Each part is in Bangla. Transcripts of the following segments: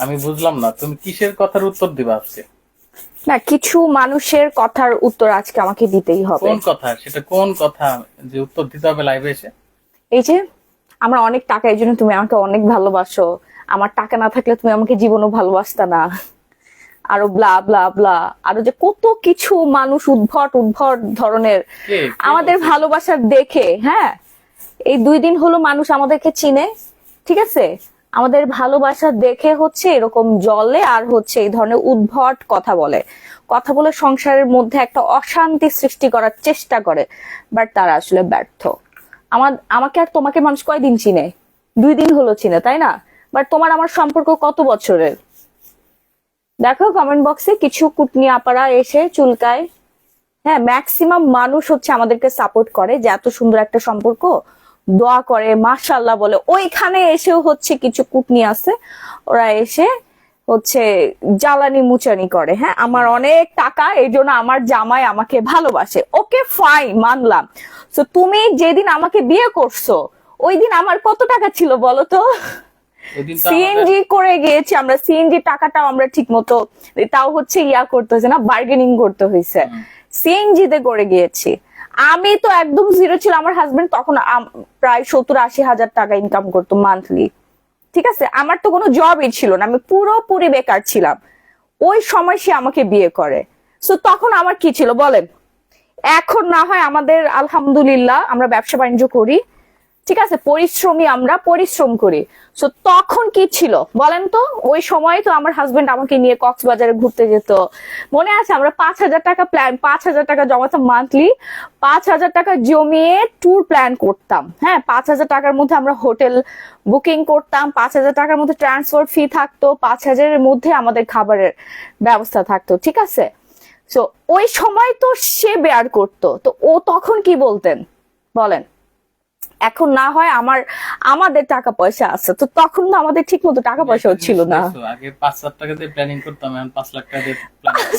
আমি বুঝলাম না তুমি কিসের কথার উত্তর দিবা আজকে? না, কিছু মানুষের কথার উত্তর আজকে আমাকে দিতেই হবে। কোন কথা? সেটা কোন কথা যে উত্তর দিতে হবে লাইভে এসে? এই যে আমার অনেক টাকা, এই জন্য তুমি আমাকে অনেক ভালোবাসো, আমার টাকা না থাকলে তুমি আমাকে জীবনও ভালোবাসতা না, আরো ব্লা ব্লা ব্লা, আরো যে কত কিছু মানুষ উদ্ভট উদ্ভট ধরনের কে আমাদের বলছে? ভালোবাসার দেখে। হ্যাঁ, এই 2 দিন হলো মানুষ আমাদেরকে চিনে, ঠিক আছে, আমাদের ভালোবাসা দেখে হচ্ছে এরকম জলে আর হচ্ছে এই ধরনের উদ্ভট কথা বলে, কথা বলে সংসারের মধ্যে একটা অশান্তি সৃষ্টি করার চেষ্টা করে, বাট তারা আসলে ব্যর্থ। আমাকে আর তোমাকে মানুষ কয়দিন চিনে? 2 দিন হলো চিনে, তাই না? বাট তোমার আমার সম্পর্ক কত বছরের? দেখো কমেন্ট বক্সে কিছু কুটনি আপারা এসে চুলকায়। হ্যাঁ, ম্যাক্সিমাম মানুষ হচ্ছে আমাদেরকে সাপোর্ট করে যে এত সুন্দর একটা সম্পর্ক, দোয়া করে, মাশাআল্লাহ বলে। ওইখানে এসেও হচ্ছে কিছু কুটনি আছে, ওরা এসে হচ্ছে জ্বালানি মুচানি করে। হ্যাঁ, আমার অনেক টাকা, এই জন্য আমার জামাই আমাকে ভালোবাসে। ওকে ফাইন, মানলাম। তো তুমি যেদিন আমাকে বিয়ে করছো ওই দিন আমার কত টাকা ছিল বলো তো? ওইদিন তো আমাদের সিএনজি করে গিয়েছি আমরা, সিএনজি টাকাটাও আমরা ঠিক মতো, তাও হচ্ছে ইয়া করতে হয়েছে না, বার্গেনিং করতে হয়েছে, সিএনজি তে করে গিয়েছি। আমি তো একদম জিরো ছিল, আমার হাজবেন্ড তখন প্রায় 70-80 হাজার টাকা ইনকাম করতো মান্থলি। ঠিক আছে, আমার তো কোনো জবই ছিল না, আমি পুরোপুরি বেকার ছিলাম। ওই সময় সে আমাকে বিয়ে করে। সো তখন আমার কি ছিল বলেন? এখন না হয় আমাদের আলহামদুলিল্লাহ আমরা ব্যবসা বাণিজ্য করি, ঠিক আছে, পরিশ্রমী, আমরা পরিশ্রম করি। সো তখন কি ছিল বলেন তো? ওই সময় তো আমার হাজবেন্ড আমাকে নিয়ে কক্সবাজারে ঘুরতে যেত। মনে আছে আমরা 5,000 টাকা প্ল্যান, 5,000 টাকা জমাতাম মান্থলি, 5,000 টাকা জমিয়ে ট্যুর প্ল্যান করতাম। হ্যাঁ, 5,000 টাকার মধ্যে আমরা হোটেল বুকিং করতাম, 5,000 টাকার মধ্যে ট্রান্সপোর্ট ফি থাকতো, 5,000-এর মধ্যে আমাদের খাবারের ব্যবস্থা থাকতো, ঠিক আছে। সো ওই সময় তো সে বেয়ার করতো, তো ও তখন কি বলতেন বলেন? এখন না হয় আমাদের টাকা পয়সা আছে, তো তখন তো আমাদের ঠিক মতো টাকা পয়সাও ছিল না। আগে 5,000 টাকা দিয়ে প্ল্যানিং করতাম, এখন 5 লাখ টাকা দিয়ে প্ল্যানিং করি।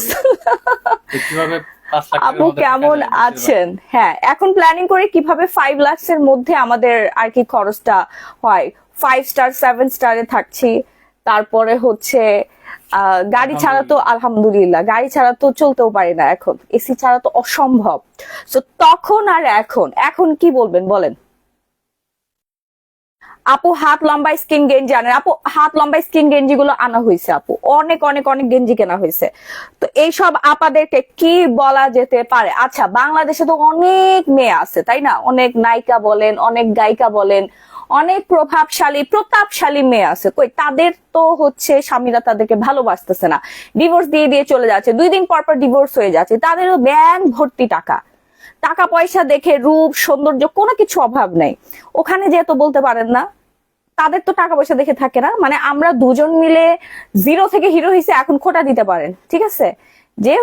তো কিভাবে 5 লাখ টাকার আপু মধ্যে টাকা কেমন যায় বেশিরভাগ? আছেন? হ্যাঁ, এখন প্ল্যানিং করে কিভাবে 5 লাখস এর মধ্যে আমাদের আর কি খরচটা হয়। 5 স্টার 7 স্টারে থাকছি, তারপরে হচ্ছে গাড়ি ছাড়া তো আলহামদুলিল্লাহ, গাড়ি ছাড়া তো চলতেও পারি না এখন, এসি ছাড়া তো অসম্ভব। তো তখন আর এখন, এখন কি বলবেন বলেন? আপু হাত লম্বা স্কিন গেঞ্জি আনেন। আপু হাত লম্বা স্কিন গেঞ্জি গুলো আনা হয়েছে, আপু অনেক অনেক অনেক গেঞ্জি কেনা হয়েছে। তো এইসব আপাদেরকে কি বলা যেতে পারে? আচ্ছা, বাংলাদেশে তো অনেক মেয়ে আছে তাই না, অনেক নায়িকা বলেন, অনেক গায়িকা বলেন, অনেক প্রভাবশালী প্রতাপশালী মেয়ে আছে, কই তাদের তো হচ্ছে স্বামীরা তাদেরকে ভালোবাসতেছে না, ডিভোর্স দিয়ে দিয়ে চলে যাচ্ছে, 2 দিন পর পর ডিভোর্স হয়ে যাচ্ছে, তাদেরও ব্যাংক ভর্তি টাকা, টাকা পয়সা দেখে রূপ সৌন্দর্য কোনো কিছু অভাব নেই। ওখানে যেহেতু বলতে পারেন না, তাদের তো টাকা পয়সা দেখে থাকে না, মানে আমরা দুজন মিলে জিরো থেকে হিরো হয়েছে এখন খোটা দিতে পারেন, ঠিক আছে, যে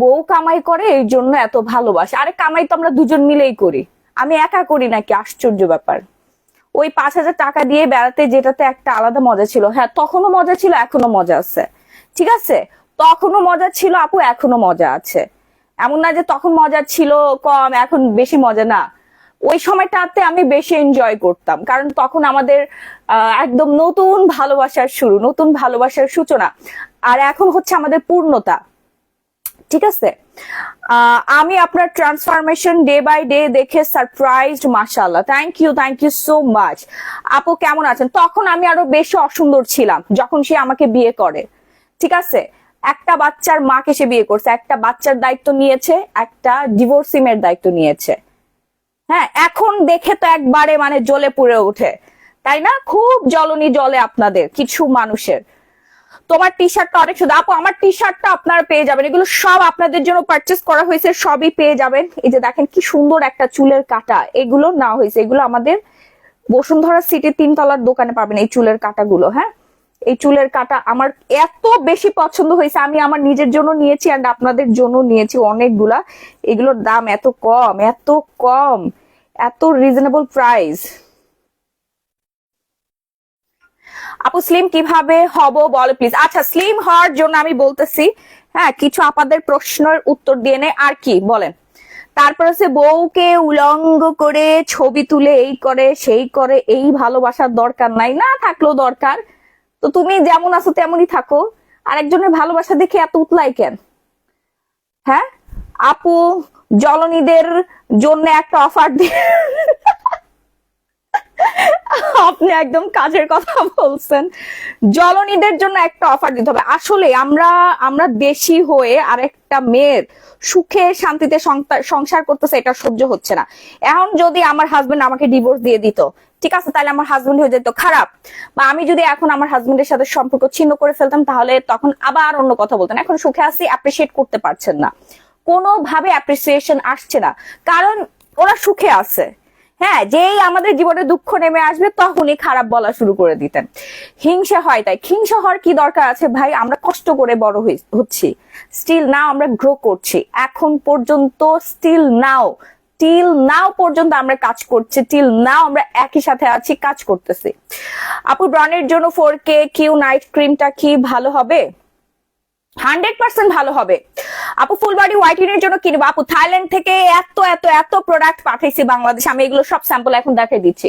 বউ কামাই করে এই জন্য এত ভালোবাসে। আরে কামাই তো আমরা দুজন মিলেই করি, আমি একা করি নাকি? আশ্চর্য ব্যাপার। ওই 5,000 টাকা দিয়ে বেড়াতে যেটাতে একটা আলাদা মজা ছিল, হ্যাঁ তখনও মজা ছিল, এখনো মজা আছে, ঠিক আছে, তখনও মজা ছিল আপু, এখনো মজা আছে। এমন না যে তখন মজা ছিল কম এখন বেশি মজা, না, ওই সময়টাতে আমি বেশি এনজয় করতাম, কারণ তখন আমাদের একদম নতুন ভালোবাসার শুরু, নতুন ভালোবাসার সূচনা, আর এখন হচ্ছে আমাদের পূর্ণতা, ঠিক আছে। আমি আপনার ট্রান্সফরমেশন ডে বাই ডে দেখে সারপ্রাইজড, মাশাআল্লাহ, থ্যাংক ইউ সো মাচ। আপু কেমন আছেন? তখন আমি আরো বেশি অসুন্দর ছিলাম যখন সে আমাকে বিয়ে করে, ঠিক আছে, একটা বাচ্চার মাকে সে বিয়ে করছে, একটা বাচ্চার দায়িত্ব নিয়েছে, একটা ডিভোর্সিমের দায়িত্ব নিয়েছে। হ্যাঁ, এখন দেখে তো একবারে মানে জ্বলে পুড়ে ওঠে, তাই না? খুব জ্বলনি জ্বলে আপনাদের কিছু মানুষের। তোমার টি শার্টটা অনেক সুন্দর আপু, আমার টি শার্টটা আপনারা পেয়ে যাবেন, এগুলো সব আপনাদের জন্য পারচেস করা হয়েছে, সবই পেয়ে যাবেন। এই যে দেখেন কি সুন্দর একটা চুলের কাটা, এগুলো না হয়েছে, এগুলো আমাদের বসুন্ধরা সিটি 3 তলার দোকানে পাবেন এই চুলের কাটাগুলো। হ্যাঁ, এই চুলের কাটা আমার এত বেশি পছন্দ হয়েছে, আমি আমার নিজের জন্য নিয়েছি এন্ড আপনাদের জন্য নিয়েছি অনেকগুলা। এগুলোর দাম এত কম, এত কম, এত রিজনেবল প্রাইস। আপু স্লিম কিভাবে হব বলো প্লিজ। আচ্ছা, স্লিম হওয়ার জন্য আমি বলতেছি, হ্যাঁ কিছু আপনাদের প্রশ্নের উত্তর দিয়ে নে, আর কি বলেন। তারপর হচ্ছে বউকে উলঙ্গ করে ছবি তুলে এই করে সেই করে, এই ভালোবাসার দরকার নাই, না থাকলেও দরকার, তো তুমি যেমন আছো তেমনই থাকো, আর একজনের ভালোবাসা দেখে এত উতলাই কেন? হ্যাঁ আপু, জলনীদের জন্য একটা অফার দিয়ে আপনি একদম কাজের কথা বলছেন। জলনীদের জন্য একটা অফার দিতে হবে। আসলে আমরা দেশি হয়ে আরেকটা মেয়ের সুখে শান্তিতে সংসার করতেছে, এটা সহ্য হচ্ছে না। এখন যদি আমার হাজবেন্ড আমাকে ডিভোর্স দিয়ে দিত, ঠিক আছে, তাহলে আমার হাজবেন্ড হয়ে যেত খারাপ, বা আমি যদি এখন আমার হাজবেন্ডের সাথে সম্পর্ক ছিন্ন করে ফেলতাম, তাহলে তখন আবার অন্য কথা বলতেন। এখন সুখে আছি, অ্যাপ্রিসিয়েট করতে পারছেন না, কোনোভাবে অ্যাপ্রিসিয়েশন আসছে না, কারণ ওরা সুখে আছে। হ্যাঁ, যেই আমাদের জীবনে দুঃখ নেমে আসবে তখনই খারাপ বলা শুরু করে দিতেন। হিংসা হয়, তাই হিংসা হওয়ার কি দরকার আছে ভাই? আমরা কষ্ট করে বড় হচ্ছি, স্টিল নাও আমরা গ্রো করছি, এখন পর্যন্ত টিল নাও পর্যন্ত আমরা কাজ করছি, টিল নাও আমরা একই সাথে আছি, কাজ করতেছি। আপু, ব্রনের জন্য 4K কিউ নাইট ক্রিমটা কি ভালো হবে? 100% ভালো হবে আপু। ফুল বডি হোয়াইটেনিং এর জন্য কিনবো আপু। থাইল্যান্ড থেকে এত এত এত প্রোডাক্ট পাঠাইছি বাংলাদেশ, আমি এগুলো সব স্যাম্পল এখন দেখাই দিচ্ছি,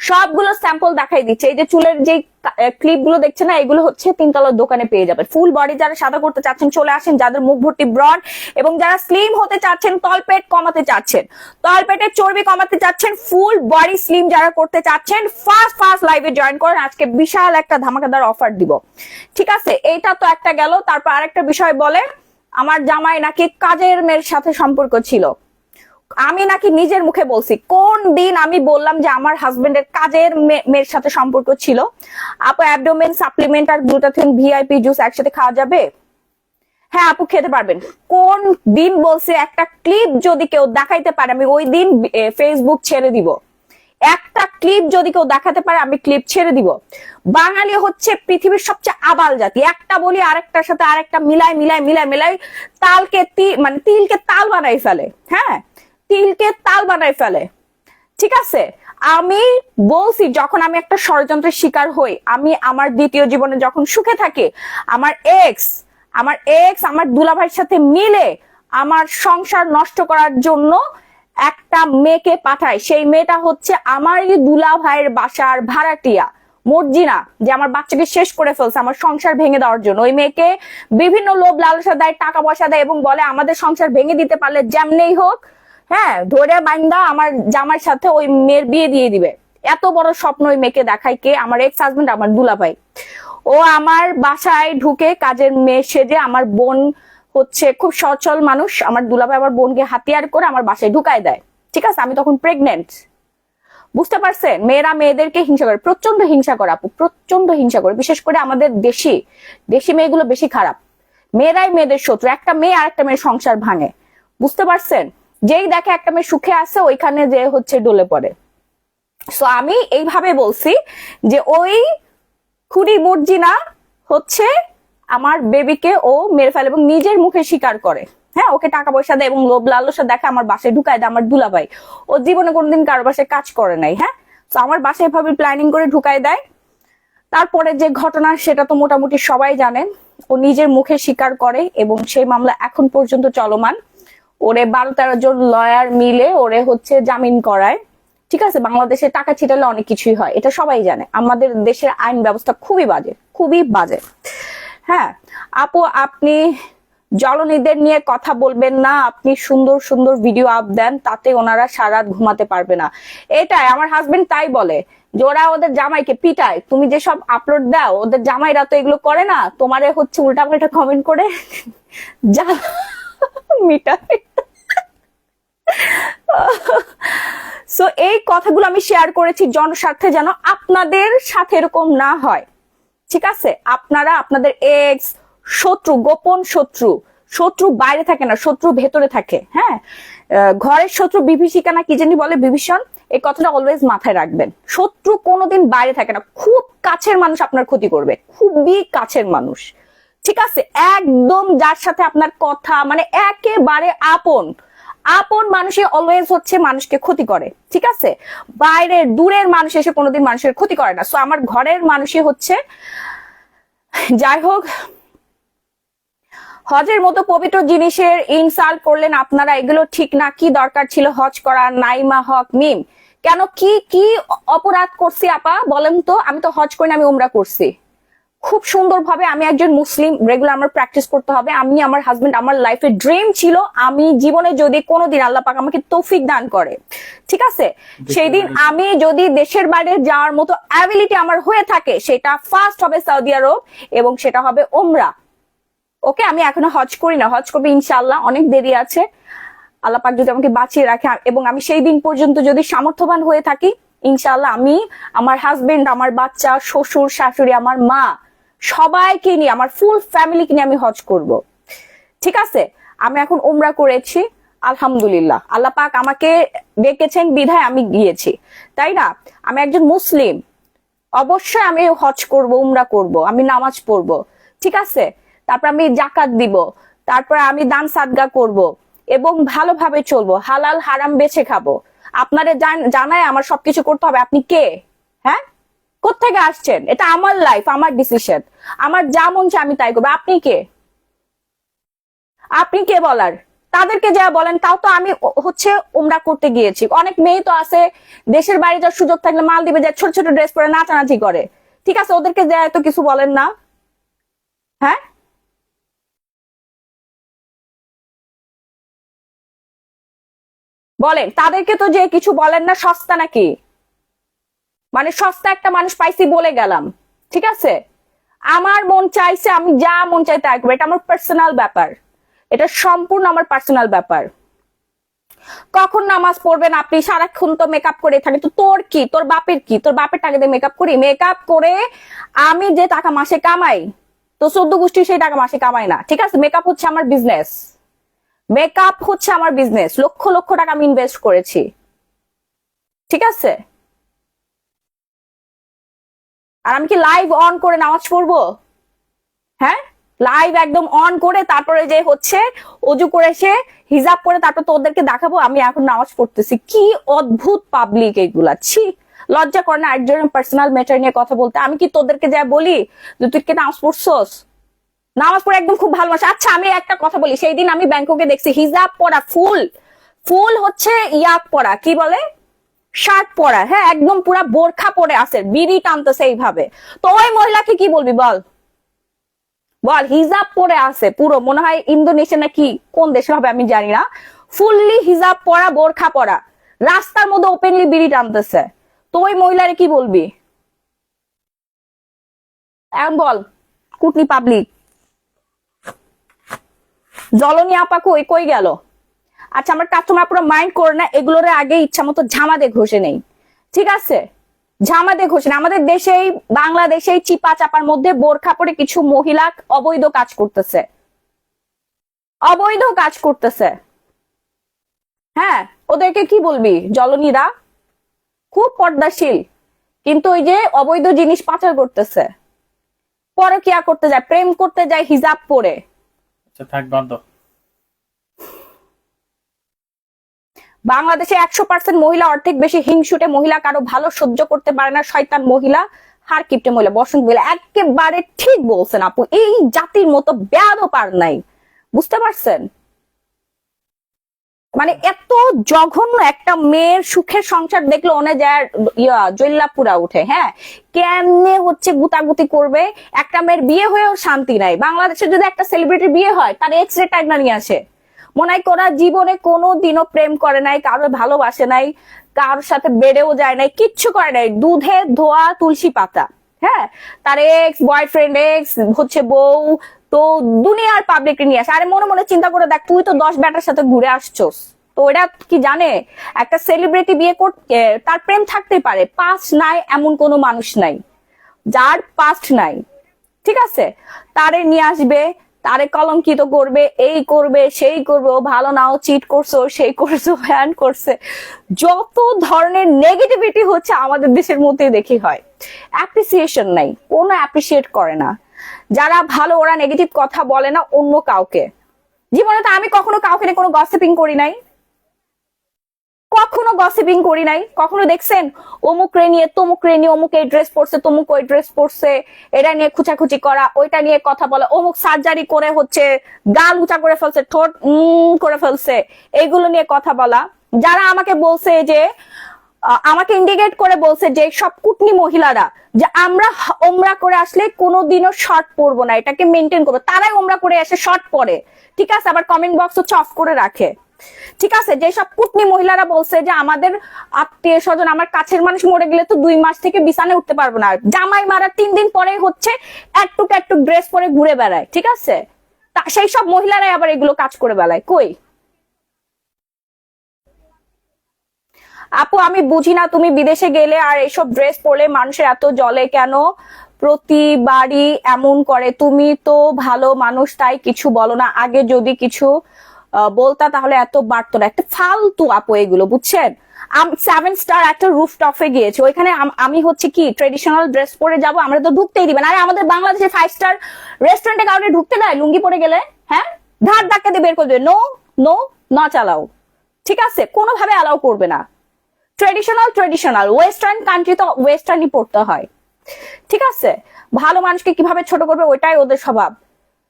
সবগুলো স্যাম্পল দেখাই দিচ্ছি। এই যে চুলের যে ক্লিপ গুলো দেখছেন না, এগুলো হচ্ছে 3 তলার দোকানে পেয়ে যাবেন। ফুল বডি যারা সাদা করতে চাচ্ছেন চলে আসেন, যাদের মুখ ভর্তি ব্রণ এবং যারা স্লিম হতে চাচ্ছেন, তলপেট কমাতে চাচ্ছেন, তলপেটের চর্বি কমাতে চাচ্ছেন, ফুল বডি স্লিম যারা করতে চাচ্ছেন, ফার্স্ট লাইভে জয়েন করেন। আজকে বিশাল একটা ধামাকাদার অফার দিব, ঠিক আছে? এইটা তো একটা গেল। তারপর আরেকটা বিষয় বলে, আমার জামাই নাকি কাজের মেয়ের সাথে সম্পর্ক ছিল। আমি নাকি নিজের মুখে বলছি? কোন দিন আমি বললাম যে আমার হাজবেন্ডের কাজের মেয়ের সাথে সম্পর্ক ছিল? আপু, অ্যাবডোমেন সাপ্লিমেন্ট আর গ্লুটাথিন ভিআইপি জুস একসাথে খাওয়া যাবে? হ্যাঁ আপু, খেতে পারবেন। কোন দিন বলছে? একটা ক্লিপ যদি কেউ দেখাইতে পারে, আমি ওই দিন ফেসবুক ছেড়ে দিব। একটা ক্লিপ যদি কেউ দেখাতে পারে, আমি ক্লিপ ছেড়ে দিব। বাঙালি হচ্ছে পৃথিবীর সবচেয়ে আবাল জাতি, একটা বলি আরেকটার সাথে আরেকটা মিলাই তালকে মানে তিলকে তাল বানাই ফেলে। হ্যাঁ, তিলকে তাল বানাই ফেলে, ঠিক আছে? আমি বলছি, যখন আমি একটা ষড়যন্ত্রের শিকার হই, আমি আমার দ্বিতীয় জীবনে যখন সুখে থাকি, আমার এক্স আমার দুলাভাইয়ের সাথে মিলে আমার সংসার নষ্ট করার জন্য একটা মেয়েকে পাঠায়। সেই মেয়েটা হচ্ছে আমারই দুলাভাইয়ের বাসার ভাড়াটিয়া মর্জিনা, যে আমার বাচ্চাকে শেষ করে ফেলছে আমার সংসার ভেঙে দেওয়ার জন্য। ওই মেয়েকে বিভিন্ন লোভ লালসা দেয়, টাকা পয়সা দেয় এবং বলে আমাদের সংসার ভেঙে দিতে পারলে যেমনেই হোক, হ্যাঁ, ধরে বাইন্দা আমার জামার সাথে ওই মেয়ের বিয়ে দিয়ে দিবে। এত বড় স্বপ্ন ওই মেয়েকে দেখায় কে? আমার এক্স হাজবেন্ড, আমার দুলাভাই। ও আমার বাসায় ঢুকে কাজের মেয়ে সেজে, আমার বোন হচ্ছে খুব সচল মানুষ, আমার দুলাভাই আমার বোনকে হাতিয়ার করে আমার বাসায় ঢুকায় দেয়, ঠিক আছে? আমি তখন প্রেগনেন্ট, বুঝতে পারছেন? মেয়েরা মেয়েদেরকে হিংসা করে, প্রচন্ড হিংসা করে আপু, প্রচন্ড হিংসা করে। বিশেষ করে আমাদের দেশি মেয়েগুলো বেশি খারাপ। মেয়েরাই মেয়েদের শত্রু। একটা মেয়ে আর একটা মেয়ের সংসার ভাঙে, বুঝতে পারছেন? যেই দেখে একটা মেয়ে সুখে আছে, ওইখানে যে হচ্ছে ডলে পড়ে। সো আমি এইভাবে বলছি যে ওই খুরি মর্জিনা হচ্ছে আমার বেবিকে ও মেরে ফেলে এবং নিজের মুখে স্বীকার করে। হ্যাঁ, ওকে টাকা পয়সা দেয় এবং লোভ লালসা দেখে আমার বাসায় ঢুকায় দেয় আমার দুলাভাই। ও জীবনে কোনোদিন কারো বাসায় কাজ করে নাই। হ্যাঁ, তো আমার বাসায় এভাবে প্ল্যানিং করে ঢুকায় দেয়। তারপরে যে ঘটনা সেটা তো মোটামুটি সবাই জানেন। ও নিজের মুখে স্বীকার করে এবং সেই মামলা এখন পর্যন্ত চলমান। ওরে 12-13 জন লয়ার মিলে ওরে হচ্ছে জামিন করায়, ঠিক আছে? বাংলাদেশে টাকা ছিটালে অনেক কিছুই হয়, এটা সবাই জানে। আমাদের দেশের আইন ব্যবস্থা খুবই বাজে। হ্যাঁ আপু, আপনি জলনীদের নিয়ে কথা বলবেন না, আপনি সুন্দর সুন্দর ভিডিও আপ দেন, তাতে ওনারা সারা রাত ঘুমাতে পারবে না। এটাই আমার হাজবেন্ড তাই বলে, যে ওরা ওদের জামাইকে পিটায়। তুমি যে সব আপলোড দাও, ওদের জামাইরা তো এগুলো করে না, তোমারে হচ্ছে উল্টাপাল্টা কমেন্ট করে যা মিটায়। সো এই কথাগুলো আমি শেয়ার করেছি জনস্বার্থে, যেন আপনাদের সাথে এরকম না হয়, ঠিক আছে? আপনারা আপনাদের এক্স শত্রু, গোপন শত্রু বাইরে থাকে না, শত্রু ভেতরে থাকে। হ্যাঁ, ঘরের শত্রু বিভীষিকা না কি জানি বলে, বিভীষণ, এই কথাটা অলওয়েজ মাথায় রাখবেন। শত্রু কোনোদিন বাইরে থাকে না। খুব কাছের মানুষ আপনার ক্ষতি করবে, খুবই কাছের মানুষ, ঠিক আছে? একদম যার সাথে আপনার কথা মানে একেবারে আপন মানুষই অলওয়েজ হচ্ছে মানুষকে ক্ষতি করে, ঠিক আছে? বাইরের দূরের মানুষ এসে কোনোদিন মানুষের ক্ষতি করে না। সো আমার ঘরের মানুষই হচ্ছে। যাই হোক, হজের মতো পবিত্র জিনিসের ইনসাল্ট করলেন আপনারা, এগুলো ঠিক না। কি দরকার ছিল হজ করার? নাইমা হক মিম, কেন কি অপরাধ করছি আপা বলেন তো? আমি তো হজ করি না, আমি উমরা করছি। খুব সুন্দরভাবে, আমি একজন মুসলিম, রেগুলার আমার প্র্যাকটিস করতে হবে। আমি আমার হাজবেন্ড, আমার লাইফের ড্রিম ছিল, আমি জীবনে যদি কোনোদিন আল্লাহ পাক আমাকে তৌফিক দান করে, ঠিক আছে, সেই দিন আমি যদি দেশের বাইরে যাওয়ার মতো অ্যাবিলিটি আমার হয়ে থাকে, সেটা ফার্স্ট হবে সৌদি আরব এবং সেটা হবে উমরা। ওকে, আমি এখনো হজ করি না, হজ করবো ইনশাআল্লাহ, অনেক দেরি আছে। আল্লাহ পাক যদি আমাকে বাঁচিয়ে রাখে এবং আমি সেই দিন পর্যন্ত যদি সামর্থ্যবান হয়ে থাকি, ইনশাআল্লাহ আমি, আমার হাজবেন্ড, আমার বাচ্চা, শ্বশুর শাশুড়ি, আমার মা, সবাইকে নিয়ে, আমার ফুল ফ্যামিলিকে নিয়ে আমি হজ করব। ঠিক আছে, আমি এখন উমরা করেছি, আলহামদুলিল্লাহ, আল্লাহ পাক আমাকে ডেকেছেন বিধায় আমি গিয়েছি, তাই না? আমি একজন মুসলিম, অবশ্যই আমি হজ করব, উমরা করব, আমি নামাজ পড়বো, ঠিক আছে, তারপর আমি জাকাত দিব, তারপর আমি দান সাদগা করব এবং ভালোভাবে চলবো, হালাল হারাম বেছে খাবো। আপনারে জানায় আমার সবকিছু করতে হবে। আপনি কে? হ্যাঁ, কোত্থেকে আসছেন? এটা আমার লাইফ, আমার ডিসিশন, আমার যা মন চায় আমি তাই করবো। আপনি কে? আপনি কে বলার? তাদেরকে যা বলেন, তাও তো আমি হচ্ছে উমরা করতে গিয়েছি। অনেক মেয়ে তো আছে দেশের বাইরে যাওয়ার সুযোগ থাকলে মালদ্বীপে যায় ছোট ছোট ড্রেস পরে নাচানাচি করে, ঠিক আছে, ওদেরকে যা তো কিছু বলেন না। হ্যাঁ, বলেন, তাদেরকে তো যে কিছু বলেন না, সস্তা নাকি? মানে সস্তা একটা মানুষ পাইছি বলে গেলাম, ঠিক আছে, আমার মন চাইছে, আমি যা মন চাই তাই করবো, এটা আমার পার্সোনাল ব্যাপার, এটা সম্পূর্ণ আমার পার্সোনাল ব্যাপার। কখন নামাজ পড়বেন আপনি? সারাক্ষণ তো মেকআপ করে থাকে, তো তোর কি, তোর বাপের কি? তোর বাপের টাকা দিয়ে মেকআপ করি? মেকআপ করে আমি যে টাকা মাসে কামাই, তো 14 গোষ্ঠী সেই টাকা মাসে কামাই না, ঠিক আছে? মেকআপ হচ্ছে আমার বিজনেস, মেকআপ হচ্ছে আমার বিজনেস, লক্ষ লক্ষ টাকা আমি ইনভেস্ট করেছি, ঠিক আছে? আর আমি কি লাইভ অন করে নামাজ পড়বো? হ্যাঁ, লাইভ একদম অন করে তারপরে যে হচ্ছে অজু করে সে হিজাব করে তারপর তোদেরকে দেখাবো আমি এখন নামাজ পড়তেছি? কি অদ্ভুত পাবলিক এগুলা, ছি, লজ্জা করে না একজনের পার্সোনাল ম্যাটার নিয়ে কথা বলতে? আমি কি তোদেরকে যা বলি যে তুই কি নামাজ পড়ছস? নামাজ পড়ে একদম খুব ভালোবাসে। আচ্ছা, আমি একটা কথা বলি, সেই দিন আমি ব্যাংককে দেখছি হিজাব পরা, ফুল ফুল হচ্ছে ইয়াক পরা, কি বলে, শার্ট পরা, হ্যাঁ, একদম পুরা বোরখা পরে আছে, বিড়ি টানতেছে এইভাবে, তো ওই মহিলাকে কি বলবি বল? বল, হিজাব পরে আছে পুরো, মনে হয় ইন্দোনেশিয়া নাকি কোন দেশে হবে আমি জানি না, ফুললি হিজাব পরা, বোরখা পরা, রাস্তার মধ্যে ওপেনলি বিড়ি টানতেছে, তো ওই মহিলারে কি বলবি? এখন বল, কুটনি পাবলিক। জলনি আপা কই কই গেল? আচ্ছা, আমার কাস্টমার পুরো মাইন্ড করে না, এগুলোর আগে ইচ্ছা মতো ঝামাদে ঘষে নেই, ঠিক আছে, ঝামাদে ঘষে নেই। আমাদের দেশেই, বাংলাদেশেই চিপা চাপার মধ্যে বোরখা পরে কিছু মহিলা অবৈধ কাজ করতেছে, অবৈধ কাজ করতেছে, হ্যাঁ, ওদেরকে কি বলবি? জলনীরা খুব পর্দাশীল, কিন্তু ওই যে অবৈধ জিনিস পাচার করতেছে, পরকিয়া করতে যায়, প্রেম করতে যায় হিজাব পরে। আচ্ছা থাক, বাদ দাও। বাংলাদেশে 100% মহিলা অর্ধেক বেশি হিংসুটে মহিলা, কারো ভালো সহ্য করতে পারে না, শয়তান মহিলা, হার কিপটে মহিলা, বসন্ত মহিলা। একেবারে ঠিক বলছেন আপু, এই জাতির মতো বেয়াদব আর নাই, বুঝতে পারছেন? মানে এত জঘন্য একটা মেয়ের সুখের সংসার দেখলে ওনে যায় জল্লাপুরা উঠে। হ্যাঁ, কেমনে হচ্ছে গুতাগুতি করবে? একটা মেয়ের বিয়ে হয়েও শান্তি নাই। বাংলাদেশে যদি একটা সেলিব্রিটির বিয়ে হয়, তার এক্স রে টাইম নিয়ে আসে, মনে হয় ওরা জীবনে কোনো দিনও প্রেম করে নাই, কারো ভালোবাসে নাই, কারোর সাথে বেড়েও যায় নাই, কিচ্ছু করে নাই, দুধে ধোয়া তুলসী পাতা। হ্যাঁ, তার এক্স বয়ফ্রেন্ড, এক্স হচ্ছে বউ, তো দুনিয়ার পাবলিক নিয়ে আসে। আরে মনে মনে চিন্তা করে দেখ, তুই তো 10 ব্যাটার সাথে ঘুরে আসছোস, তো ওরা কি জানে একটা সেলিব্রিটি বিয়ে করতে তার প্রেম থাকতেই পারে, পাস্ট নাই এমন কোনো মানুষ নাই যার পাস্ট নাই, ঠিক আছে? তারে নিয়ে আসবে, তারে কলঙ্কিত করবে, এই করবে সেই করবে, ও ভালো নাও, চিট করছো, সেই করছো, হ্যান করছে, যত ধরনের নেগেটিভিটি হচ্ছে আমাদের দেশের মধ্যে দেখি হয়। অ্যাপ্রিসিয়েশন নাই, কোনো অ্যাপ্রিসিয়েট করে না। যারা ভালো ওরা নেগেটিভ কথা বলে না অন্য কাউকে। জীবনে তো আমি কখনো কাউকে নিয়ে কোনো গসিপিং করি নাই, কখনো গসিপিং করি নাই। কখনো দেখছেন অমুক রে নিয়ে তমুক রে নিয়ে, অমুক এই ড্রেস পরছে, তমুক ওই ড্রেস পরছে, এটা নিয়ে খুচাখুচি করা, ওইটা নিয়ে কথা বলা, অমুক সার্জারি করে হচ্ছে গাল উঁচা করে ফেলছে, ঠোঁট করে ফেলছে, এইগুলো নিয়ে কথা বলা। যারা আমাকে বলছে যে আমাকে ইন্ডিকেট করে বলছে যে সব কুটনি মহিলারা যে আমরা ওমরা করে আসলে কোনোদিনও শর্ট পরবো না, এটাকে মেনটেন করবো, তারাই ওমরা করে এসে শর্ট পরে, ঠিক আছে, আবার কমেন্ট বক্স হচ্ছে অফ করে রাখে, ঠিক আছে। যেসব কুটনি মহিলারা বলছে যে আমাদের আত্মীয় স্বজন, আমার কাছের মানুষ মরে গেলে তো 2 মাস থেকে বিছানায় উঠতে পারবো না, জামাই মারা 3 দিন পরে হচ্ছে একটু ড্রেস পরে ঘুরে বেড়ায়, ঠিক আছে, সেই সব মহিলারাই আবার এগুলো কাজ করে বেড়ায়। কই আপু আমি বুঝি না, তুমি বিদেশে গেলে আর এসব ড্রেস পরলে মানুষের এত জ্বলে কেন, প্রতিবারই এমন করে, তুমি তো ভালো মানুষ তাই কিছু বলো না, আগে যদি কিছু বলতা তাহলে এত বাড়তো না, একটা ফালতু আপু এগুলো, বুঝছেন। 7 স্টার একটা রুফটপে গিয়েছে, ওইখানে আমি হচ্ছে কি ট্রেডিশনাল ড্রেস পরে যাব, আমরা তো ঢুকতেই দিবেন, আরে আমাদের বাংলাদেশে 5 স্টার রেস্টুরেন্টে কাউকে ঢুকতে দেয় লুঙ্গি পরে গেলে? হ্যাঁ, ধার ধাক্কা দিয়ে বের করে দেবে, নো নো না চালাও, ঠিক আছে, কোনোভাবে অ্যালাউ করবে না। ট্রেডিশনাল ওয়েস্টার্ন কান্ট্রি তো ওয়েস্টার্নই পড়তে হয়, ঠিক আছে। ভালো মানুষকে কিভাবে ছোট করবে ওইটাই ওদের স্বভাব।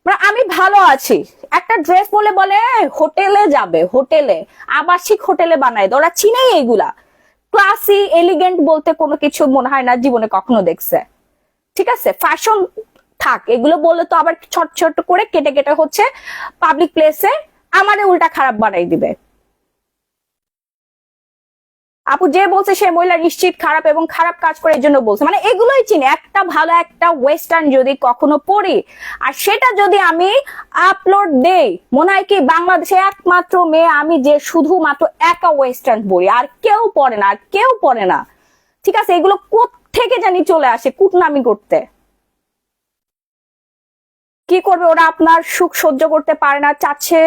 মানে আমি ভালো আছি, একটা ড্রেস বলে বলে হোটেলে যাবে, হোটেলে আবাসিক হোটেলে বানায়, ওরা চিনেই এগুলা, ক্লাসি এলিগেন্ট বলতে কোনো কিছু মনে হয় না জীবনে কখনো দেখছে, ঠিক আছে। ফ্যাশন থাক, এগুলো বললে তো আবার ছোট ছোট করে কেটে কেটে হচ্ছে পাবলিক প্লেসে আমারে উল্টা খারাপ বানাই দিবে। আপু যে বলছে সে মহিলা নিশ্চিত খারাপ এবং খারাপ কাজ করে এই জন্য বলছে, মানে এগুলোই চিনি, একটা ভালো একটা ওয়েস্টার্ন যদি কখনো পড়ি আর সেটা যদি আমি আপলোড দেই, মনে হয় কি বাংলাদেশে একমাত্র মেয়ে আমি যে শুধুমাত্র একা ওয়েস্টার্ন পড়ি, আর কেউ পড়ে না, আর কেউ পড়ে না, ঠিক আছে। এগুলো কোত্থেকে জানি চলে আসে কুটনামি করতে, কি করবে ওরা, আপনার সুখ সহ্য করতে পারে না, চাচ্ছে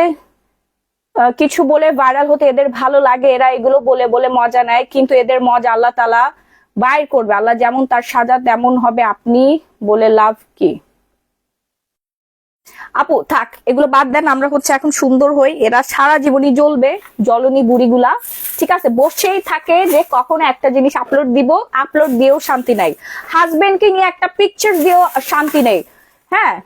কিছু বলে ভাইরাল হতে, এদের ভালো লাগে, এরা এগুলো বলে বলে মজা নেয়, কিন্তু এদের মজা আল্লাহ তাআলা বাইর করবে, আল্লাহ যেমন তার সাজা তেমন হবে, আপনি বলে লাভ কি। আপু থাক এগুলো বাদ দেন, আমরা হচ্ছে এখন সুন্দর হই, এরা সারা জীবনই জ্বলবে, জ্বলনি বুড়িগুলা, ঠিক আছে, বসেই থাকে যে কখন একটা জিনিস আপলোড দিব, আপলোড দিয়েও শান্তি নাই, হাজবেন্ডকে নিয়ে একটা পিকচার দিয়েও শান্তি নেই। হ্যাঁ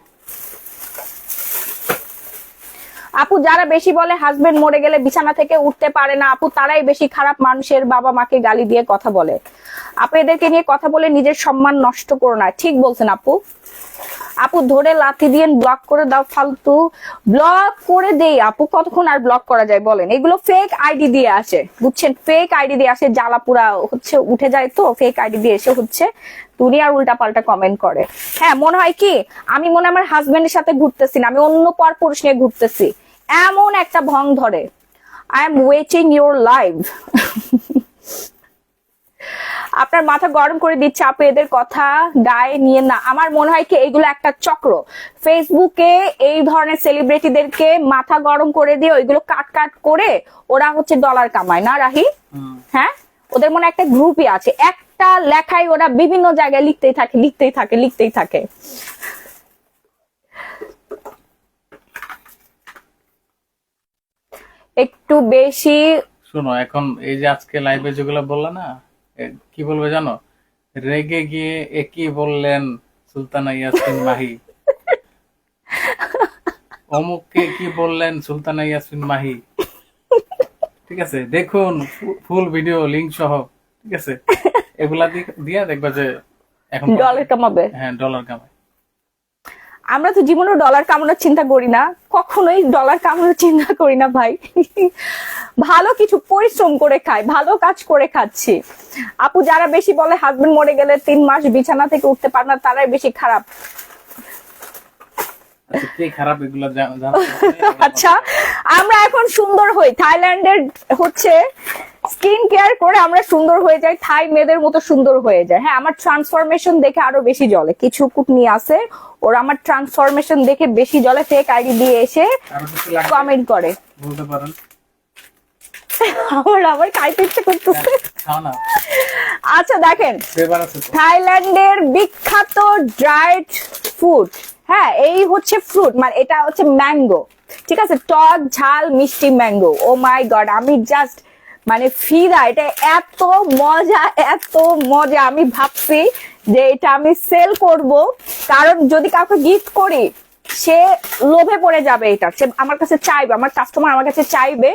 আপু যারা বেশি বলে হাজবেন্ড মরে গেলে বিছানা থেকে উঠতে পারে না, আপু তারাই বেশি খারাপ, মানুষের বাবা মাকে গালি দিয়ে কথা বলে, আপু এদেরকে নিয়ে কথা বলে নিজের সম্মান নষ্ট করো না, ঠিক বলছেন আপু। আপু ধরে লাথি দিয়ে ব্লক করে দাও, ফালতু ব্লক করে দেই আপু, কতক্ষণ আর ব্লক করা যায় বলেন, এগুলো ফেক আইডি দিয়ে আসে, বুঝছেন, ফেক আইডি দিয়ে আসে, জ্বালাপুরা হচ্ছে উঠে যায়, তো ফেক আইডি দিয়ে এসে হচ্ছে দুনিয়ার উল্টা পাল্টা কমেন্ট করে। হ্যাঁ মনে হয় কি আমি মনে আমার হাজবেন্ডের সাথে ঘুরতেছি না, আমি অন্য পর পুরুষ নিয়ে ঘুরতেছি, এমন একটা ভং ধরে। I am waiting your live. আপনার মাথা গরম করে দিচ্ছে আপু, এদের কথা গায়ে নিয়ে না, আমার মনে হয় কি এগুলো একটা চক্র, ফেসবুকে এই ধরনের সেলিব্রিটিদেরকে মাথা গরম করে দিয়ে ওইগুলো কাট কাট করে ওরা হচ্ছে ডলার কামায় না রাহি। হ্যাঁ ওদের মনে একটা গ্রুপই আছে, একটা লেখাই ওরা বিভিন্ন জায়গায় লিখতেই থাকে। একটু বেশি শোনো, এখন এই যে আজকে লাইভে যেগুলো বললা না, কি বলবে জানো, রেগে গিয়ে একই বললেন সুলতানা ইয়াসমিন মাহি, অমুককে কি বললেন সুলতানা ইয়াসমিন মাহি, ঠিক আছে, দেখুন ফুল ভিডিও লিংক সহ, ঠিক আছে, এগুলা দিয়া দেখবা যে এখন ডলার কামাবে। হ্যাঁ ডলার কামায়। আমরা তো জীবনে ডলার কামানোর চিন্তা করি না, কখনোই ডলার কামানোর চিন্তা করি না ভাই, ভালো কিছু পরিশ্রম করে খাই, ভালো কাজ করে খাচ্ছি। আপু যারা বেশি বলে হাজবেন্ড মরে গেলে 3 মাস বিছানা থেকে উঠতে পারে না, তারাই বেশি খারাপ। আচ্ছা আমরা এখন সুন্দর হই, থাইল্যান্ডের হচ্ছে স্কিন কেয়ার করে আমরা সুন্দর হয়ে যাই, থাই মেয়েদের মতো সুন্দর হয়ে যায়। হ্যাঁ আমার ট্রান্সফরমেশন দেখে আরো বেশি জ্বলে, কিছু কুটনি আছে ওরা আমার ট্রান্সফরমেশন দেখে বেশি জ্বলে, ফেক আইডি দিয়ে এসে কমেন্ট করে, বলতে পারেন আমার খাইতে ইচ্ছে করতেছে। আচ্ছা দেখেন থাইল্যান্ডের বিখ্যাত ড্রাইড ফুড, হ্যাঁ এই হচ্ছে ফ্রুট, মানে এটা হচ্ছে ম্যাঙ্গো, ঠিক আছে, টক ঝাল মিষ্টি ম্যাঙ্গো, ও মাই গড আমি জাস্ট মানে ফিদা, এটা এত মজা, আমি ভাবছি যে এটা আমি সেল করব, কারণ যদি কাউকে গিফট করি সে লোভে পড়ে যাবে, এটা সে আমার কাছে চাইবে, আমার কাস্টমার আমার কাছে চাইবে,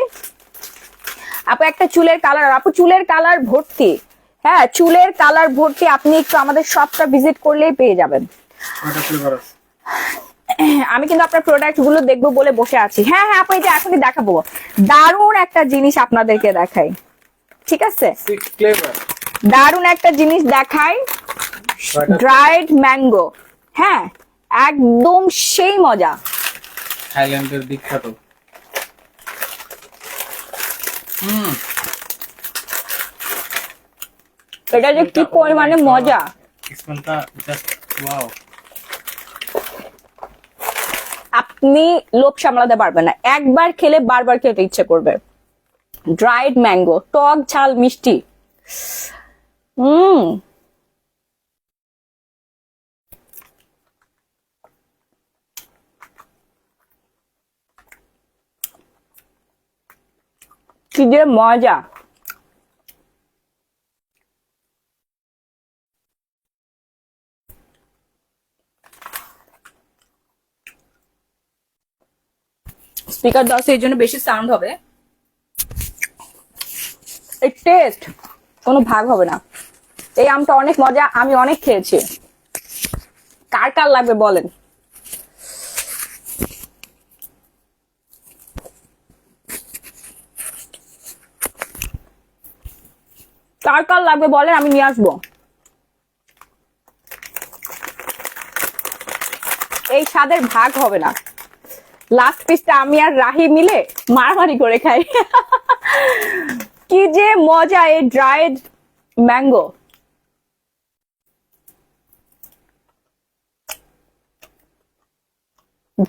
আপু একটা চুলের কালার, আপু চুলের কালার ভর্তি, হ্যাঁ চুলের কালার ভর্তি, আপনি একটু আমাদের শপটা ভিজিট করলেই পেয়ে যাবেন। কয়টা ফ্লেভার আছে? আমি কিন্তু আপনার প্রোডাক্ট গুলো দেখবো বলে বসে আছি। হ্যাঁ হ্যাঁ আপু, এই যে এখনই দেখাবো, দারুণ একটা জিনিস আপনাদেরকে দেখাই, ঠিক আছে 6 ফ্লেভার। দারুণ একটা জিনিস দেখাই, ড্রাইড ম্যাঙ্গো, হ্যাঁ একদম সেই মজা। থাইল্যান্ডের বিখ্যাত। এটা যে কি পরিমাণে মজা, স্মেলটা জাস্ট ওয়াও। আপনি লোভ সামলাতে পারবেন না, একবার খেলে বারবার খেতে ইচ্ছে করবে। ড্রাইড ম্যাঙ্গো, টক ঝাল মিষ্টি। হুম, কি যে মজা। স্পিকার দেওয়া আছে, এই জন্য বেশি সাউন্ড হবে, এই টেস্ট কোনো ভাগ হবে না। এই আমটা অনেক মজা, আমি অনেক খেয়েছি। কার কার লাগবে বলেন? কার কার লাগবে বলেন, আমি নিয়ে আসবো। এই স্বাদের ভাগ হবে না। লাস্ট পিসটা আমি আর রাহি মিলে মারামারি করে খাই। কি যে মজা এই ড্রাইড ম্যাঙ্গো।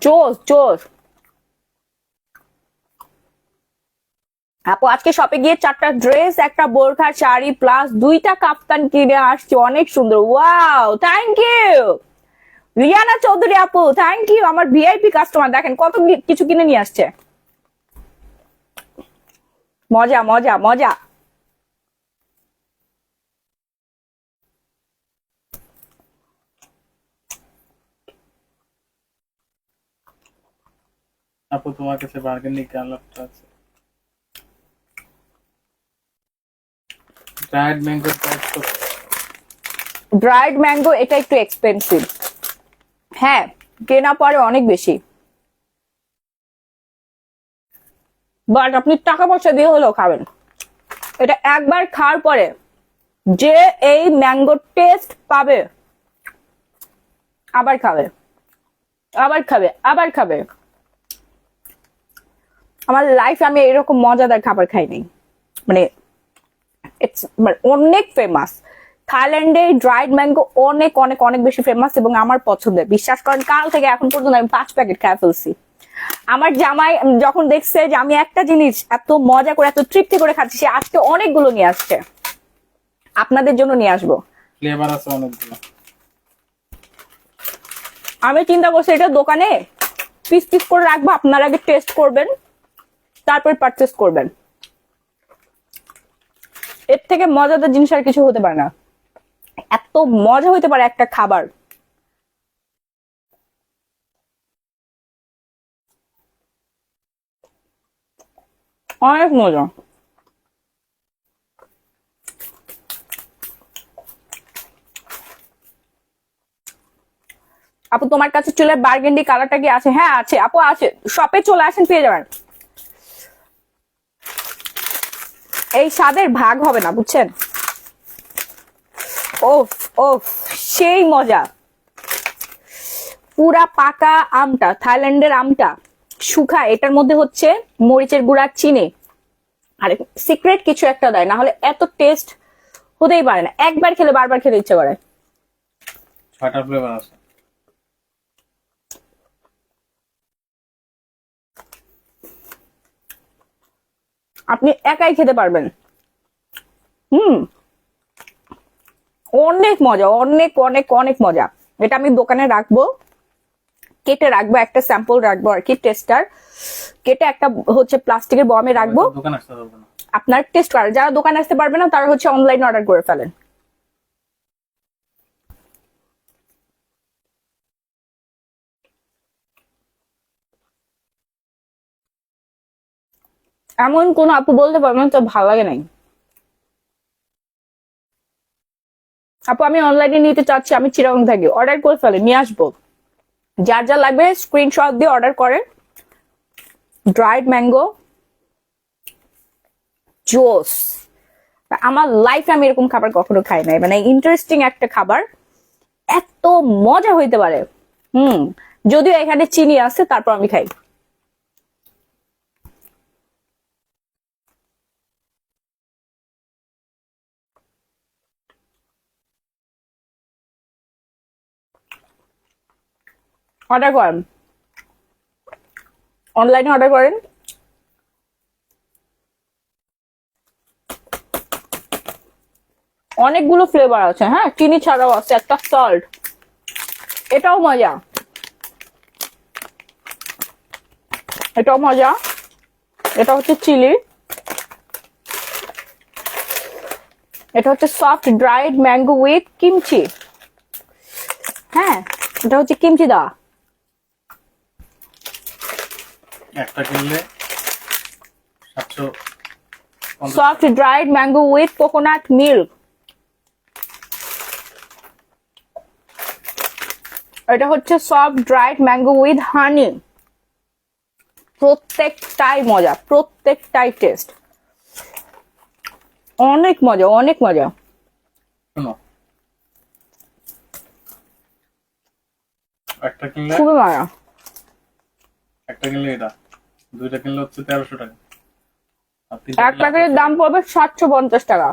জোস জোস। আপু আজকে শপে গিয়ে 4টা ড্রেস, একটা বোরখা শাড়ি প্লাস 2টা কাপ্তান কিনে আসছি, অনেক সুন্দর। Wow, thank you Riyana Chowdhury আপু, থ্যাংক ইউ। আমার ভিআইপি কাস্টমার, দেখেন কত কিছু কিনে নিয়ে আসছে। মজা মজা মজা। আপু তোমার কাছে বার্গেন্ডি কালারটা আছে। ড্রাইড ম্যাঙ্গোর প্রাইস কত? ড্রাইড ম্যাঙ্গো এটা একটু এক্সপেন্সিভ, হ্যাঁ কেনা পরে অনেক বেশি, বাট আপনি টাকা পয়সা দিয়ে হলেও খাবেন। এটা একবার খাওয়ার পরে যে এই ম্যাঙ্গো টেস্ট পাবে, আবার খাবে, আবার খাবে, আবার খাবে। আমার লাইফে আমি এরকম মজাদার খাবার খাইনি, মানে মানে অনেক ফেমাস। থাইল্যান্ডে ড্রাইড ম্যাঙ্গো অনেক অনেক অনেক বেশি ফেমাস এবং আমার পছন্দের। বিশ্বাস করেন কাল থেকে এখন পর্যন্ত আমি 5 প্যাকেট খেয়ে ফেলছি। আমার জামাই যখন দেখছে যে আমি একটা জিনিস এত মজা করে এত তৃপ্তি করে খাচ্ছি, সে আজকে অনেকগুলো নিয়ে আসছে, আপনাদের জন্য নিয়ে আসবো। ফ্লেভার আছে অনেকগুলো। আমি চিন্তা করছি এটা দোকানে পিস পিস করে রাখবো, আপনারা আগে টেস্ট করবেন তারপর পারচেস করবেন। এর থেকে মজাদার জিনিস আর কিছু হতে পারে না, এত মজা হইতে পারে একটা খাবার। অনেক মজা। আপু তোমার কাছে চুলের বার্গেন্ডি কালারটা কি আছে? হ্যাঁ আছে আপু, আছে, শপে চলে আসেন পেয়ে যাবেন। এই স্বাদের ভাগ হবে না, বুঝছেন? ওফ ওফ, সেই মজা। পুরা পাকা আমটা, থাইল্যান্ডের আমটা শুকায়, এটার মধ্যে হচ্ছে মরিচের গুঁড়া, চিনি আর সিক্রেট কিছু একটা দেয়, না হলে এত টেস্ট হতেই পারে না। একবার খেলে বারবার খেতে ইচ্ছে করে। 6টা ফ্লেভার আছে। আপনি একাই খেতে পারবেন। হুম, অনেক মজা, অনেক অনেক অনেক মজা। এটা আমি দোকানে রাখবো, কেটে রাখবো, একটা স্যাম্পল রাখবো আর কি, টেস্টার কেটে একটা হচ্ছে প্লাস্টিকের বমে রাখবো। দোকান আসতে পারবো না। আপনার টেস্ট করার, যারা দোকানে আসতে পারবে না তারা হচ্ছে অনলাইন অর্ডার করে ফেলেন। এমন কোন আপু বলতে পারবেন তো ভালো লাগে নাই। আপু আমি অনলাইনে নিতে চাচ্ছি, আমি চিরাং থাকি, অর্ডার করে ফেলে নিয়ে আসবো। যার যা লাগবে স্ক্রিনশট দিয়ে অর্ডার করেন। ড্রাইড ম্যাঙ্গো জুস, আমার লাইফে আমি এরকম খাবার কখনো খাই নাই, মানে ইন্টারেস্টিং একটা খাবার, এত মজা হইতে পারে। যদিও এখানে চিনি আছে, তারপর আমি খাই। অর্ডার করেন, অনলাইনে অর্ডার করেন। অনেকগুলো ফ্লেভার আছে, হ্যাঁ চিনি ছাড়াও আছে, একটা সল্ট, এটাও মজা, এটাও মজা। এটা হচ্ছে চিলি, এটা হচ্ছে soft dried mango with kimchi. হ্যাঁ এটা হচ্ছে কিমচি দেওয়া। একটা কিনলে 700। Soft dried mango with coconut milk. এটা হচ্ছে সফট ড্রাইড ম্যাঙ্গো উইথ হানি। প্রত্যেকটাই মজা, প্রত্যেকটাই টেস্ট, অনেক মজা, অনেক মজা। শোনো, একটা কিনলে খুবই মজা। একটা কিনলে এটা, দুইটা কিনলে হচ্ছে 1300 টাকা। আর তিনটা এক কিনলে প্যাকেটের দাম পড়বে 750 টাকা,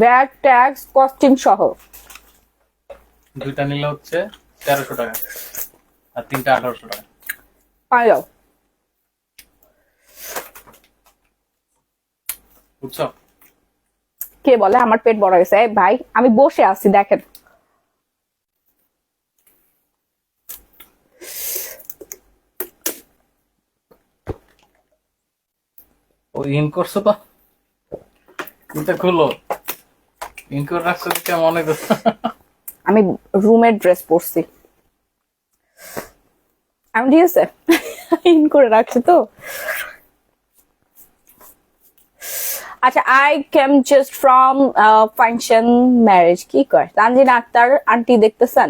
ভ্যাট ট্যাক্স কস্টিং সহ। দুইটা নিলে হচ্ছে 1300 টাকা, আর তিনটা 1800 টাকা। পাইও বুঝছো? কে বলে আমার পেট বড় হয়েছে? এই ভাই আমি বসে আছি দেখেন। ও ইন করছো তো, এটা খুলো, ইন করে রাখছো তো কেমন মনে করছো? আমি রুমের ড্রেস পরছি, আমি ঠিক আছে ইন করে রাখছি তো। আচ্ছা, I came just from function marriage. কি কয় তানজিনা আক্তার আন্টি দেখতেছেন?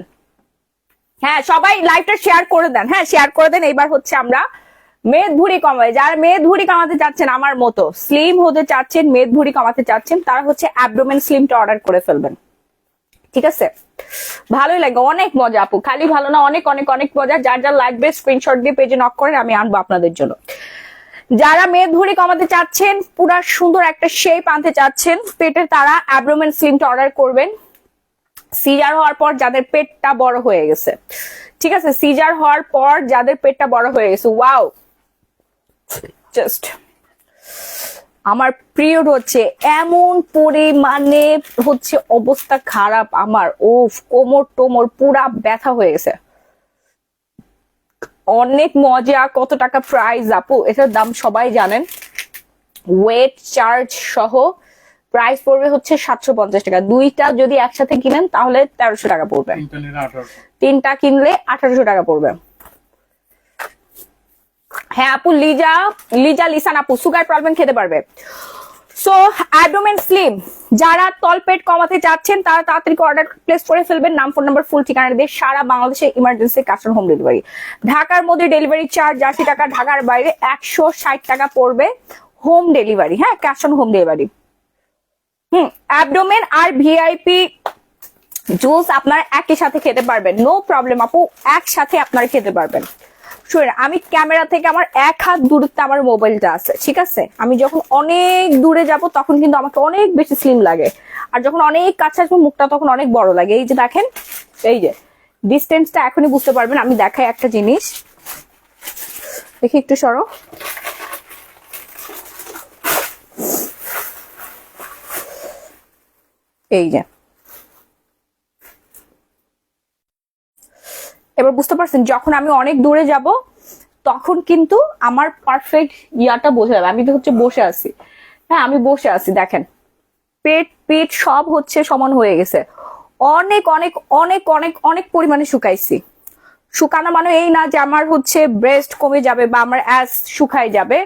হ্যাঁ সবাই লাইভটা শেয়ার করে দেন, হ্যাঁ শেয়ার করে দেন। এইবার হচ্ছে আমরা মেদ ভুঁড়ি কমাই, যারা মেদ ভুঁড়ি কমাতে চাচ্ছেন, আমার মতো স্লিম হতে চাচ্ছেন, মেদ ভুঁড়ি কমাতে চাচ্ছেন, তারা হচ্ছে অ্যাবডোমেন স্লিমটা অর্ডার করে ফেলবেন, ঠিক আছে? ভালোই লাগে, অনেক মজা আপু, খালি ভালো না, অনেক অনেক অনেক মজা। যার যার লাগবে স্ক্রিনশট দিয়ে পেজে নক করেন, আমি আনবো আপনাদের জন্য। যারা মেদ ভুঁড়ি কমাতে চাচ্ছেন, পুরা সুন্দর একটা শেপ আনতে চাচ্ছেন পেটের, তারা অ্যাবডোমেন স্লিমটা অর্ডার করবেন। সিজার হওয়ার পর যাদের পেটটা বড় হয়ে গেছে, ঠিক আছে, সিজার হওয়ার পর যাদের পেটটা বড় হয়ে গেছে, ওয়াও, জাস্ট আমার পিরিয়ড হচ্ছে এমন পরিমাণে হচ্ছে অবস্থা খারাপ আমার, ও কোমর টোমর পুরা ব্যথা হয়ে গেছে। অনেক মজা। কত টাকা প্রাইস আপু? এটার দাম সবাই জানেন, ওয়েট চার্জ সহ প্রাইস পড়বে হচ্ছে 750 টাকা। দুইটা যদি একসাথে কিনেন তাহলে 1300 টাকা পড়বে, তিনটা নিলে 1800। তিনটা কিনলে 1800 টাকা পড়বে। হ্যাঁ আপু, লিসান আপু সুগার প্রবলেম খেতে পারবে। সো অ্যাবডোমেন স্লিম যারা তলপেট কমাতে চাচ্ছেন, তারা তাড়াতাড়ি অর্ডার প্লেস করে ফেলবেন, নাম ফোন নাম্বার ফুল ঠিকানা দিয়ে। সারা বাংলাদেশে emergency cash on home delivery. ঢাকার মধ্যে ডেলিভারি চার্জ 80 টাকা, ঢাকার বাইরে 160 টাকা পড়বে হোম ডেলিভারি, হ্যাঁ cash on home delivery. Abdomen আর ভিআইপি জুস আপনারা একই সাথে খেতে পারবেন, নো প্রবলেম আপু, একসাথে আপনারা খেতে পারবেন। শুনুন, আমি ক্যামেরা থেকে আমার 1 হাত দূরত্বে আমার মোবাইলটা আছে, ঠিক আছে? আমি যখন অনেক দূরে যাব তখন কিন্তু আমাকে অনেক বেশি স্লিম লাগে, আর যখন অনেক কাছে আসবো মুখটা তখন অনেক বড় লাগে। এই যে দেখেন, এই যে ডিস্টেন্সটা এখনই বুঝতে পারবেন। আমি দেখাই একটা জিনিস, দেখি একটু সরো, এই যে এবার বুঝতে পারছেন, যখন আমি অনেক দূরে যাব তখন কিন্তু আমার পারফেক্ট ইয়াটা বোঝা যাবে। আমি তো হচ্ছে বসে আছি, হ্যাঁ আমি বসে আছি, দেখেন পেট পিঠ সব হচ্ছে সমান হয়ে গেছে, অনেক অনেক অনেক অনেক অনেক পরিমাণে শুকাইছি। শুকানো মানে এই না যে আমার হচ্ছে ব্রেস্ট কমে যাবে বা আমার অ্যাস শুকায় যাবে।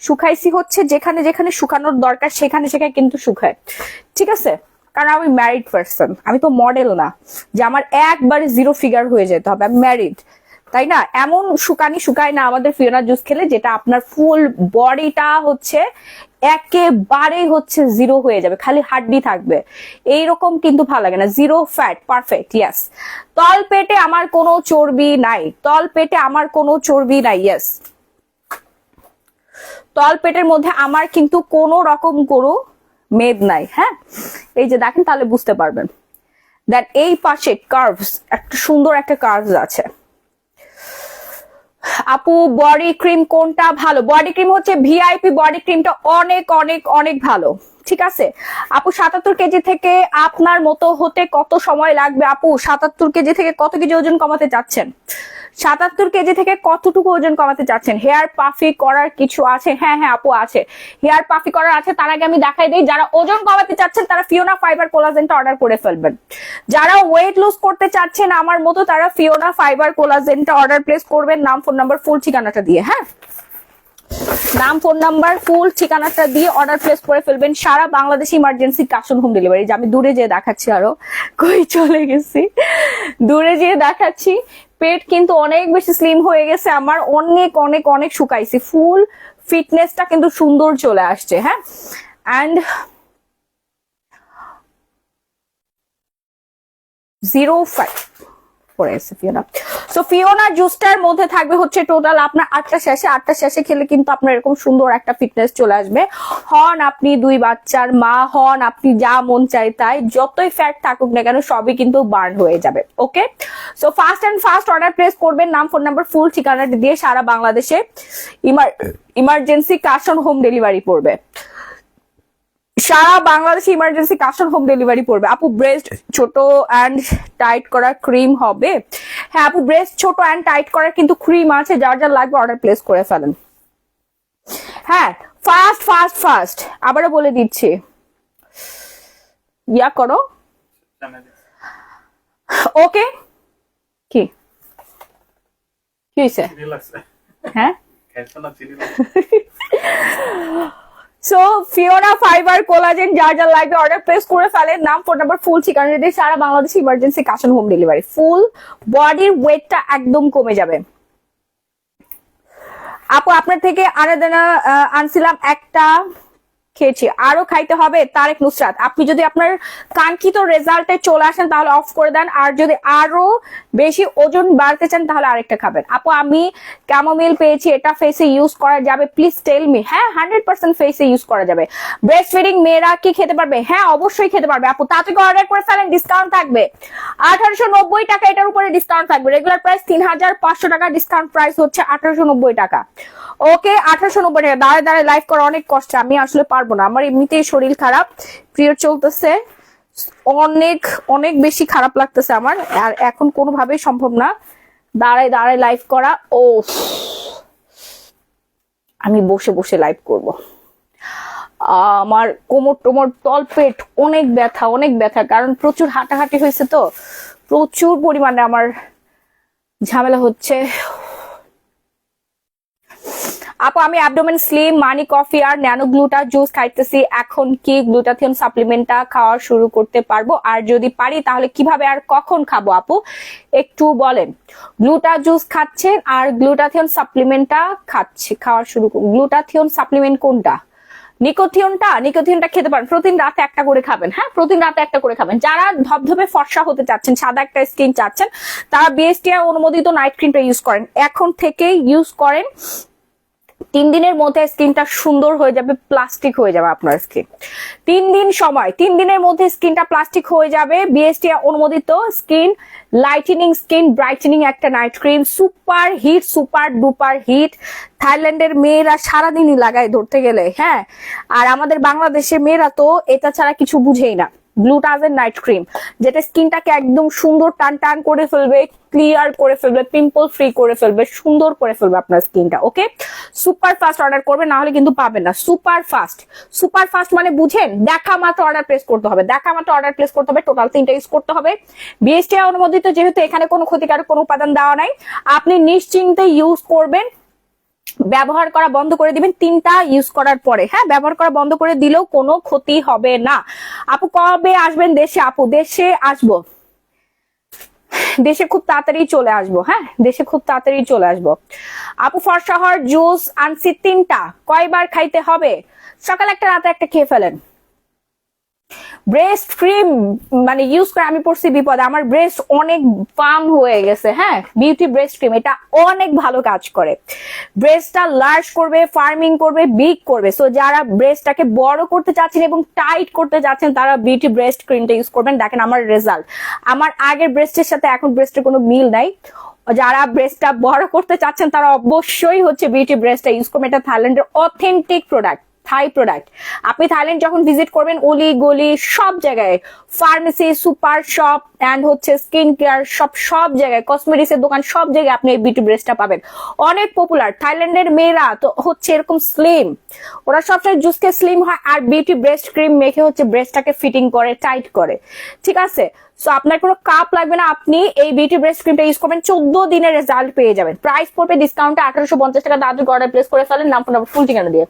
শুকাইছি হচ্ছে যেখানে যেখানে শুকানোর দরকার সেখানে সেখানে কিন্তু শুকায়, ঠিক আছে? কারণ আমি ম্যারিড পার্সন, আমি তো মডেল না যে আমার একবারে জিরো ফিগার হয়ে যেতে হবে, আমি ম্যারিড, তাই না? এমন শুকানি শুকায় না আমাদের ফিওনা জুস খেলে যেটা আপনার ফুল বডিটা হচ্ছে একেবারে হচ্ছে জিরো হয়ে যাবে, খালি হাড্ডি থাকবে, এইরকম কিন্তু ভালো লাগে না। Zero fat, perfect, yes. তল পেটে আমার কোনো চর্বি নাই, তল পেটে আমার কোনো চর্বি নাই, ইয়েস। তল পেটের মধ্যে আমার কিন্তু কোনো রকম কোনো মেদ নাই, হ্যাঁ? এই যে দেখেন তাহলে বুঝতে পারবেন। দেন এই পাশে কার্ভস, একটা সুন্দর একটা কার্ভস আছে। আপু বডি ক্রিম কোনটা ভালো? বডি ক্রিম হচ্ছে ভিআইপি বডি ক্রিমটা অনেক অনেক অনেক ভালো, ঠিক আছে? আপু 77 কেজি থেকে আপনার মতো হতে কত সময় লাগবে? আপু 77 কেজি থেকে কত কেজি ওজন কমাতে চাচ্ছেন? 77 কেজি থেকে কতটুকু ওজন কমাতে চাচ্ছেন? হেয়ার পাফি করার কিছু আছে? হ্যাঁ হ্যাঁ আপু আছে, হেয়ার পাফি করার আছে। তার আগে আমি দেখাই দিই, যারা ওজন কমাতে চাচ্ছেন তারা ফিওনা ফাইবার কোলাজেনটা অর্ডার করে ফেলবেন। যারা ওয়েট লুজ করতে চাচ্ছেন আমার মতো তারা ফিওনা ফাইবার কোলাজেনটা অর্ডার প্লেস করবেন নাম, ফোন নাম্বার, ফুল ঠিকানাটা দিয়ে, হ্যাঁ? নাম, ফোন নাম্বার, ফুল ঠিকানাটা দিয়ে অর্ডার প্লেস করে ফেলবেন। সারা বাংলাদেশে emergency cash on home delivery. যে আমি দূরে যেয়ে দেখাচ্ছি, আরো কই চলে গেছি, দূরে যেয়ে দেখাচ্ছি। পেট কিন্তু অনেক বেশি স্লিম হয়ে গেছে আমার, অনেক অনেক অনেক শুকাইছি, ফুল ফিটনেসটা কিন্তু সুন্দর চলে আসছে, হ্যাঁ? অ্যান্ড 05 পরে আছে ফিওনা। সো ফিওনা জুসটার মধ্যে থাকবে হচ্ছে টোটাল আপনার 8টা শেষে, 8টা শেষে খেলে কিন্তু আপনার এরকম সুন্দর একটা ফিটনেস চলে আসবে। হন আপনি 2 বাচ্চার মা, হন আপনি যা মন চাই তাই, যতই ফ্যাট থাকুক না কেন সবই কিন্তু বার্ন হয়ে যাবে, okay? So fast and fast order place করবেন নাম, ফোন নাম্বার, ফুল ঠিকানাটা দিয়ে। সারা বাংলাদেশে emergency cash on home delivery পড়বে, সারা বাংলাদেশে emergency cash on home delivery পড়বে। আপু ব্রেস্ট ছোট অ্যান্ড টাইট করা ক্রিম হবে? হ্যাঁ আপু ব্রেস্ট ছোট অ্যান্ড টাইট করার কিন্তু ক্রিম আছে, যার যার লাগবে অর্ডার প্লেস করে ফেলেন। হ্যাঁ ফাস্ট ফাস্ট ফাস্ট আবারও বলে দিচ্ছি, ইয়া করো, ওকে? কি কি হয়েছে? হ্যাঁ সো ফিওনা ফাইবার কোলাজেন যার যার লাগবে অর্ডার প্লেস করে ফেলেন নাম, ফোন নাম্বার, ফুল ঠিকানা দিয়ে। সারা Bangladesh emergency cash on home delivery. Full বডির ওয়েটটা একদম কমে যাবে। আপু আপনার থেকে আরাধনা আনছিলাম, একটা খেয়েছি, আরো খাইতে হবে। তারেক নুসরাত, আপনি যদি আপনার কাঙ্ক্ষিত রেজাল্টে চলে আসেন তাহলে অফ করে দেন, আর যদি আরো বেশি ওজন বাড়তে চান তাহলে আরেকটা খাবেন। আপু আমি ক্যামোমিল পেয়েছি, এটা ফেসে ইউজ করা যাবে? Please tell me. হ্যাঁ 100% ফেসে ইউজ করা যাবে। ব্রেস্ট ফিডিং মেয়েরা কি খেতে পারবে? হ্যাঁ অবশ্যই খেতে পারবে আপু, তাড়াতাড়ি অর্ডার করে ফেলেন, ডিসকাউন্ট থাকবে 1890 টাকা, এটার উপরে ডিসকাউন্ট থাকবে। রেগুলার প্রাইস 3500 টাকা, ডিসকাউন্ট প্রাইস হচ্ছে 1890 টাকা, ওকে? 1890 টাকা। দাঁড়ায় দাঁড়ায় লাইভ করা অনেক কষ্ট, আমি আসলে পারবো না, আমার এমনিতেই শরীর খারাপ, পিরিয়ড চলতেছে, অনেক অনেক বেশি খারাপ লাগতেছে আমার, আর এখন কোনোভাবেই সম্ভব না দাঁড়ায় দাঁড়ায় লাইভ করা। ও আমি বসে বসে লাইভ করব। আমার কোমর টোমর তল পেট অনেক ব্যথা, অনেক ব্যথা, কারণ প্রচুর হাঁটাহাঁটি হয়েছে, তো প্রচুর পরিমাণে আমার ঝামেলা হচ্ছে। আপু আমি অ্যাবডোমেন স্লিম, মানি কফি আর ন্যানো গ্লুটা জুস খাইতেছি, এখন কি গ্লুটাথিয়ন সাপ্লিমেন্টটা খাওয়া শুরু করতে পারবো? আর যদি পারি তাহলে কিভাবে আর কখন খাবো আপু একটু বলেন। গ্লুটা জুস খাচ্ছেন আর গ্লুটাথিয়ন সাপ্লিমেন্টটা খাওয়া শুরু। গ্লুটাথিয়ন সাপ্লিমেন্ট কোনটা? নিকোথিয়নটা খেতে পারেন, প্রতিদিন রাতে একটা করে খাবেন, হ্যাঁ প্রতিদিন রাতে একটা করে খাবেন। যারা ধবধবে ফর্সা হতে চাচ্ছেন, সাদা একটা স্কিন চাচ্ছেন, তারা বিএসটিআই অনুমোদিত নাইট ক্রিমটা ইউজ করেন, এখন থেকেই ইউজ করেন। 3 দিনের মধ্যে স্কিনটা সুন্দর হয়ে যাবে, প্লাস্টিক হয়ে যাবে আপনার স্কিন। 3 দিন সময়, 3 দিনের মধ্যে স্কিনটা প্লাস্টিক হয়ে যাবে। বিএসটিআই অনুমোদিত স্কিন লাইটেনিং, স্কিন ব্রাইটেনিং একটা night cream, super hit, super duper hit. থাইল্যান্ডের মেয়েরা সারাদিনই লাগায় ধরতে গেলে, হ্যাঁ, আর আমাদের বাংলাদেশের মেয়েরা তো এটা ছাড়া কিছু বুঝেই না। গ্লুটাজেন নাইট ক্রিম, যেটা স্কিনটাকে একদম সুন্দর টান টান করে ফেলবে, ক্লিয়ার করে ফেলবে, পিম্পল ফ্রি করে ফেলবে, সুন্দর করে ফেলবে আপনার স্কিনটা। ওকে, সুপার ফাস্ট অর্ডার করবে, না হলে কিন্তু পাবেন না। সুপার ফাস্ট, সুপার ফাস্ট মানে বুঝেন, দেখা মাত্র অর্ডার প্লেস করতে হবে, দেখা মাত্র অর্ডার প্লেস করতে হবে, টোটাল 3টা ইউজ করতে হবে। বিএসটিআই অনুমোদিত, যেহেতু এখানে কোনো ক্ষতিকারক কোনো উপাদান দেওয়া নাই, আপনি নিশ্চিন্তে ইউজ করবেন। ব্যবহার করা বন্ধ করে দিবেন 3টা ইউজ করার পরে। হ্যাঁ, ব্যবহার করা বন্ধ করে দিলেও কোনো ক্ষতি হবে না। আপু কবে আসবেন দেশে? আপু দেশে আসবো, দেশে খুব তাড়াতাড়ি চলে আসবো। হ্যাঁ, দেশে খুব তাড়াতাড়ি চলে আসবো। আপু ফর্সা হওয়ার জুস আনছি 3টা, কয়বার খাইতে হবে? সকালে একটা, রাতে একটা খেয়ে ফেলেন। ব্রেস্ট ক্রিম মানে ইউজ করে আমি পড়ছি বিপদে, আমার ব্রেস্ট অনেক ফার্ম হয়ে গেছে। হ্যাঁ, বিউটি ব্রেস্ট ক্রিম এটা অনেক ভালো কাজ করে, ব্রেস্টটা লার্জ করবে, ফার্মিং করবে, বিগ করবে। সো যারা ব্রেস্টটাকে বড় করতে চাচ্ছেন এবং টাইট করতে চাচ্ছেন, তারা বিউটি ব্রেস্ট ক্রিমটা ইউজ করবেন। দেখেন আমার রেজাল্ট, আমার আগের ব্রেস্টের সাথে এখন ব্রেস্টের কোনো মিল নাই। যারা ব্রেস্টটা বড় করতে চাচ্ছেন তারা অবশ্যই হচ্ছে বিউটি ব্রেস্টটা ইউজ করবেন। এটা থাইল্যান্ডের অথেন্টিক প্রোডাক্ট, থাই প্রোডাক্ট। আপনি থাইল্যান্ড যখন ভিজিট করবেন, অলি গলি সব জায়গায়, ফার্মেসি, সুপার শপ এন্ড হচ্ছে স্কিন কেয়ার শপ, সব জায়গায়, কসমেটিক্স এর দোকান, সব জায়গায় আপনি এই বিউটি ব্রেস্টটা পাবেন। অনেক পপুলার। থাইল্যান্ডের মেয়েরা তো হচ্ছে এরকম স্লিম, ওরা সবসময় জুসকে স্লিম হয়, আর বিউটি ব্রেস্ট ক্রিম মেখে হচ্ছে ব্রেস্টটাকে ফিটিং করে, টাইট করে। ঠিক আছে, সো আপনার কোনো কাপ লাগবে না, আপনি এই বিউটি ব্রেস্ট ক্রিমটা ইউজ করবেন, 14 দিনের রেজাল্ট পেয়ে যাবেন। প্রাইস পড়বে ডিসকাউন্টে 1850 টাকা। দাদু অর্ডার প্লেস করে ফেলেন, নাম ফোন নাম্বার ফুল ঠিকানা দিয়ে।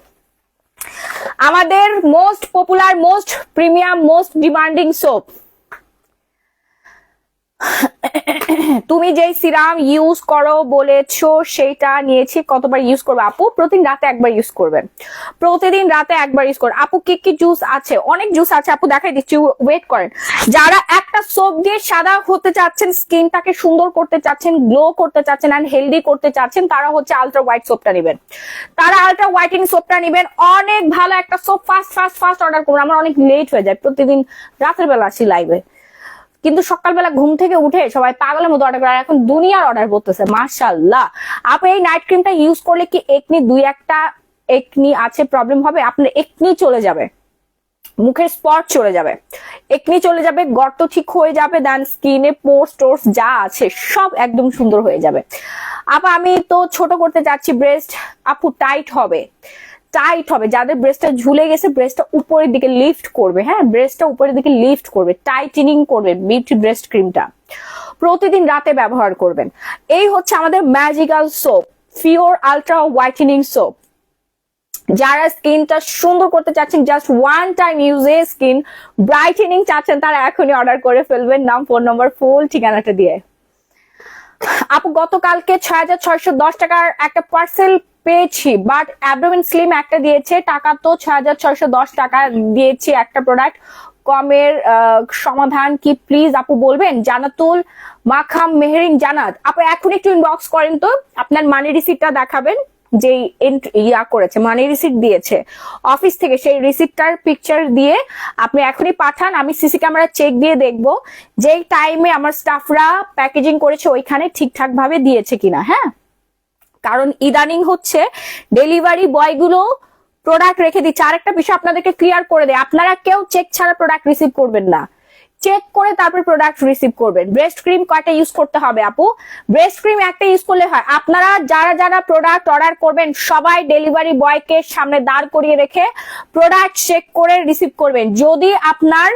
আমাদের most popular, most premium, most demanding soap, তুমি যেই সিরাম ইউজ করো বলেছো সেইটা নিয়েছি। কতবার ইউজ করবে আপু? প্রতিদিন রাতে একবার ইউজ করবেন, প্রতিদিন রাতে একবার ইউজ করবেন। আপু কি কি জুস আছে? অনেক জুস আছে আপু, দেখাই দিচ্ছি, ওয়েট করেন। যারা একটা সোপ দিয়ে সাদা হতে চাচ্ছেন, স্কিনটাকে সুন্দর করতে চাচ্ছেন, গ্লো করতে চাচ্ছেন এন্ড হেলদি করতে চাচ্ছেন, তারা হচ্ছে আলট্রা হোয়াইট সোপটা নেবেন, তারা আলট্রা হোয়াইটিং সোপটা নেবেন। অনেক ভালো একটা soap, fast fast first order করুন। আমার অনেক লেট হয়ে যায়, প্রতিদিন রাতের বেলা আসি লাইভে, কিন্তু সকালবেলা ঘুম থেকে উঠে সবাই পাগলের মতো অর্ডার করে, এখন দুনিয়ার অর্ডার করতেছে। মাশাআল্লাহ। আপনি এই নাইট ক্রিমটা ইউজ করলে কি একনি, দুই একটা একনি আছে প্রবলেম হবে? আপনার একনি চলে যাবে, মুখের স্পট চলে যাবে, একনি চলে যাবে, গর্ত ঠিক হয়ে যাবে, দেন স্কিনে পোর্স টোর্স যা আছে সব একদম সুন্দর হয়ে যাবে। আপা আমি তো ছোট করতে যাচ্ছি ব্রেস্ট, আপু টাইট হবে, টাইট হবে। যাদের ব্রেস্টটা ঝুলে গেছে, ব্রেস্টটা উপরের দিকে লিফট করবে। হ্যাঁ, ব্রেস্টটা উপরের দিকে লিফট করবে, টাইটেনিং করবে বিউটি ব্রেস্ট ক্রিমটা। প্রতিদিন রাতে ব্যবহার করবেন। এই হচ্ছে আমাদের magical soap, pure ultra whitening soap. যারা স্কিনটা সুন্দর করতে চাচ্ছেন, জাস্ট ওয়ান টাইম ইউজে স্কিন ব্রাইটেনিং চাচ্ছেন, তারা এখনই অর্ডার করে ফেলবেন, নাম ফোন নম্বর ফুল ঠিকানাটা দিয়ে। আপু গতকালকে 6610 টাকার একটা পার্সেল পেয়েছি, বাট অ্যাবডোমেন স্লিম একটা দিয়েছে, টাকা তো 6610 টাকা দিয়েছি একটা প্রোডাক্ট, কমের সমাধান কি প্লিজ আপু বলবেন? জানাতুল মাখাম মেহেরিন জানাত। আপু এখন একটু ইনবক্স করেন তো, আপনার মানি রিসিপ্টটা দেখাবেন, যে ইয়া করেছে, মানি রিসিপ্ট দিয়েছে অফিস থেকে, সেই রিসিপ্টটার পিকচার দিয়ে আপনি এখনই পাঠান। আমি সিসি ক্যামেরা চেক দিয়ে দেখবো যে টাইমে আমার স্টাফরা প্যাকেজিং করেছে ওইখানে ঠিকঠাক ভাবে দিয়েছে কিনা। হ্যাঁ, কারণ ইদানিং হচ্ছে ডেলিভারি বয়গুলো প্রোডাক্ট রেখে দিচ্ছে। আরেকটা বিষয় আপনাদেরকে ক্লিয়ার করে দেয়, আপনারা কেউ চেক ছাড়া প্রোডাক্ট রিসিভ করবেন না, চেক করে তারপর প্রোডাক্ট রিসিভ করবেন। ব্রেস্ট ক্রিম কয়টা ইউজ করতে হবে আপু? ব্রেস্ট ক্রিম একটা ইউজ করলে হয়। আপনারা যারা যারা প্রোডাক্ট অর্ডার করবেন, সবাই ডেলিভারি বয়কে সামনে দাঁড় করিয়ে রেখে প্রোডাক্ট চেক করে রিসিভ করবেন। যদি আপনার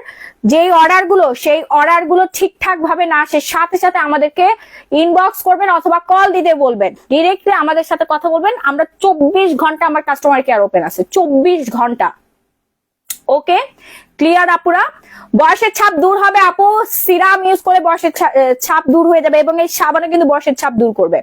যেই অর্ডারগুলো, সেই অর্ডারগুলো ঠিকঠাক ভাবে না আসে, সাথে সাথে আমাদেরকে ইনবক্স করবেন অথবা কল দিতে বলবেন, ডিরেক্টলি আমাদের সাথে কথা বলবেন। আমরা 24 ঘন্টা আমার কাস্টমার কেয়ার ওপেন আছে, 24 ঘন্টা। ওকে, ক্লিয়ার আপুরা? বয়সের ছাপ দূর হবে আপু, সিরাম ইউজ করে বয়সের ছাপ দূর হয়ে যাবে, এবং এই সাবানও কিন্তু বয়সের ছাপ দূর করবে।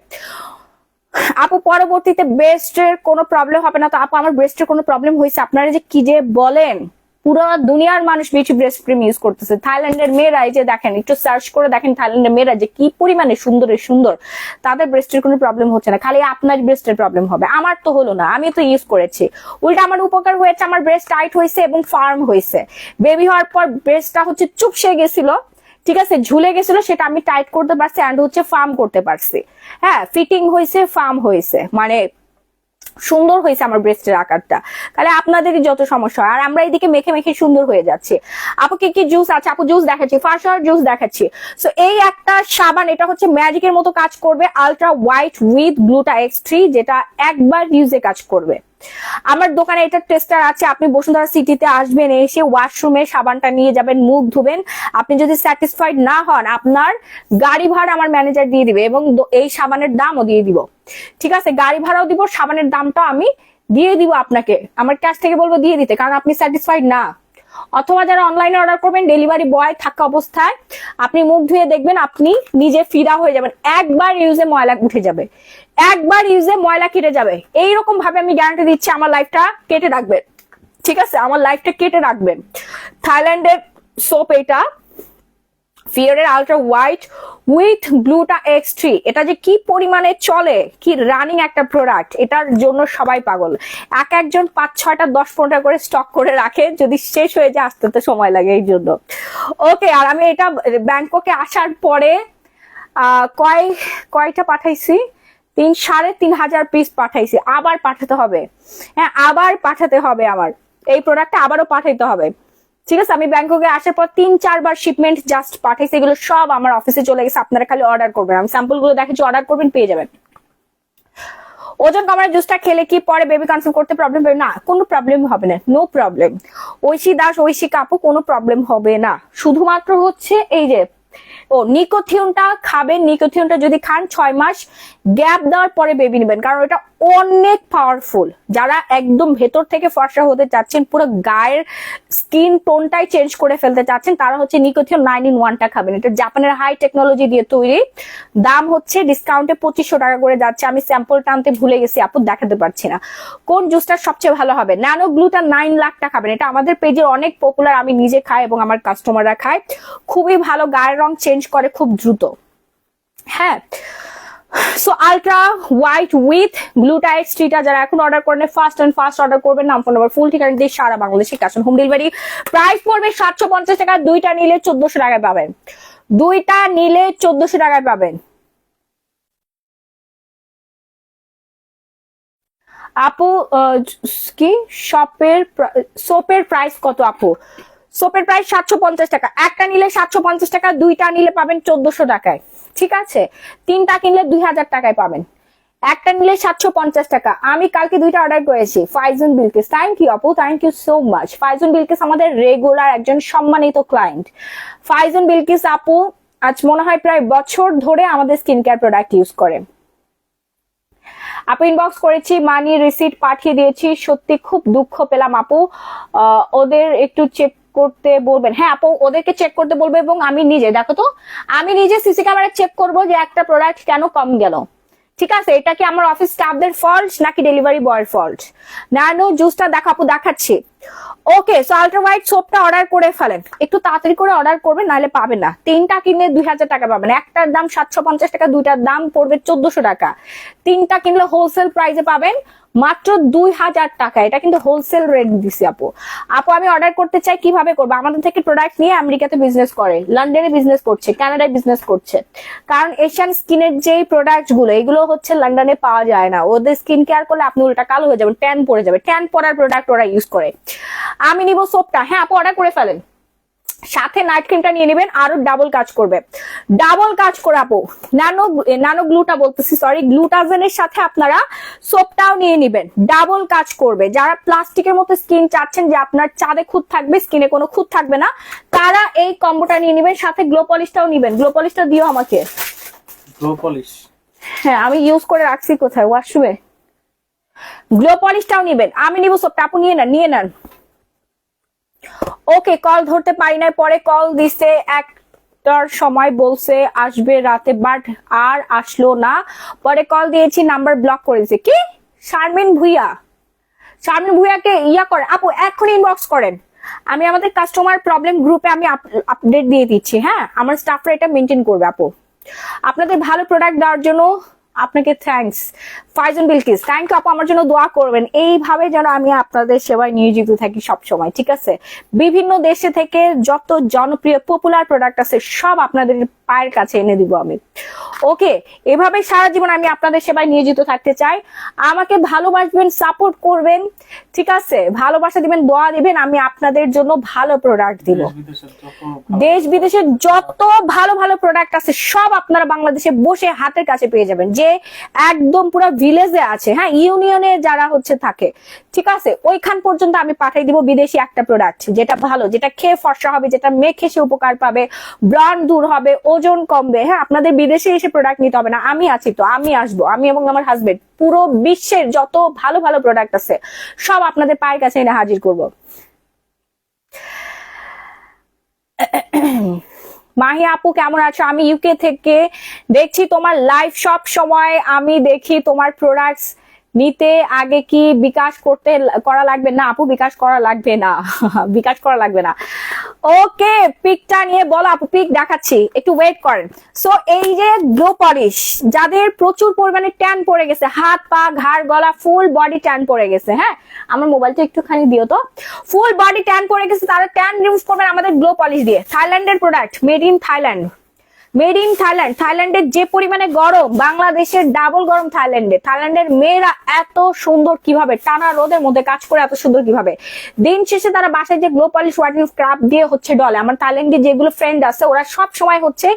আপু পরবর্তীতে ব্রেস্টের কোনো প্রবলেম হবে না তো? আপু আমার ব্রেস্টের কোনো প্রবলেম হয়েছে, আপনারা যে কি যে বলেন, পুরো দুনিয়ার মানুষ বিউটি ব্রেস্ট ক্রিম ইউজ করতেছে। থাইল্যান্ডের মেয়েরা, এই যে দেখেন, একটু সার্চ করে দেখেন থাইল্যান্ডের মেয়েরা যে কি পরিমাণে সুন্দর, তাদের ব্রেস্টের কোনো প্রবলেম হচ্ছে না, খালি আপনার ব্রেস্টের প্রবলেম হবে। আমার তো হলো না, আমি তো ইউজ করেছি, উল্টা আমার উপকার হয়েছে, আমার ব্রেস্ট টাইট হয়েছে এবং ফার্ম হয়েছে। বেবি হওয়ার পর ব্রেস্টটা হচ্ছে চুপসে গেছিল, ঠিক আছে, ঝুলে গেছিল, সেটা আমি টাইট করতে পারছি এন্ড হচ্ছে ফার্ম করতে পারছি। হ্যাঁ, ফিটিং হয়েছে, ফার্ম হয়েছে, মানে সুন্দর হয়েছে আমার ব্রেস্টের আকারটা, তাহলে আপনাদেরই যত সমস্যা হয়। আর আমরা এইদিকে মেখে মেখে সুন্দর হয়ে যাচ্ছে। আপু কি কি জুস আছে? আপু জুস দেখাচ্ছি, ফার্স্ট জুস দেখাচ্ছি। সো এই একটা সাবান, এটা হচ্ছে ম্যাজিকের মতো কাজ করবে, ultra white with gluta X3, যেটা একবার ইউজে কাজ করবে। আমার দোকানে এটা টেস্টার আছে, আপনি বসুন্ধরা সিটিতে আসবেন, এসে ওয়াশরুমে সাবানটা নিয়ে যাবেন, মুখ ধুবেন। আপনি যদি স্যাটিসফাইড না হন, আপনার গাড়ি ভাড়া আমার ম্যানেজার দিয়ে দিবে এবং এই সাবানের দামও দিয়ে দিব। ঠিক আছে, গাড়ি ভাড়াও দিব, সাবানের দামটাও আমি দিয়ে দিব আপনাকে, আমার ক্যাশ থেকে বলবো দিয়ে দিতে, কারণ আপনি স্যাটিসফাইড না। অথবা যারা অনলাইনে অর্ডার করবেন, ডেলিভারি বয় থাকা অবস্থায় আপনি মুখ ধুয়ে দেখবেন, আপনি নিজে ফিদা হয়ে যাবেন। একবার ইউজে ময়লা উঠে যাবে, একবার ইউজে ময়লা কেটে যাবে। এইরকম ভাবে আমি গ্যারান্টি দিচ্ছি, আমার লাইফটা কেটে রাখবেন। ঠিক আছে, আমার লাইফটা কেটে রাখবেন। থাইল্যান্ডের সোপ এটা, ফিয়ারের ultra white with gluta X3, এটা যে কি পরিমাণে চলে, কি রানিং একটা প্রোডাক্ট, এটার জন্য সবাই পাগল। এক একজন 5-6টা 10-15টা করে স্টক করে রাখে, যদি শেষ হয়ে যায় আসতে তো সময় লাগে এই জন্য। ওকে, আর আমি এটা ব্যাংককে আসার পরে কয়টা পাঠাইছি, 3,500 পিস পাঠাইছি, আবার পাঠাতে হবে। হ্যাঁ, আবার পাঠাতে হবে, আমার এই প্রোডাক্টটা আবারও পাঠাইতে হবে। ঠিক আছে, আমি ব্যাংককে আসার পর 3-4 বার শিপমেন্ট জাস্ট পাঠাইছি, এগুলো সব আমার অফিসে চলে গেছে। আপনারা খালি অর্ডার করবেন, আমি স্যাম্পল গুলো দেখাচ্ছি, অর্ডার করবেন, পেয়ে যাবেন। ওজন কমার জুসটা খেলে কি পরে বেবি কনসিভ করতে প্রবলেম হবে? না, কোনো প্রবলেম হবে না, নো প্রবলেম। ঐশী দাস, ঐশী কাপু, কোনো প্রবলেম হবে না। শুধুমাত্র হচ্ছে এই যে নিকোথিয়নটা খাবেন, নিকোথিয়নটা যদি খান 6 মাস গ্যাপ দেওয়ার পরে বেবি নেবেন, কারণ এটা অনেক পাওয়ারফুল। যারা একদম ভেতর থেকে ফর্সা হতে চাচ্ছেন, পুরো গায়ের স্কিন টোনটাই চেঞ্জ করে ফেলতে চাচ্ছেন, তারা হচ্ছে নিকোথিয়ন 9-in-1টা খাবেন। এটা জাপানের হাই টেকনোলজি দিয়ে তৈরি। দাম হচ্ছে ডিসকাউন্টে 2500 টাকা করে যাচ্ছে। আমি স্যাম্পল টানতে ভুলে গেছি আপু, দেখাতে পারছি না। কোন জুসটা সবচেয়ে ভালো হবে? ন্যানো গ্লুটা 9 লাখটা খাবেন, এটা আমাদের পেজে অনেক পপুলার, আমি নিজে খাই এবং আমার কাস্টমাররা খায়। খুবই ভালো, গায়ের রং চেঞ্জ করে খুব দ্রুত। হ্যাঁ, সো আলট্রা হোয়াইট উইথ গ্লুটা X3টা যারা এখন অর্ডার করেন, ফার্স্ট অর্ডার করবেন, নাম ফোন নাম্বার ফুল ঠিকানা দিয়ে সারা বাংলাদেশে cash on home delivery. Price পড়বে 750 টাকা, দুইটা নিলে 1400 টাকায় পাবেন, দুইটা নিলে 1400 টাকায় পাবেন। আপু কি সোপের প্রাইস কত আপু? সোপের প্রাইস 750 টাকা, একটা নিলে 750 টাকা, দুইটা নিলে পাবেন 1400 টাকায়। ঠিক আছে, তিনটা কিনলে 2000 টাকায় পাবেন, একটা নিলে 750 টাকা। আমি কালকে দুইটা অর্ডার করেছি, ফাইজুন বিলকিস। থ্যাংক ইউ আপু, thank you so much. Faizun Bilkis আমাদের রেগুলার একজন সম্মানিত ক্লায়েন্ট। ফাইজুন বিলকিস আপু আজ মনে হয় প্রায় বছর ধরে আমাদের স্কিন কেয়ার প্রোডাক্ট ইউজ করে। আপু ইনবক্স করেছি, মানি রিসিট পাঠিয়ে দিয়েছি, সত্যি খুব দুঃখ পেলাম আপু। ওদের একটু চেক করতে বলবেন। হ্যাঁ আপু, ওদেরকে চেক করতে বলবো, এবং আমি নিজে দেখো তো, আমি নিজে সিসি ক্যামেরা চেক করবো যে একটা প্রোডাক্ট কেন কম গেল। ঠিক আছে, এটা কি আমার অফিস স্টাফদের ফল্ট নাকি ডেলিভারি বয়ের ফল্ট? ন্যানো জুসটা দেখো আপু, দেখাচ্ছি। ওকে, সো আলট্রা হোয়াইট সোপটা অর্ডার করে ফেলেন, একটু তাড়াতাড়ি করে অর্ডার করবেন, নাহলে পাবেন না। তিনটা কিনলে 2000 টাকা পাবেন, একটার দাম 750 টাকা, দুইটার দাম পড়বে 1400 টাকা। তিনটা কিনলে হোলসেল প্রাইসে পাবেন মাত্র 2000 টাকা। এটা কিন্তু হোলসেল রেট দিছি আপু। আপু আমি অর্ডার করতে চাই, কিভাবে করবো? আমাদের থেকে প্রোডাক্ট নিয়ে আমেরিকাতে বিজনেস করে, লন্ডনে বিজনেস করছে, কানাডায় বিজনেস করছে। কারণ এশিয়ান স্কিনের যে প্রোডাক্ট গুলো, এগুলো হচ্ছে লন্ডনে পাওয়া যায় না। ওদের স্কিন কেয়ার করলে আপনি উল্টা কালো হয়ে যাবেন, ট্যান পড়ে যাবে। ট্যান পড়ার প্রোডাক্ট ওরা ইউজ করে। আমি নিব সোপটা। হ্যাঁ আপু, অর্ডার করে ফেলেন, সাথে নাইট ক্রিমটা নিয়ে নেবেন, আরো ডাবল কাজ করবে। ডাবল কাজ করে আপু, নানো গ্লুটা বলতেছি, সরি, গ্লুটাজেনের সাথে আপনারা সোপটাও নিয়ে নেবেন, ডাবল কাজ করবে। যারা প্লাস্টিকের মতো স্কিন চাচ্ছেন যে আপনার চাঁদে খুঁত থাকবে, স্কিনে কোনো খুঁত থাকবে না, তারা এই কম্বোটা নিয়ে নেবেন, সাথে গ্লো পলিশটাও নিবেন। গ্লো পলিশটা দিও আমাকে। Glow polish? হ্যাঁ, আমি ইউজ করে রাখছি কোথায়, ওয়াশরুমে। গ্লো পলিশটাও নিবেন, আমি নিব সোপটা, আপু নিয়ে নেন। ওকে, কল ধরতে পারি নাই, পরে কল দিছে, একটার সময় বলছে আসবে রাতে, বাট আর আসলো না। পরে কল দিয়েছি, নাম্বার ব্লক করেছে। কি শারমিন ভুইয়াকে ইয়া করে আপু, এখন ইনবক্স করেন। আমি আমাদের কাস্টমার প্রবলেম গ্রুপে আমি আপডেট দিয়ে দিচ্ছি। হ্যাঁ, আমার স্টাফরা এটা মেনটেন করবে আপু। আপনাদের ভালো প্রোডাক্ট দেওয়ার জন্য আপনাকে thanks. Faizun Bilkis, thank you আপু, আমার জন্য দোয়া করবেন। এইভাবে যেন আমি আপনাদের সেবায় নিয়োজিত থাকি সব সময়, ঠিক আছে? বিভিন্ন দেশে থেকে যত জনপ্রিয় পপুলার প্রোডাক্ট আছে সব আপনাদের পায়ের কাছে এনে দিব আমি। ওকে, এভাবে সারা জীবন আমি আপনাদের সেবায় নিয়োজিত থাকতে চাই। আমাকে ভালোবাসবেন, সাপোর্ট করবেন, ঠিক আছে? ভালোবাসা দিবেন, দোয়া দিবেন, আমি আপনাদের জন্য ভালো প্রোডাক্ট দিব। দেশ বিদেশের যত ভালো ভালো প্রোডাক্ট আছে সব আপনারা বাংলাদেশে বসে হাতের কাছে পেয়ে যাবেন। যে একদম পুরো ভিলেজে আছে, হ্যাঁ, ইউনিয়নে যারা হচ্ছে থাকে, ঠিক আছে, ওইখান পর্যন্ত আমি পাঠিয়ে দিব বিদেশি একটা প্রোডাক্ট, যেটা ভালো, যেটা খেয়ে ফর্সা হবে, যেটা মেখে সে উপকার পাবে, ব্রণ দূর হবে, ওজন কমবে। হ্যাঁ, আপনাদের বিদেশে এসে প্রোডাক্ট নিতে হবে না, আমি আছি তো, আমি আসবো, আমি এবং আমার হাজবেন্ড পুরো বিশ্বের যত ভালো ভালো প্রোডাক্ট আছে সব আপনাদের পায়ের কাছে এনে হাজির করব। মাহি আপু কেমন আছো? আমি ইউকে থেকে দেখছি তোমার লাইভ সব সময়, আমি দেখি তোমার প্রোডাক্টস নিতে আগে কি বিকাশ করা লাগবে? না আপু, বিকাশ করা লাগবে না, বিকাশ করা লাগবে না। ওকে, পিকটা নিয়ে বলো আপু, পিক দেখাচ্ছি, একটু ওয়েট করেন। সো এই যে গ্লো পলিশ, যাদের প্রচুর পরিমাণে ট্যান পড়ে গেছে, হাত পা ঘাড় গলা ফুল বডি ট্যান পড়ে গেছে, হ্যাঁ, আমার মোবাইলটা একটুখানি দিও তো, ফুল বডি ট্যান পড়ে গেছে, তারা ট্যান রিমুভ করবেন আমাদের গ্লো পলিশ দিয়ে। থাইল্যান্ডের product, made in Thailand, made in Thailand. থাইল্যান্ডের যে পরিমাণে গরম, বাংলাদেশের ডাবল গরম থাইল্যান্ডে। থাইল্যান্ডের মেয়েরা এত সুন্দর কিভাবে, টানা রোদের মধ্যে কাজ করে এত সুন্দর কিভাবে, দিন শেষে তারা বাসায় যে গ্লো পলিশ হোয়াইটেনিং স্ক্রাব দিয়ে হচ্ছে ডলে। আমার থাইল্যান্ডে যেগুলো ফ্রেন্ড আছে ওরা সব সময় হচ্ছে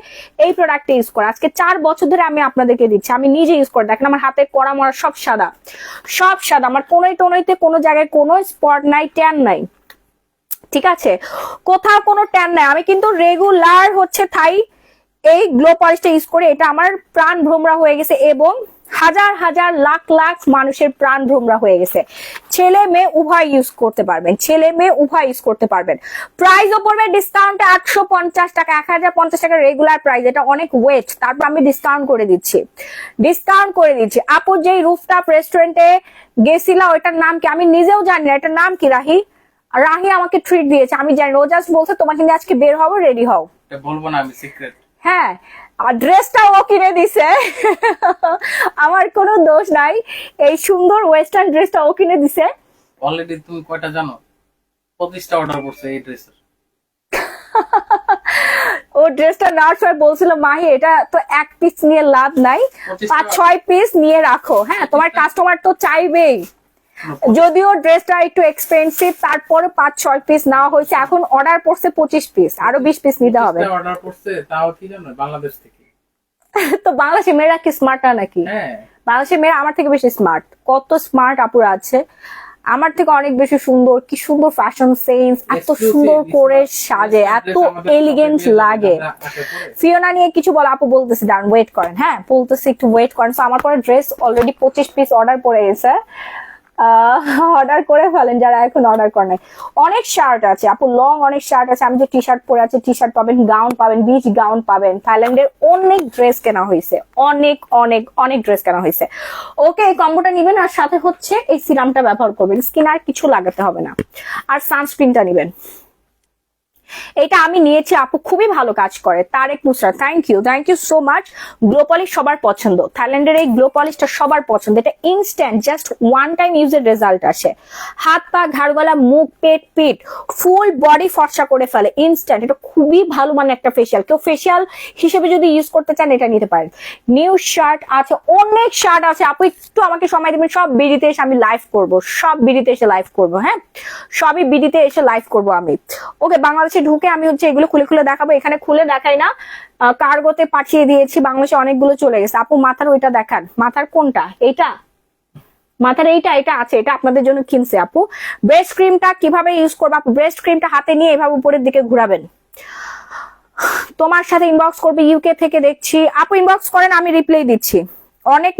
এই প্রোডাক্টটা ইউজ করে। আজকে 4 বছর ধরে আমি আপনাদেরকে দিচ্ছি, আমি নিজে ইউজ করে দেখেন, আমার হাতে কড়া মরা সব সাদা, সব সাদা, আমার কোনোই টোনোইতে কোনো জায়গায় কোনো স্পট নাই, ট্যান নাই, ঠিক আছে, কোথাও কোনো ট্যান নাই। আমি কিন্তু রেগুলার হচ্ছে এই গ্লো পলিশটা ইউজ করে, এটা আমার প্রাণ ভ্রমরা হয়ে গেছে এবং হাজার হাজার লাখ লাখ মানুষের প্রাণ ভ্রমরা হয়ে গেছে। ছেলে মেয়ে উভয় ইউজ করতে পারবেন, ছেলে মেয়ে উভয় ইউজ করতে পারবেন। প্রাইসও পড়বে ডিসকাউন্টে 850 টাকা, 1050 টাকা রেগুলার প্রাইস, এটা অনেক ওয়েট, তারপর আমি ডিসকাউন্ট করে দিচ্ছি, ডিসকাউন্ট করে দিচ্ছি। আপু যেই রুফটপ রেস্টুরেন্টে গেছিলা ওইটার নাম কি? আমি নিজেও জানি না এটার নাম কি। রাহি, রাহি আমাকে ট্রিট দিয়েছে, আমি জানি, ও জাস্ট বলছে তোমাকে নিয়ে আজকে বের হবো, রেডি হও। বলবো না, আমি সিক্রেট। হ্যাঁ, আর ড্রেসটা ও কিনে দিছে, আমার কোনো দোষ নাই, এই সুন্দর ওয়েস্টার্ন ড্রেসটা ও কিনে দিছে। অলরেডি তুমি কয়টা জানো? 25টা অর্ডার করছে এই ড্রেসের। ও ড্রেসটা নেওয়ার সময় বলছিল মাহি এটা তো এক পিস নিয়ে লাভ নাই, 5-6 পিস নিয়ে রাখো, হ্যাঁ, তোমার কাস্টমার তো চাইবেই। যদিও ড্রেসটা একটু এক্সপেন্সিভ, তারপরে 5-6 পিস নেওয়া হয়েছে, এখন অর্ডার পড়ছে 25 পিস, আরো 20 পিস নিতে হবে। অর্ডার করছে তাও কি জানো, বাংলাদেশ থেকে। তো বাংলাদেশের মেয়েরা কি স্মার্ট না নাকি? হ্যাঁ, বাংলাদেশের মেয়েরা আমার থেকে বেশি স্মার্ট, কত স্মার্ট আপুরা আছে আমার থেকে অনেক বেশি সুন্দর, কি সুন্দর ফ্যাশন সেন্স, এত সুন্দর করে সাজে, এত এলিগেন্ট লাগে। ফিওনা নিয়ে কিছু বলো আপু? বলতেছি, দাঁড়ান ওয়েট করেন, হ্যাঁ বলতেছি, একটু ওয়েট করেন। তো আমার পরে ড্রেস অলরেডি 25 পিস অর্ডার পড়ে গেছে, অর্ডার করে ফেলেন যারা এখন অর্ডার করে নাই। অনেক শার্ট আছে আপু, লং অনেক শার্ট আছে, আমি যে টি শার্ট পরে আছি, টি শার্ট পাবেন, গাউন পাবেন, বিচ গাউন পাবেন। থাইল্যান্ডের অনেক ড্রেস কেনা হয়েছে, অনেক অনেক অনেক ড্রেস কেনা হয়েছে। ওকে, এই কম্বোটা নিবেন, আর সাথে হচ্ছে এই সিরামটা ব্যবহার করবেন, স্কিন আর কিছু লাগাতে হবে না, আর সানস্ক্রিনটা নিবেন। এটা আমি নিয়েছি আপু, খুবই ভালো কাজ করে। Tarek Nusrat, thank you so much. Glow polish সবার পছন্দ, থাইল্যান্ডের এই গ্লো পলিশটা সবার পছন্দ। এটা ইনস্ট্যান্ট, জাস্ট ওয়ান টাইম ইউজের রেজাল্ট আসে। হাত পা ঘাড় গলা মুখ পেট পিঠ ফুল বডি ফর্সা করে ফেলে ইনস্ট্যান্ট। এটা খুবই ভালো মানে একটা ফেসিয়াল, কেউ ফেসিয়াল হিসেবে যদি ইউজ করতে চান এটা নিতে পারেন। নিউ শার্ট আছে, অনেক শার্ট আছে আপু, একটু আমাকে সময় দেবেন। সব বিডিতে এসে আমি লাইভ করবো, সব বিডিতে এসে লাইভ করবো, হ্যাঁ সবই বিডিতে এসে লাইভ করবো আমি। ওকে, বাংলাদেশে ঢুকে আমি হচ্ছে এগুলো খুলে খুলে দেখাবো, এখানে খুলে দেখাই না, কার্গোতে পাঠিয়ে দিয়েছি, বাংলাদেশে অনেকগুলো চলে গেছে। আপু মাথার ওইটা দেখান, মাথার কোনটা? এইটা মাথার এটা আছে, এটা আপনাদের জন্য কিনছে আপু। ব্রেস্ট ক্রিমটা কিভাবে ইউজ করবো আপু? ব্রেস্ট ক্রিমটা হাতে নিয়ে এভাবে উপরের দিকে ঘুরাবেন। তোমার সাথে ইনবক্স করবে, ইউকে থেকে দেখছি আপু, ইনবক্স করেন, আমি রিপ্লাই দিচ্ছি। অনেক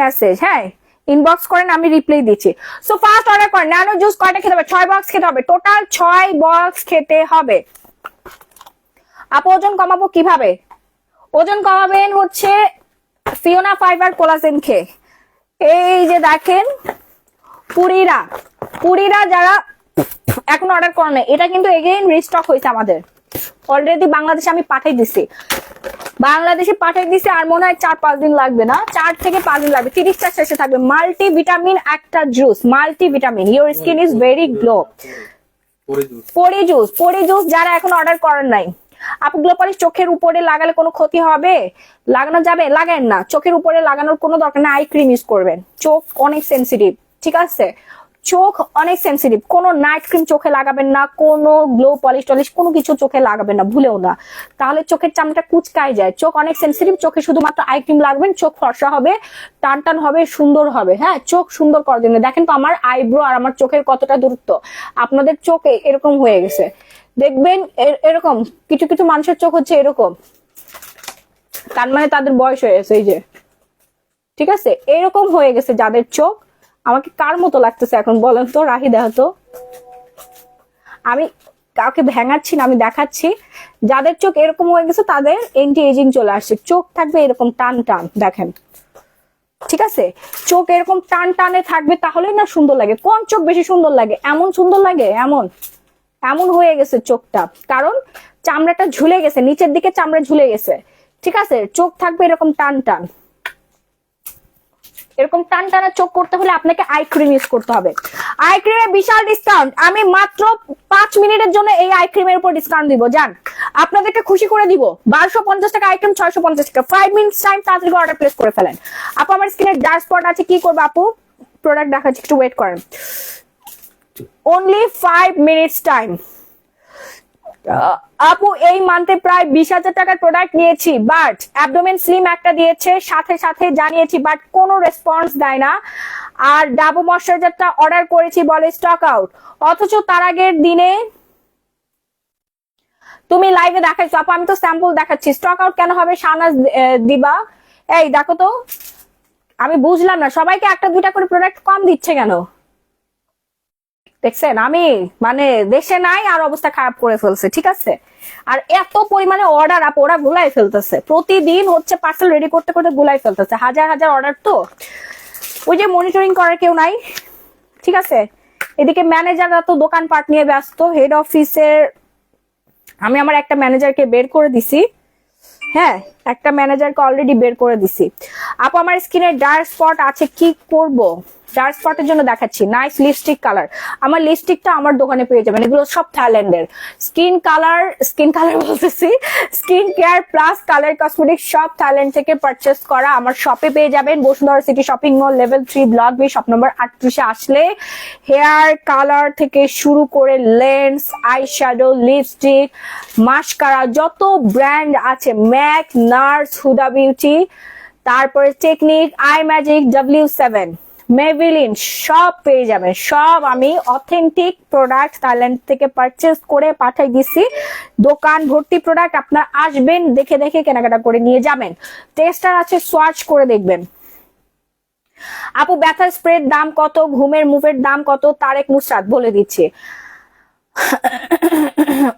মেসেজ, হ্যাঁ ইনবক্স করেন, আমি রিপ্লাই দিচ্ছি। সো ফার্স্ট অর্ডার করেন। ন্যানো জুস কয়টা খেতে হবে? 6 বক্স খেতে হবে, টোটাল 6 বক্স খেতে হবে। আপু ওজন কমাবো কিভাবে? ওজন কমাবেন হচ্ছে ফিওনা ফাইবার কোলাজেন খেয়ে। এই যে দেখেন পুরিরা যারা এখন অর্ডার করেন, এটা কিন্তু এগেইন রিস্টক হয়েছে আমাদের, অলরেডি বাংলাদেশে আমি পাঠাই দিছি, আর মনে হয় 4-5 দিন লাগবে না, 4 থেকে 5 দিন লাগবে, 30টা শেষে থাকবে। মাল্টি ভিটামিন একটা juice, multi vitamin, your skin is very glow. পরি জুস যারা এখন অর্ডার করেন নাই, আপু গ্লো পলিশ চোখের উপরে লাগালে কোনো ক্ষতি হবে? লাগানো যাবে, লাগান না, চোখের উপরে লাগানোর কোনো দরকার নেই, আই ক্রিম ইউজ করবেন। চোখ অনেক সেন্সিটিভ, ঠিক আছে, চোখ অনেক সেন্সিটিভ, কোনো নাইট ক্রিম চোখে লাগাবেন না, কোনো গ্লো পলিশ টলিশ কোনো কিছু চোখে লাগাবেন না, ভুলেও না, তাহলে চোখের চামড়াটা কুচকায় যায়। চোখ অনেক সেন্সিটিভ, চোখে শুধুমাত্র আই ক্রিম লাগবেন, চোখ ফর্সা হবে, টান টান হবে, সুন্দর হবে। হ্যাঁ, চোখ সুন্দর করার জন্য দেখেন তো আমার আইব্রো আর আমার চোখের কতটা দূরত্ব, আপনাদের চোখ এরকম হয়ে গেছে, দেখবেন এরকম কিছু কিছু মানুষের চোখ হচ্ছে এরকম, তার মানে তাদের বয়স হয়ে গেছে, এই যে, ঠিক আছে, এরকম হয়ে গেছে যাদের চোখ। আমাকে কার মতো লাগতেছে এখন বলেন তো, রাহি দেখো তো, আমি কাউকে ভেঙাচ্ছি না, আমি দেখাচ্ছি যাদের চোখ এরকম হয়ে গেছে তাদের এন্টি এজিং চলে আসছে, চোখ থাকবে এরকম টান টান, দেখেন, ঠিক আছে, চোখ এরকম টান টানে থাকবে, তাহলেই না সুন্দর লাগে। কোন চোখ বেশি সুন্দর লাগে? এমন সুন্দর লাগে, এমন হয়ে গেছে চোখটা, কারণ চামড়াটা ঝুলে গেছে, নিচের দিকে চামড়া ঝুলে গেছে, ঠিক আছে, চোখ থাকবে এরকম টান টান। এরকম টান টানা চোখ করতে হলে আপনাকে আই ক্রিম ইউজ করতে হবে। আই ক্রিমের বিশাল ডিসকাউন্ট, আমি মাত্র 5 মিনিটের জন্য এই আই ক্রিমের উপর ডিসকাউন্ট দিব, জান, আপনাদেরকে খুশি করে দিব। 1250 টাকা আই ক্রিম, 650 টাকা, 5 মিনিটস টাইম, তাড়াতাড়ি অর্ডার প্লেস করে ফেলেন। আপু আমার স্কিনে ডার্ক স্পট আছে, কি করবো আপু? প্রোডাক্ট দেখাচ্ছি, একটু ওয়েট করেন, অনলি 5 মিনিটস টাইম। আপু এই মান্থে প্রায় 20,000 টাকার প্রোডাক্ট নিয়েছি, বাট অ্যাবডোমেন স্লিম একটা দিয়েছে, সাথে সাথে জানিয়েছি, বাট কোনো রেসপন্স দেয় না। আর ডাবো ময়শ্চারাইজারটা অর্ডার করেছি, বলে স্টক আউট, অথচ তার আগের দিনে তুমি লাইভে দেখাইছো। আপু আমি তো স্যাম্পল দেখাচ্ছি, স্টক আউট কেন হবে? শাহনাজ দিবা, এই দেখো তো, আমি বুঝলাম না, সবাইকে একটা দুইটা করে প্রোডাক্ট কম দিচ্ছে কেন? দেখছেন, আমি মানে দেশে নাই আর অবস্থা খারাপ করে ফেলছে, ঠিক আছে, আর এত পরিমাণে অর্ডার আপ ওরা গুলাই ফেলতেছে, প্রতিদিন হচ্ছে পার্সেল রেডি করতে করতে গুলাই ফেলতেছে, হাজার হাজার অর্ডার, তো ওই যে মনিটরিং করার কেউ নাই, ঠিক আছে। এদিকে ম্যানেজাররা তো দোকানপাট নিয়ে ব্যস্ত, হেড অফিসের আমি আমার একটা ম্যানেজারকে বের করে দিছি, হ্যাঁ, একটা ম্যানেজারকে অলরেডি বের করে দিছি। আপু আমার স্কিনে ডার্ক স্পট আছে, কি করব? ডার্ক স্পটের জন্য দেখাচ্ছি, নাইস লিপস্টিক কালার, আমার লিপস্টিকটা আমার দোকানে পেয়ে যাবেন, এগুলো সব থাইল্যান্ডের। স্কিন কালার বলতেছি, skin care plus colour cosmetic সব থাইল্যান্ড থেকে পারচেস করা, আমার শপে পেয়ে যাবেন, Bashundhara city shopping mall, level 3, block B, shop number 38 আসলে হেয়ার কালার থেকে শুরু করে lens, eye shadow, lipstick, mascara, যত ব্র্যান্ড আছে, ম্যাক, নার্স, হুডা বিউটি, তারপরে Technic, eye magic, W7, Maybelline, সব পেয়ে যাবেন, সব আমি অথেন্টিক প্রোডাক্ট থাইল্যান্ড থেকে পারচেস করে পাঠাই দিছি, দোকান ভর্তি প্রোডাক্ট, আপনারা আসবেন, দেখে দেখে কেনাকাটা করে নিয়ে যাবেন, টেস্টার আছে, সোয়াচ করে দেখবেন। আপু ব্যথার স্প্রের দাম কত? ঘুমের মুভের দাম কত? তারেক মুসরাত বলে দিচ্ছি।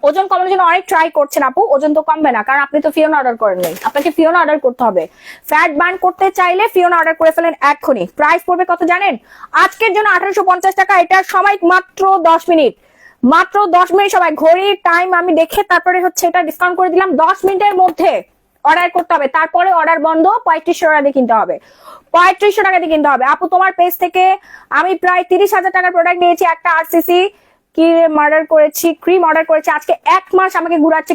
ওজন কমানোর জন্য অনেক ট্রাই করছেন আপু, ওজন তো কমবে না, কারণ আপনি তো ফিওনা অর্ডার করেন নাই, আপনাকে ফিওনা অর্ডার করতে হবে। ফ্যাট বার্ন করতে চাইলে ফিওনা অর্ডার করে ফেলেন এক্ষুনি। প্রাইস পড়বে কত জানেন? আজকের জন্য 1850 টাকা, এটা সময় মাত্র 10 মিনিট, মাত্র 10 মিনিট সময়, ঘড়ির টাইম আমি দেখে তারপরে হচ্ছে এটা ডিসকাউন্ট করে দিলাম, 10 মিনিটের মধ্যে অর্ডার করতে হবে, তারপরে অর্ডার বন্ধ, 3500 টাকা দিয়ে কিনতে হবে, 3500 টাকা দিয়ে কিনতে হবে। আপু তোমার পেজ থেকে আমি প্রায় 30,000 টাকার প্রোডাক্ট নিয়েছি, একটা RCC অর্ডার করেছি, ক্রিম অর্ডার করেছি, আজকে 1 মাস আমাকে ঘুরাচ্ছে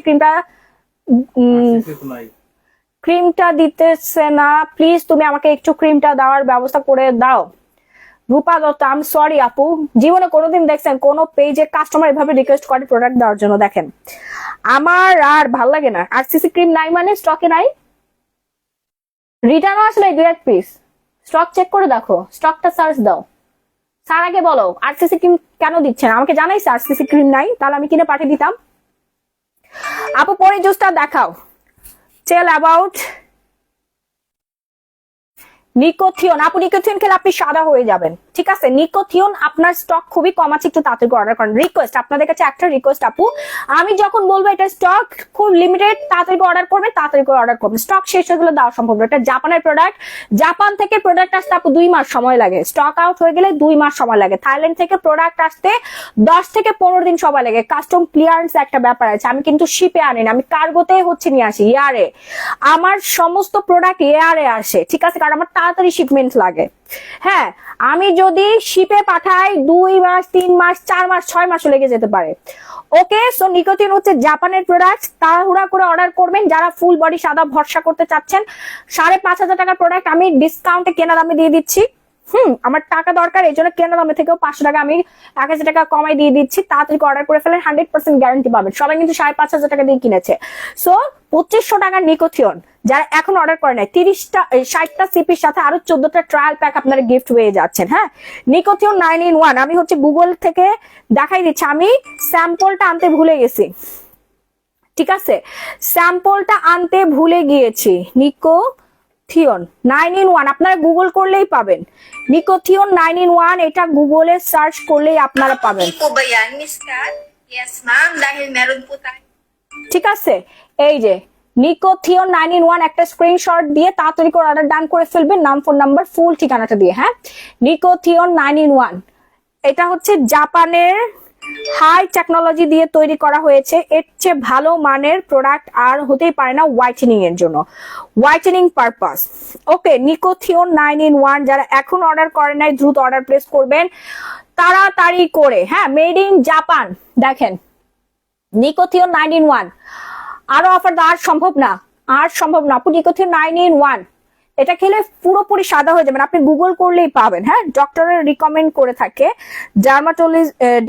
ক্রিমটা দিতেছে না, প্লিজ তুমি আমাকে একটু ক্রিমটা দেওয়ার ব্যবস্থা করে দাও। রূপা দত্ত, আই এম সরি আপু, জীবনে কোনোদিন দেখছেন কোন পেজে কাস্টমার এভাবে রিকোয়েস্ট করে প্রোডাক্ট দেওয়ার জন্য? দেখেন আমার আর ভাল লাগে না, RCC ক্রিম নাই মানে স্টকে নাই, রিটার্নও আসলে 2-1 পিস, স্টক চেক করে দেখো, স্টকটা সার্চ দাও, তার আগে বলো RCC ক্রিম কেন দিচ্ছেন, আমাকে জানাইছে RCC ক্রিম নাই, তাহলে আমি কিনে পাঠিয়ে দিতাম। আপু পরে জুসটা দেখাও, টেল অ্যাবাউট নিকোথিয়ন। আপু নিকোথিয়ন খেলে আপনি সাদা হয়ে যাবেন। ঠিক আছে, নিকোথিয়ন আপনার স্টক খুবই কম আছে, একটু তাড়াতাড়ি অর্ডার করেন। রিকোয়েস্ট আপনাদের কাছে একটা রিকোয়েস্ট আপু, আমি যখন বলবো এটা স্টক খুব লিমিটেড, তাড়াতাড়ি অর্ডার করবেন, তাড়াতাড়ি করে অর্ডার করবেন। স্টক শেষ হয়ে গেলে দেওয়া সম্ভব না, এটা জাপানের প্রোডাক্ট, জাপান থেকে প্রোডাক্ট আসতে আপু 2 মাস সময় লাগে, স্টক আউট হয়ে গেলে 2 মাস সময় লাগে। থাইল্যান্ড থেকে প্রোডাক্ট আসতে 10 থেকে 15 দিন সময় লাগে। কাস্টম ক্লিয়ারেন্স একটা ব্যাপার আছে, আমি কিন্তু শিপে আনি না, আমি কার্গোতে হচ্ছে নিয়ে আসি, এয়ারে। আমার সমস্ত প্রোডাক্ট এয়ারে আসে, ঠিক আছে, কারণ আমার তাড়াতাড়ি শিপমেন্ট লাগে। হ্যাঁ, আমি যদি শিপে পাঠাই 2 মাস 3 মাস 4 মাস 6 মাসও লেগে যেতে পারে। ওকে, সো নিকোথিয়ন হচ্ছে জাপানের প্রোডাক্ট, তাড়াহুড়া করে অর্ডার করবেন যারা ফুল বডি সাদা ভরসা করতে চাচ্ছেন। 5,500 টাকার প্রোডাক্ট আমি ডিসকাউন্টে কেনা দামে দিয়ে দিচ্ছি। আমার টাকা দরকার, এই জন্য কেনা দামে থেকেও 500 টাকা আমি 1,000 টাকা কমাই দিয়ে দিচ্ছি। তাড়াতাড়ি অর্ডার করে ফেলেন, 100% গ্যারান্টি পাবেন। সবাই কিন্তু 5,500 টাকা দিয়ে কিনেছে। সো 2500 টাকার নিকোথিয়ন যারা এখন অর্ডার করে নাই, 60টা সিপির সাথে আরো 14টা ট্রায়াল প্যাক আপনারা গিফট পেয়ে যাচ্ছেন। হ্যাঁ, নিকোথিয়ন 9 in 1 আমি হচ্ছে গুগল থেকে দেখাই দিচ্ছি, আমি স্যাম্পলটা আনতে ভুলে গেছি, ঠিক আছে, স্যাম্পলটা আনতে ভুলে গিয়েছি। নিকোথিয়ন 9 in 1 আপনারা গুগল করলেই পাবেন। নিকোথিয়ন 9 in 1 এটা গুগলে সার্চ করলেই আপনারা পাবেন। Po ba yan, Miss Kat? Yes, ma'am. Dahil meron po tayo. ঠিক আছে, এই যে নিকোথিয়ন 9 in 1 একটা স্ক্রিনশট দিয়ে তাড়াতাড়ি করে অর্ডার ডান করে ফেলবেন, নাম ফোন নাম্বার ফুল ঠিকানাটা দিয়ে। হ্যাঁ, নিকোথিয়ন 9 in 1 এটা হচ্ছে জাপানের হাই টেকনোলজি দিয়ে তৈরি করা হয়েছে। এর চেয়ে ভালো মানের প্রোডাক্ট আর হতেই পারে না হোয়াইটেনিং এর জন্য, হোয়াইটেনিং পারপাস। ওকে, নিকোথিয়ন 9 in 1 যারা এখন অর্ডার করেন নাই দ্রুত অর্ডার প্লেস করবেন তাড়াতাড়ি করে। হ্যাঁ, মেড ইন জাপান। দেখেন নিকোথিয়ন 9 in 1 আরো অফার আর সম্ভব না, আর সম্ভব না আপু। নিকোথিয়ন 9 in 1 এটা খেলে পুরোপুরি সাদা হয়ে যাবেন, আপনি গুগল করলেই পাবেন। হ্যাঁ, ডক্টরের রিকমেন্ড করে থাকে,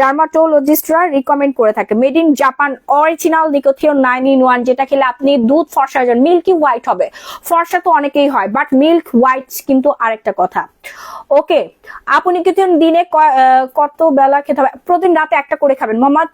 ডার্মাটোলজিস্টরা রিকমেন্ড করে থাকে। মেড ইন জাপান অরিজিনাল নিকোথিয়ন 9 in 1 যেটা খেলে আপনি দুধ ফর্সা হয়ে যান, মিল্কি হোয়াইট হবে। ফর্সা তো অনেকেই হয়, বাট মিল্ক হোয়াইট কিন্তু আরেকটা কথা। ওকে, আপু নিকোথিয়ন দিনে কত বেলা খেতে হবে? প্রতিদিন রাতে একটা করে খাবেন। মোহাম্মদ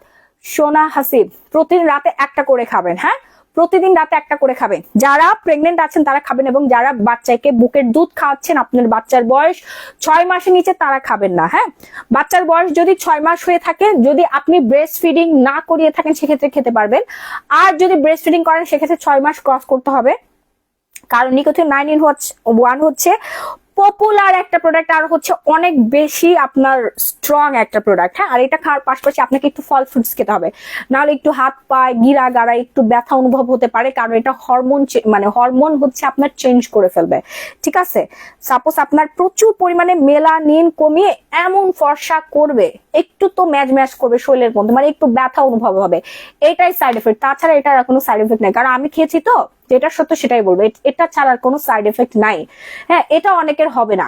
সোনা হাসিব, প্রতিদিন রাতে একটা করে খাবেন। হ্যাঁ, প্রতিদিন রাতে একটা করে খাবেন। যারা প্রেগনেন্ট আছেন তারা খাবেন, এবং যারা বাচ্চাকে বুকের দুধ খাওয়াচ্ছেন, আপনার বাচ্চার বয়স 6 মাসের নিচে তারা খাবেন না। হ্যাঁ, বাচ্চার বয়স যদি 6 মাস হয়ে থাকে, যদি আপনি ব্রেস্ট ফিডিং না করিয়ে থাকেন সেক্ষেত্রে খেতে পারবেন, আর যদি ব্রেস্ট ফিডিং করেন সেক্ষেত্রে 6 মাস ক্রস করতে হবে। কারণ নিকোথিয়ন 9 in 1 হচ্ছে পপুলার একটা প্রোডাক্ট, আর হচ্ছে অনেক বেশি আপনার স্ট্রং একটা প্রোডাক্ট। হ্যাঁ, আর এটা খাওয়ার পাশাপাশি আপনাকে একটু ফল ফ্রুটস খেতে হবে, নাহলে একটু হাত পায়ে গিরা গাড়া একটু ব্যথা অনুভব হতে পারে, কারণ এটা হরমোন হচ্ছে আপনার চেঞ্জ করে ফেলবে। ঠিক আছে, সাপোজ আপনার প্রচুর পরিমাণে মেলানিন কমিয়ে এমন ফর্সা করবে, একটু তো ম্যাজ করবে শরীরের মধ্যে, মানে একটু ব্যথা অনুভব হবে, এটাই সাইড এফেক্ট। তাছাড়া এটার কোনো সাইড এফেক্ট নাই, কারণ আমি খেয়েছি তো, যেটা সত্য সেটাই বলবো, এটা ছাড়ার কোনো সাইড এফেক্ট নাই। হ্যাঁ, এটা অনেকের হবে না।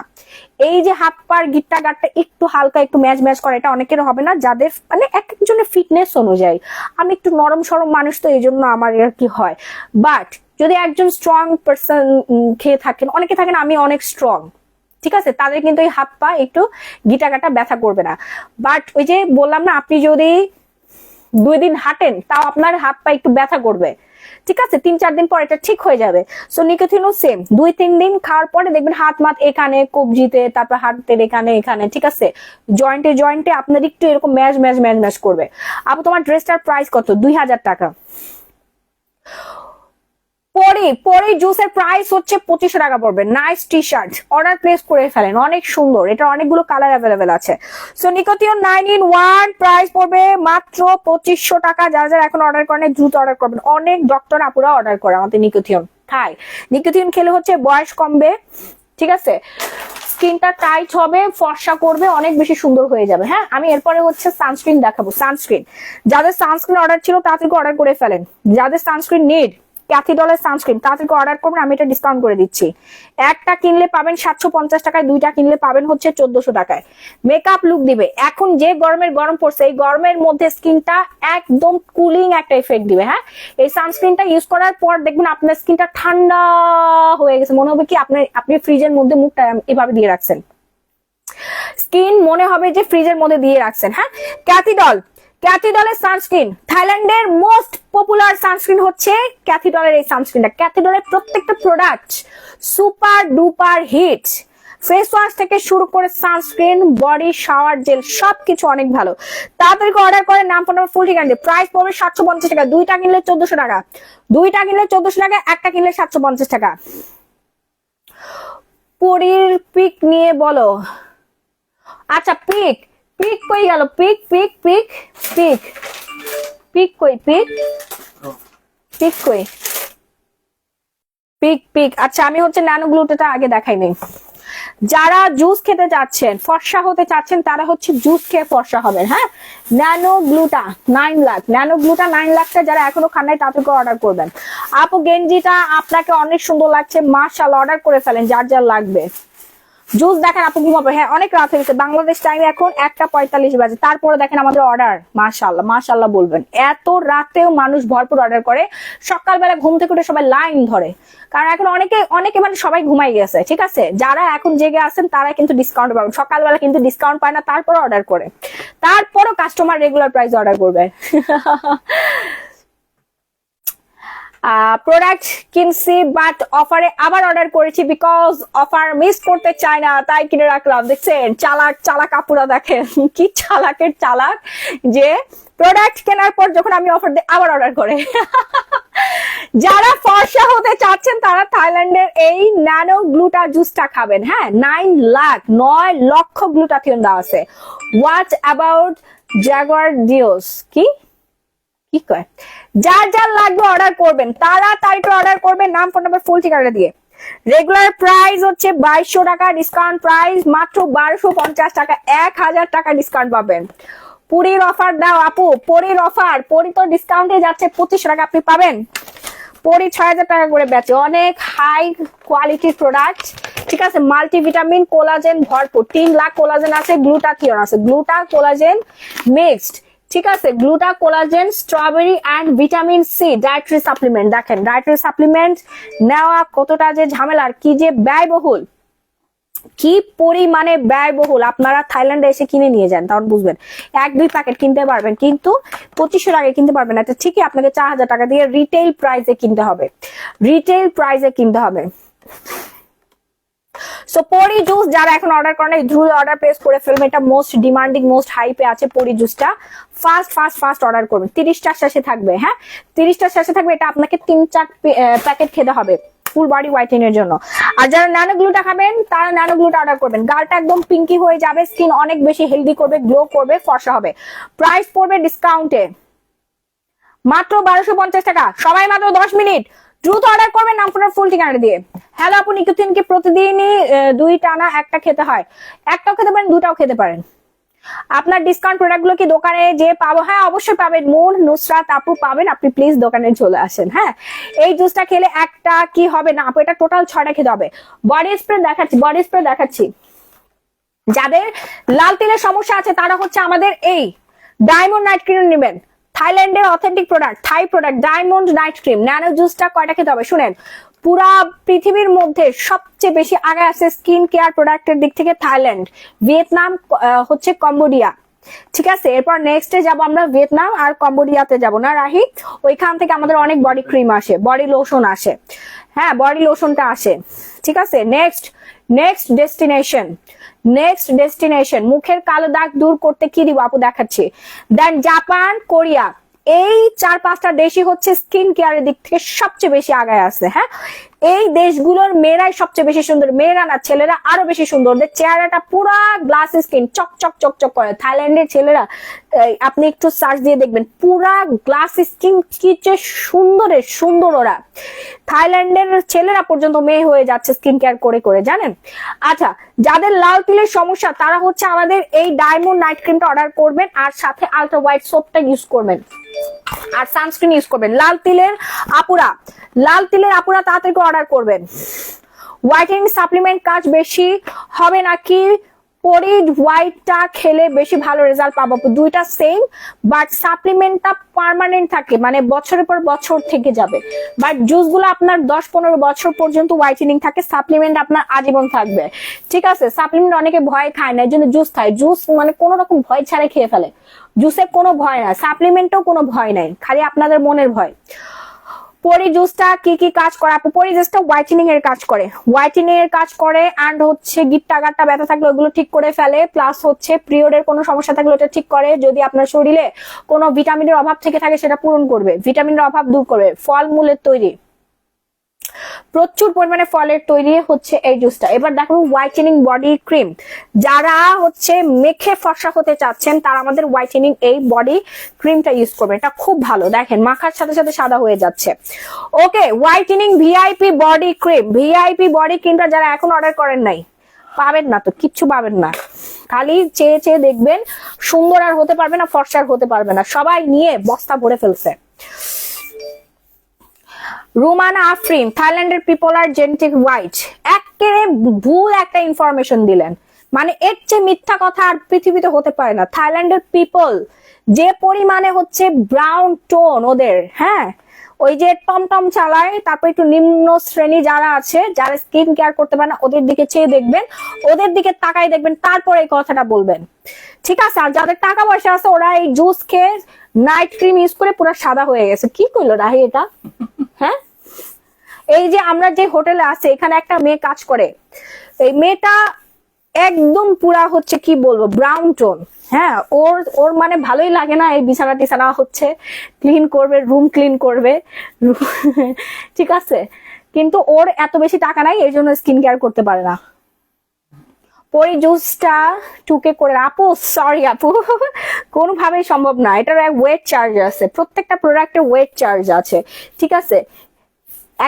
এই যে হাত পার গিট্টা গাট্টা একটু হালকা একটু ম্যাজ করে, এটা অনেকের হবে না, যাদের মানে এক একজনের ফিটনেস অনুযায়ী। আমি একটু নরম সরম মানুষ তো, এই জন্য আমার আর কি হয়। বাট যদি একজন স্ট্রং পার্সন খেয়ে থাকেন, অনেকে থাকেন আমি অনেক স্ট্রং, ঠিক আছে, তাদের কিন্তু এই হাত পা একটু গিটা গাটা ব্যথা করবে না। বাট ওই যে বললাম না, আপনি যদি 2 দিন হাঁটেন তাও আপনার হাত পা একটু ব্যথা করবে, ঠিক আছে, 3-4 দিন পর এটা ঠিক হয়ে যাবে। সো নিকোথিনও সেম, 2-3 দিন খাওয়ার পরে দেখবেন হাত মাত এখানে, কবজিতে, তারপর হাতের এখানে, ঠিক আছে, জয়েন্টে আপনার একটু এরকম ম্যাজ করবে। আপু তোমার ড্রেসটার প্রাইস কত? 2,000 টাকা। পরে জুসের প্রাইস হচ্ছে 2500 টাকা পড়বে। Nice T shirt, order place করে ফেলেন, অনেক সুন্দর, এটা অনেকগুলো কালার অ্যাভেলেবেল আছে। সো নিকোথিয়ন 9 in 1 প্রাইস পড়বে মাত্র 2500 টাকা। যারা এখন অর্ডার করেন দ্রুত অর্ডার করবেন, অনেক ডক্টর আপুরা অর্ডার করে আমাদের নিকোথিয়ন খায়। নিকোথিয়ন খেলে হচ্ছে বয়স কমবে, ঠিক আছে, স্কিনটা টাইট হবে, ফর্সা করবে, অনেক বেশি সুন্দর হয়ে যাবে। হ্যাঁ, আমি এরপরে হচ্ছে সানস্ক্রিন দেখাবো। সানস্ক্রিন, যাদের সানস্ক্রিন অর্ডার ছিল তাড়াতাড়ি অর্ডার করে ফেলেন। যাদের সানস্ক্রিন নিড, ক্যাথিডলের সানস্ক্রিন তাড়াতাড়ি অর্ডার করবেন, আমি এটা ডিসকাউন্ট করে দিচ্ছি। একটা কিনলে পাবেন 750 টাকায়, 2টা কিনলে পাবেন হচ্ছে 1400 টাকায়। মেকআপ লুক দিবে। এখন যে গরম পড়ছে, এই গরমের মধ্যে স্কিনটা একদম কুলিং একটা এফেক্ট দিবে। হ্যাঁ, এই সানস্ক্রিনটা ইউজ করার পর দেখবেন আপনার স্কিনটা ঠান্ডা হয়ে গেছে, মনে হবে কি আপনি ফ্রিজের মধ্যে মুখটা এভাবে দিয়ে রাখছেন, স্কিন মনে হবে যে ফ্রিজের মধ্যে দিয়ে রাখছেন। হ্যাঁ, ক্যাথিডলের সানস্ক্রিন, থাইল্যান্ডের মোস্ট পপুলার সানস্ক্রিন হচ্ছে ক্যাথিডলের এই সানস্ক্রিনটা। ক্যাথিডলের প্রত্যেকটা product super duper hit. Face wash থেকে শুরু করে সানস্ক্রিন, বডি শাওয়ার জেল সবকিছু অনেক ভালো। তাড়াতাড়ি অর্ডার করে, নাম ফোন নাম্বার ফুল ঠিকানা দিয়ে। প্রাইস পড়বে 750 টাকা, দুইটা কিনলে 1400 টাকা, দুইটা কিনলে 1400 টাকা, একটা কিনলে 750 টাকা। পরীর পিক নিয়ে বলো। আচ্ছা পিক পিক কই গেল? পিক পিক পিক পিক পিক কই? পিক পিক কই? পিক পিক আচ্ছা আমি হচ্ছে ন্যানো গ্লুটাটা আগে দেখাই নেই। যারা জুস খেতে চাচ্ছেন, ফর্সা হতে চাচ্ছেন, তারা হচ্ছে জুস খেয়ে ফর্সা হবেন। হ্যাঁ, ন্যানো গ্লুটা 9 লাখ, ন্যানো গ্লুটা 9 লাখটা যারা এখনো খান নাই তাদেরকে অর্ডার করবেন। আপু গেঞ্জিটা আপনাকে অনেক সুন্দর লাগছে, মাশাআল্লাহ, অর্ডার করে ফেলেন যার যার লাগবে। জুস দেখেন আপু ঘুমাবে। হ্যাঁ অনেক রাত হয়েছে, বাংলাদেশ টাইমে এখন 1:45 বাজে, তারপরে দেখেন আমাদের অর্ডার। মাশাআল্লাহ মাশাআল্লাহ বলবেন, এত রাতেও মানুষ ভরপুর অর্ডার করে। সকালবেলা ঘুম থেকে উঠে সবাই লাইন ধরে, কারণ এখন অনেকে মানে সবাই ঘুমাই গেছে। ঠিক আছে, যারা এখন জেগে আছেন তারা কিন্তু ডিসকাউন্ট পাবেন, সকালবেলা কিন্তু ডিসকাউন্ট পায় না, তারপরে অর্ডার করে, তারপরও কাস্টমার রেগুলার প্রাইস অর্ডার করবে। প্রোডাক্ট কিনছি বাট অফারে আবার অর্ডার করেছি, বিকজ অফার মিস করতে চাই না, তাই কিনে রাখলাম। দেখছেন চালাক চালাক আপুরা, দেখেন কি চালাকের চালাক, যে প্রোডাক্ট কেনার পর যখন আমি অফার দিই আবার অর্ডার করে। যারা ফর্সা হতে চাচ্ছেন তারা থাইল্যান্ডের এই ন্যানো গ্লুটা জুসটা খাবেন। হ্যাঁ 9 লক্ষ গ্লুটাথিয়ন দেওয়া আছে। What about Jaguar deos? কি কি কয়? যার যার লাগবে অর্ডার করবেন, তাড়াতাড়ি অর্ডার করবেন, নাম ফোন নাম্বার ফুল ঠিকানা দিয়ে। রেগুলার প্রাইস হচ্ছে 2200 টাকা, ডিসকাউন্ট প্রাইস মাত্র 1250 টাকা, 1000 টাকা ডিসকাউন্ট পাবেন। পুরীর অফার দাও আপু, পুরীর অফার, পুরী তো ডিসকাউন্টে যাচ্ছে 2500 টাকা, আপনি পাবেন। পুরী 6000 টাকা করে বেচে, অনেক হাই কোয়ালিটির প্রোডাক্ট। ঠিক আছে, মাল্টিভিটামিন, কোলাজেন ভরপুর, 3 লাখ কোলাজেন আছে, গ্লুটাথিয়ন আছে, গ্লুটা কোলাজেন মিক্সড। ঠিক আছে, gluta collagen, strawberry and vitamin C dietary supplement. দেখেন ডায়েটারি সাপ্লিমেন্ট নেওয়া কতটা যে ঝামেলার, কি যে ব্যয়বহুল, কি পরিমাণে ব্যয়বহুল। আপনারা থাইল্যান্ডে এসে কিনে নিয়ে যান, তাহলে বুঝবেন। 1-2 প্যাকেট কিনতে পারবেন, কিন্তু 2500 টাকায় কিনতে পারবেন না। এটা ঠিকই আপনাকে 4000 টাকা দিয়ে রিটেল প্রাইসে কিনতে হবে, রিটেল প্রাইসে কিনতে হবে। সো পরি জুস যারা এখন অর্ডার করেন দ্রুত অর্ডার প্লেস করে ফেলবেন, এটা মোস্ট ডিমান্ডিং, মোস্ট হাইপে আছে পরি জুসটা। ফাস্ট অর্ডার করবেন। 30টা শেষে থাকবে। হ্যাঁ 30টা শেষে থাকবে, এটা আপনাকে 3-4 প্যাকেট খেতে হবে ফুল বডি হোয়াইটেনিং এর জন্য। আর যারা ন্যানো গ্লুটা খাবেন তারা ন্যানো গ্লুটা অর্ডার করবেন। গালটা একদম পিঙ্কি হয়ে যাবে, স্কিন অনেক বেশি হেলদি করবে, গ্লো করবে, ফর্সা হবে। প্রাইস পড়বে ডিসকাউন্টে মাত্র 1250 টাকা। সবাই মাত্র 10 মিনিট দ্রুত অর্ডার করবেন, নাম ফোন ফুল ঠিকানা দিয়ে। হ্যালো আপু, নিকোটিন কি প্রতিদিনই 2 টানা একটা খেতে হয়? একটাও খেতে পারেন, 2টাও খেতে পারেন। আপনার ডিসকাউন্ট প্রোডাক্ট গুলো কি দোকানে যে পাবো? হ্যাঁ অবশ্যই পাবেন, মুন নুসরাত আপু পাবেন, আপনি প্লিজ দোকানে চলে আসেন। হ্যাঁ এই জুসটা খেলে একটা কি হবে না আপু, এটা টোটাল 6টা খেতে হবে। বডি স্প্রে দেখাচ্ছি, যাদের লাল তিলের সমস্যা আছে তারা হচ্ছে আমাদের এই ডায়মন্ড নাইট ক্রিম নেবেন। থাইল্যান্ডের অথেন্টিক প্রোডাক্ট, থাই product, diamond night cream. Nano জুসটা কয়টা খেতে হবে শুনেন, পুরা পৃথিবীর মধ্যে সবচেয়ে বেশি আগে আছে স্কিন কেয়ার প্রোডাক্টের দিক থেকে থাইল্যান্ড, ভিয়েতনাম হচ্ছে কম্বোডিয়া। ঠিক আছে, এরপর নেক্সটে যাব আমরা ভিয়েতনাম আর কম্বোডিয়াতে যাব না রাহি, ওইখান থেকে আমাদের অনেক বডি ক্রিম আসে, বডি লোশন আসে। হ্যাঁ বডি লোশনটা আসে। ঠিক আছে, নেক্সট ডেস্টিনেশন মুখের কালো দাগ দূর করতে কি দিব আপু দেখাচ্ছি। দেন জাপান, কোরিয়া, এই 4-5টা দেশই হচ্ছে স্কিন কেয়ারের দিক থেকে সবচেয়ে বেশি আগায় আছে। হ্যাঁ এই দেশগুলোর মেয়েরাই সবচেয়ে বেশি সুন্দর, মেয়েরা না ছেলেরা আরো বেশি সুন্দর, ওদের চেহারাটা পুরা গ্লাস স্কিন, চকচক চকচক করে। থাইল্যান্ডের ছেলেরা আপনি একটু সার্চ দিয়ে দেখবেন, পুরা গ্লাস স্কিন, কি যে সুন্দর ওরা। থাইল্যান্ডের ছেলেরা পর্যন্ত মেয়ে হয়ে যাচ্ছে স্কিন কেয়ার করে করে, জানেন। আচ্ছা যাদের লাল তিলের সমস্যা তারা হচ্ছে আমাদের এই ডায়মন্ড নাইট ক্রিমটা অর্ডার করবেন, আর সাথে আলট্রা হোয়াইট সোপটা ইউজ করবেন, আর সানস্ক্রিন ইউজ করবেন। লাল তিলের আপুরা তাড়াতাড়ি অর্ডার করবেন। হোয়াইটেনিং সাপ্লিমেন্ট কাজ বেশি হবে নাকি পরি হোয়াইটটা খেলে বেশি ভালো রেজাল্ট পাবো? 2টা সেম, বাট সাপ্লিমেন্টটা পার্মানেন্ট থাকে, মানে বছরের পর বছর থেকে যাবে। বাট জুসগুলো আপনার 10-15 বছর পর্যন্ত হোয়াইটেনিং থাকে, সাপ্লিমেন্ট আপনার আজীবন থাকবে। ঠিক আছে, সাপ্লিমেন্ট অনেকে ভয় খায় না, এই জন্য জুস খায়। জুস মানে কোনো রকম ভয় ছাড়াই খেয়ে ফেলে, জুসে কোনো ভয় না, সাপ্লিমেন্টেও কোনো ভয় নাই, খালি আপনাদের মনের ভয়। পরি জুসটা কি কি কাজ করে আপু? পরি জুসটা হোয়াইটেনিং এর কাজ করে, হোয়াইটেনিং এর কাজ করে, এন্ড হচ্ছে গিট্টা গাট্টা ব্যথা থাকলে ওগুলো ঠিক করে ফেলে, প্লাস হচ্ছে পিরিয়ডের কোনো সমস্যা থাকলে ওটা ঠিক করে, যদি আপনার শরীরে কোনো ভিটামিনের অভাব থেকে থাকে সেটা পূরণ করবে, ভিটামিনের অভাব দূর করবে। ফলমূলের তৈরি, প্রচুর পরিমাণে ফলের তৈরি হচ্ছে এই জুসটা। এবার দেখো হোয়াইটেনিং বডি ক্রিম, যারা হচ্ছে মেখে ফর্সা হতে চাচ্ছেন তারা আমাদের হোয়াইটেনিং এই বডি ক্রিমটা ইউজ করবে, এটা খুব ভালো। দেখেন মাখার সাথে সাথে সাদা হয়ে যাচ্ছে। Okay, whitening VIP body cream, VIP body ক্রিমটা যারা এখন অর্ডার করেন নাই, পাবেন না তো, কিচ্ছু পাবেন না, খালি চেয়ে চেয়ে দেখবেন, সুন্দর আর হতে পারবে না, ফর্সা আর হতে পারবে না, সবাই নিয়ে বস্তা ভরে ফেলছে। রুমানা আফরিন, থাইল্যান্ডের পিপল আর জেনেটিক হোয়াইট, একেবারে ভুল একটা ইনফরমেশন দিলেন, মানে এর চেয়ে মিথ্যা কথা আর পৃথিবীতে হতে পারে না। থাইল্যান্ডের পিপল যে পরিমাণে হচ্ছে ব্রাউন টোন ওদের, হ্যাঁ, ওই যে টমটম চালায়, তারপর একটু নিম্ন শ্রেণী যারা আছে, যারা স্কিন কেয়ার করতে পারে না, ওদের দিকে চেয়ে দেখবেন, ওদের দিকে তাকাই দেখবেন, তারপর এই কথাটা বলবেন, ঠিক আছে? আর যাদের টাকা পয়সা আছে ওরা এই জুস খেয়ে নাইট ক্রিম ইউজ করে পুরো সাদা হয়ে গেছে। কি কইলো রাহি এটা? হ্যাঁ, এই যে আমরা যে হোটেলে আছে এখানে একটা মেয়ে কাজ করে, এই মেয়েটা একদম পুরা হচ্ছে কি বলবো ব্রাউন টোন, হ্যাঁ, ওর মানে ভালোই লাগে না এই বিছানা টিছানা হচ্ছে ক্লিন করবে, রুম ক্লিন করবে, ঠিক আছে, কিন্তু ওর এত বেশি টাকা নাই, এই জন্য স্কিন কেয়ার করতে পারে না। পরি জুসটা টুকে করে, আপু সরি আপু, কোনোভাবেই সম্ভব না, এটার এক ওয়েট চার্জ আছে, প্রত্যেকটা প্রোডাক্টের ওয়েট চার্জ আছে, ঠিক আছে?